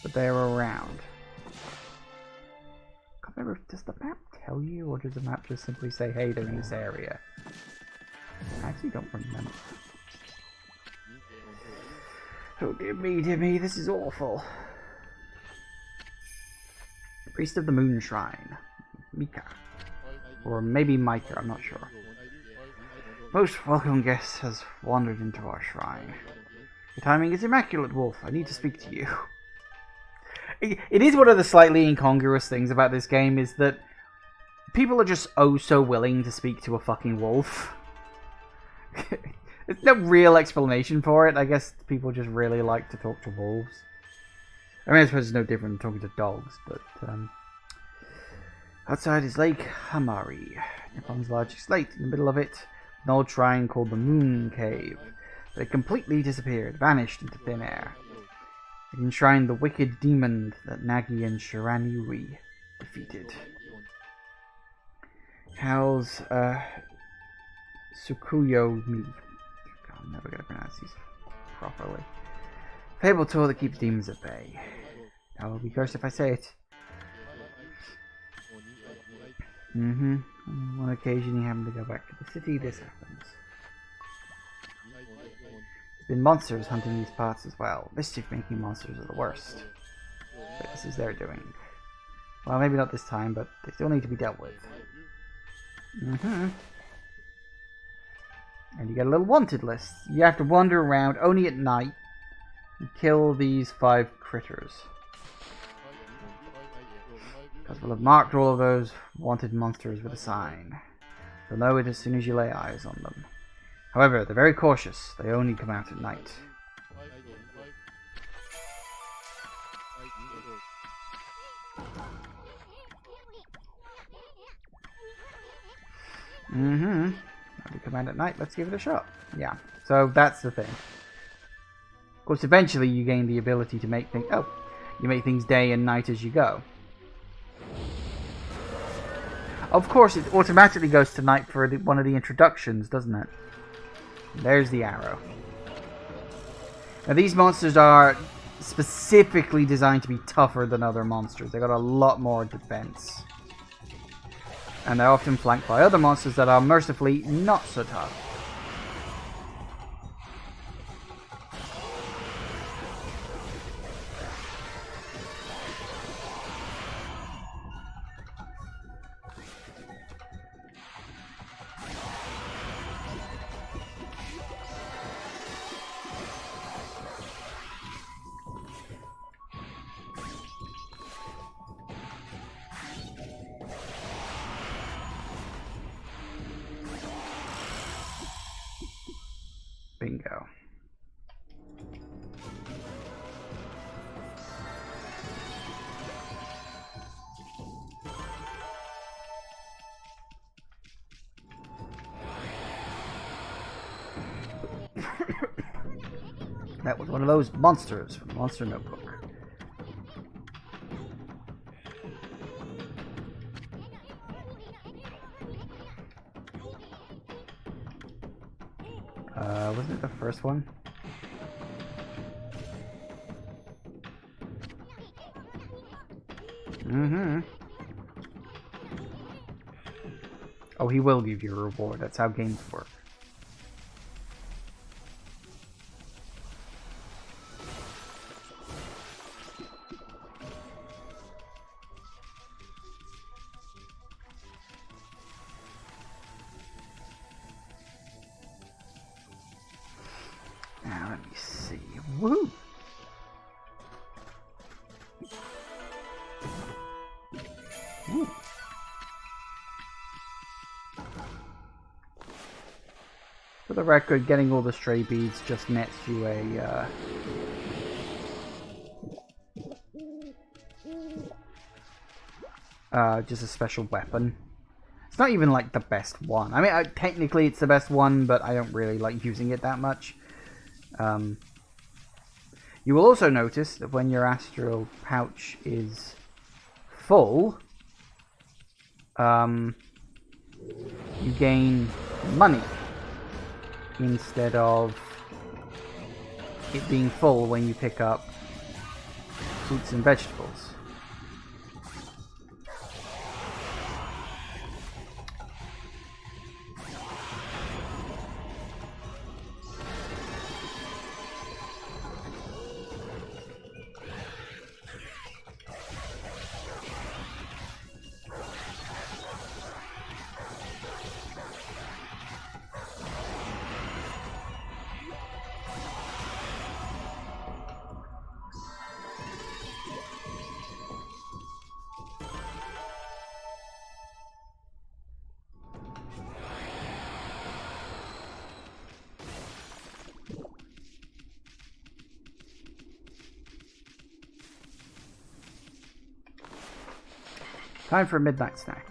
but they're around. I can't remember, does the map tell you, or does the map just simply say, hey, they're in this area? I actually don't remember. Oh dear me, this is awful. Priest of the Moon Shrine. Mika. Or maybe Micah, I'm not sure. Most welcome guest has wandered into our shrine. Your timing is immaculate, Wolf. I need to speak to you. It is one of the slightly incongruous things about this game, is that people are just oh so willing to speak to a fucking wolf. There's no real explanation for it. I guess people just really like to talk to wolves. I mean, I suppose it's no different than talking to dogs, but outside is Lake Hamari, Nippon's largest lake. In the middle of it, an old shrine called the Moon Cave. But it completely disappeared, vanished into thin air. It enshrined the wicked demon that Nagi and Shiranui defeated. How's Tsukuyomi? I'm never gonna pronounce these properly. Fable tool that keeps demons at bay. I will be cursed if I say it. On one occasion he happened to go back to the city, this happens. There's been monsters hunting these parts as well. Mischief-making monsters are the worst. But this is their doing. Well, maybe not this time, but they still need to be dealt with. And you get a little wanted list. You have to wander around only at night and kill these 5 critters. Because we'll have marked all of those wanted monsters with a sign. You'll know it as soon as you lay eyes on them. However, they're very cautious. They only come out at night. They come out at night. Let's give it a shot. Yeah. So that's the thing. Of course, eventually you gain the ability to make things. Oh, you make things day and night as you go. Of course, it automatically goes to night for one of the introductions, doesn't it? There's the arrow. Now, these monsters are specifically designed to be tougher than other monsters. They got a lot more defense. And they're often flanked by other monsters that are mercifully not so tough. Bingo. That was one of those monsters from Monster Notebook. Wasn't it the first one? Mm-hmm. Oh, he will give you a reward. That's how games work. Now, let me see. Woo! Ooh. For the record, getting all the stray beads just nets you just a special weapon. It's not even like the best one. I mean, technically it's the best one, but I don't really like using it that much. You will also notice that when your astral pouch is full, you gain money instead of it being full when you pick up fruits and vegetables. Time for a midnight snack.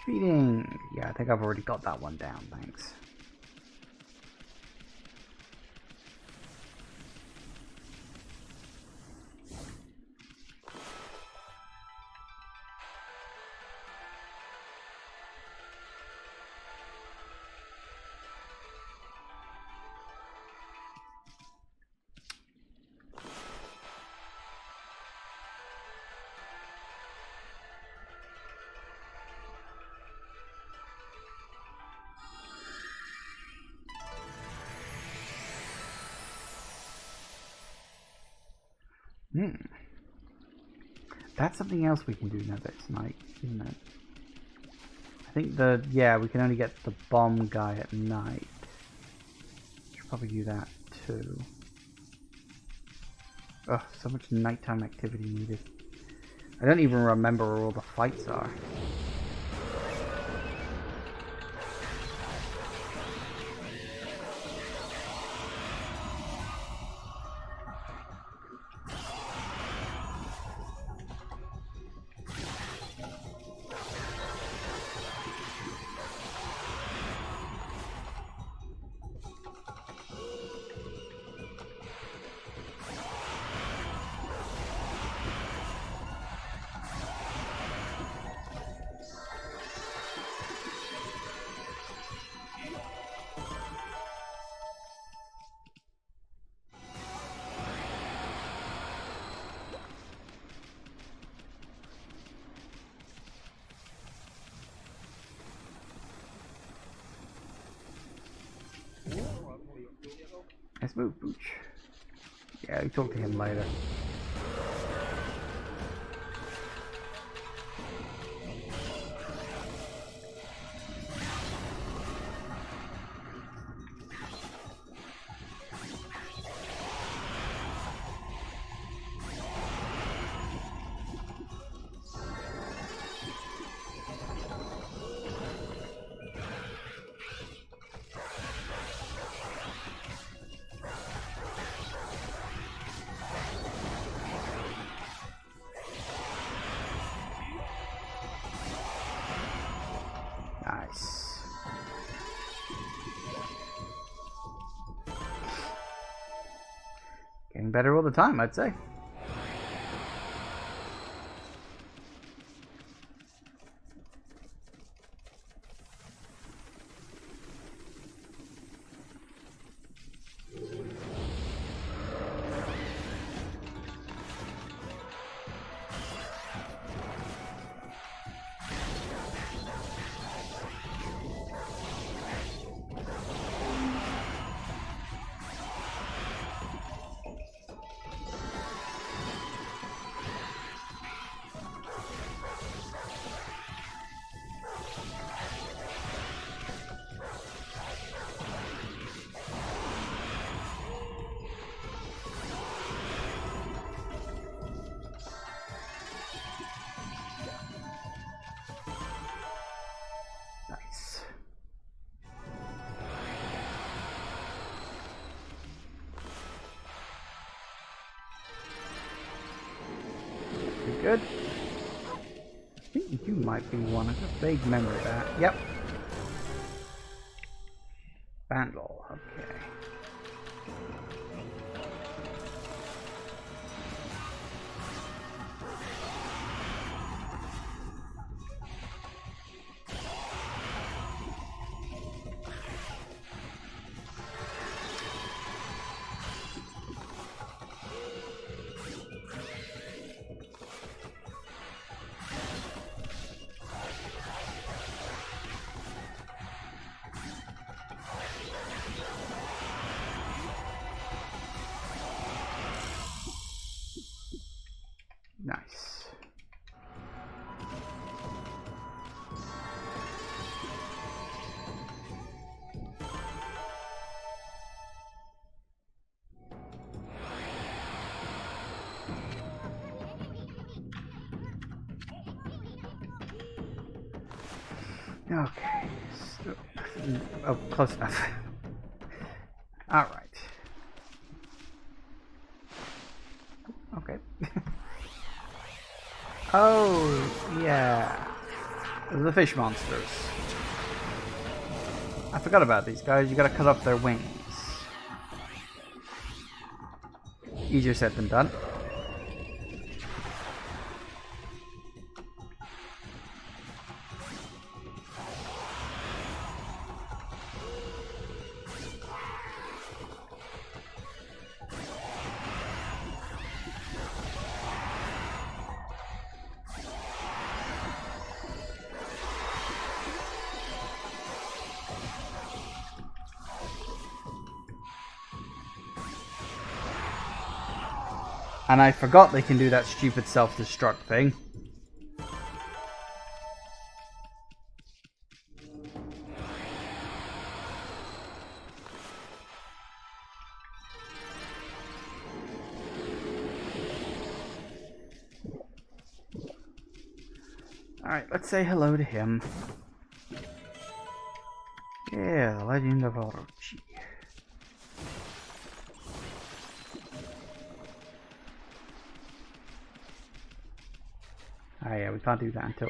Feeding. Yeah, I think I've already got that one down, thanks. That's something else we can do now that it's night, isn't it? I think we can only get the bomb guy at night. Should probably do that too. Ugh, so much nighttime activity needed. I don't even remember where all the fights are. Let's move, Booch. Yeah, we talk to him later. Nice. Getting better all the time, I'd say. good. I think you might be one. I have a vague memory of that. Yep. Vandal, okay. Nice. Okay. So, oh, close enough. All right. Okay. Oh, yeah. The fish monsters. I forgot about these guys. You gotta cut off their wings. Easier said than done. And I forgot they can do that stupid self-destruct thing. Alright, let's say hello to him. Yeah, the Legend of Orochi. Oh yeah, we can't do that until...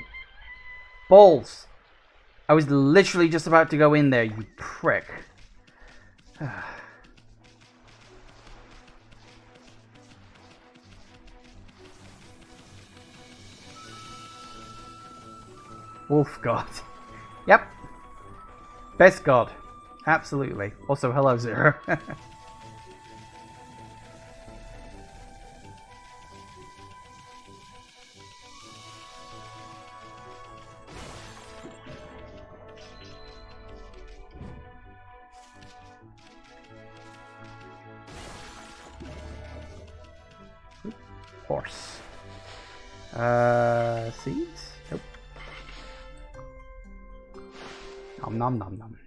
Balls! I was literally just about to go in there, you prick. Wolf God. Yep. Best God. Absolutely. Also, hello, Zero. Horse. Seeds? Nope. Nom nom nom nom.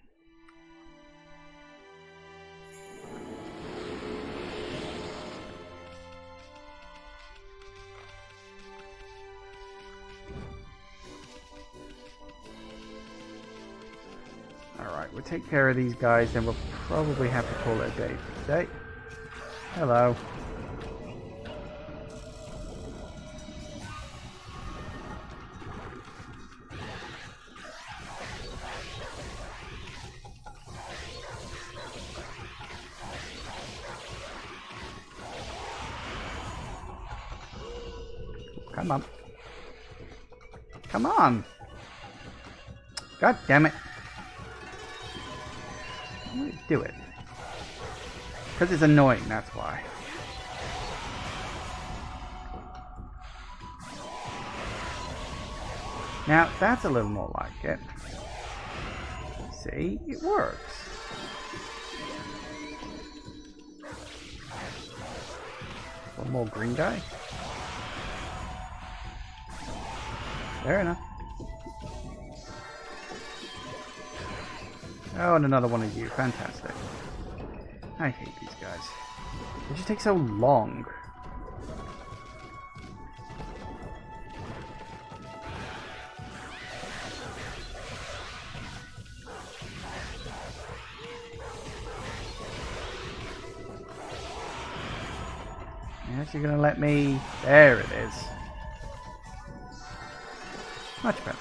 Alright, we'll take care of these guys, then we'll probably have to call it a day for today. Hello. Come on. Come on. God damn it. Why do you do it? Because it's annoying, that's why. Now, that's a little more like it. See? It works. One more green guy. Fair enough. Oh, and another one of you. Fantastic. I hate these guys. They just take so long. Yes, you're gonna let me... There it is. Much better.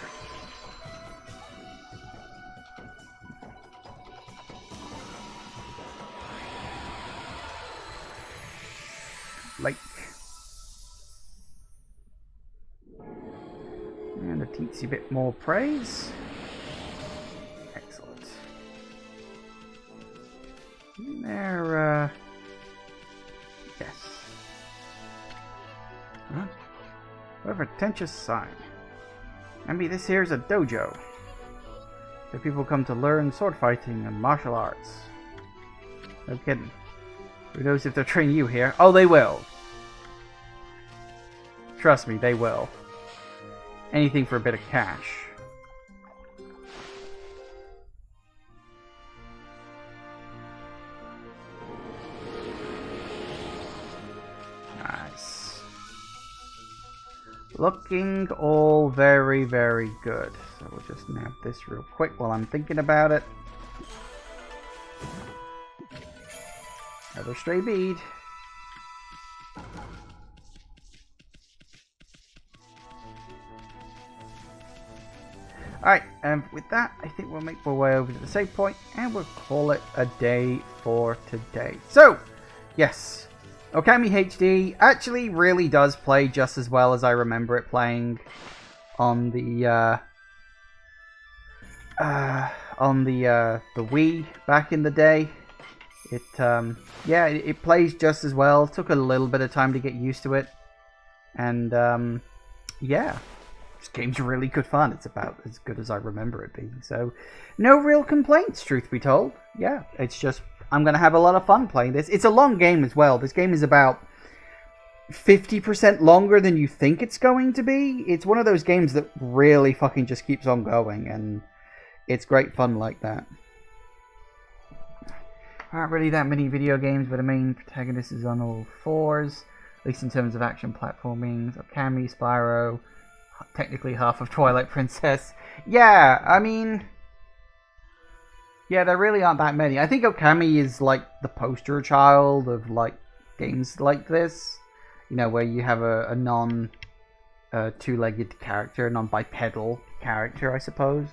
Lake. And a teensy bit more praise. Excellent. There, yes. Huh? What a pretentious sign. Maybe this here's a dojo. Where people come to learn sword fighting and martial arts. No kidding. Who knows if they'll train you here? Oh, they will. Trust me, they will. Anything for a bit of cash. Nice. Looking all very, very good. So we'll just nab this real quick while I'm thinking about it. Another stray bead. Alright, and with that, I think we'll make our way over to the save point, and we'll call it a day for today. So, yes, Ōkami HD actually really does play just as well as I remember it playing on the Wii back in the day. It plays just as well. It took a little bit of time to get used to it, and yeah. This game's really good fun. It's about as good as I remember it being. So, no real complaints, truth be told. Yeah, it's just, I'm going to have a lot of fun playing this. It's a long game as well. This game is about 50% longer than you think it's going to be. It's one of those games that really fucking just keeps on going, and it's great fun like that. Aren't really that many video games where the main protagonist is on all fours, at least in terms of action platforming. Ōkami, Spyro, technically half of Twilight Princess. Yeah, I mean, yeah, there really aren't that many. I think Ōkami is like the poster child of like games like this, you know, where you have a non two-legged character, non-bipedal character, I suppose.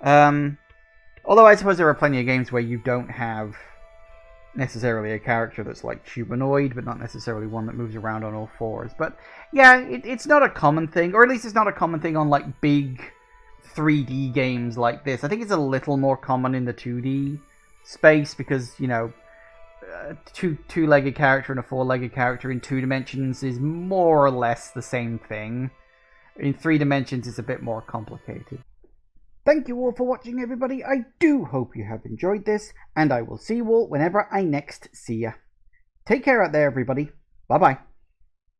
Although I suppose there are plenty of games where you don't have necessarily a character that's like humanoid, but not necessarily one that moves around on all fours. But yeah, it's not a common thing, or at least it's not a common thing on like big 3D games like this. I think it's a little more common in the 2D space because, you know, two-legged character and a four-legged character in 2 dimensions is more or less the same thing. In 3 dimensions, it's a bit more complicated. Thank you all for watching, everybody. I do hope you have enjoyed this, and I will see you all whenever I next see ya. Take care out there, everybody. Bye-bye.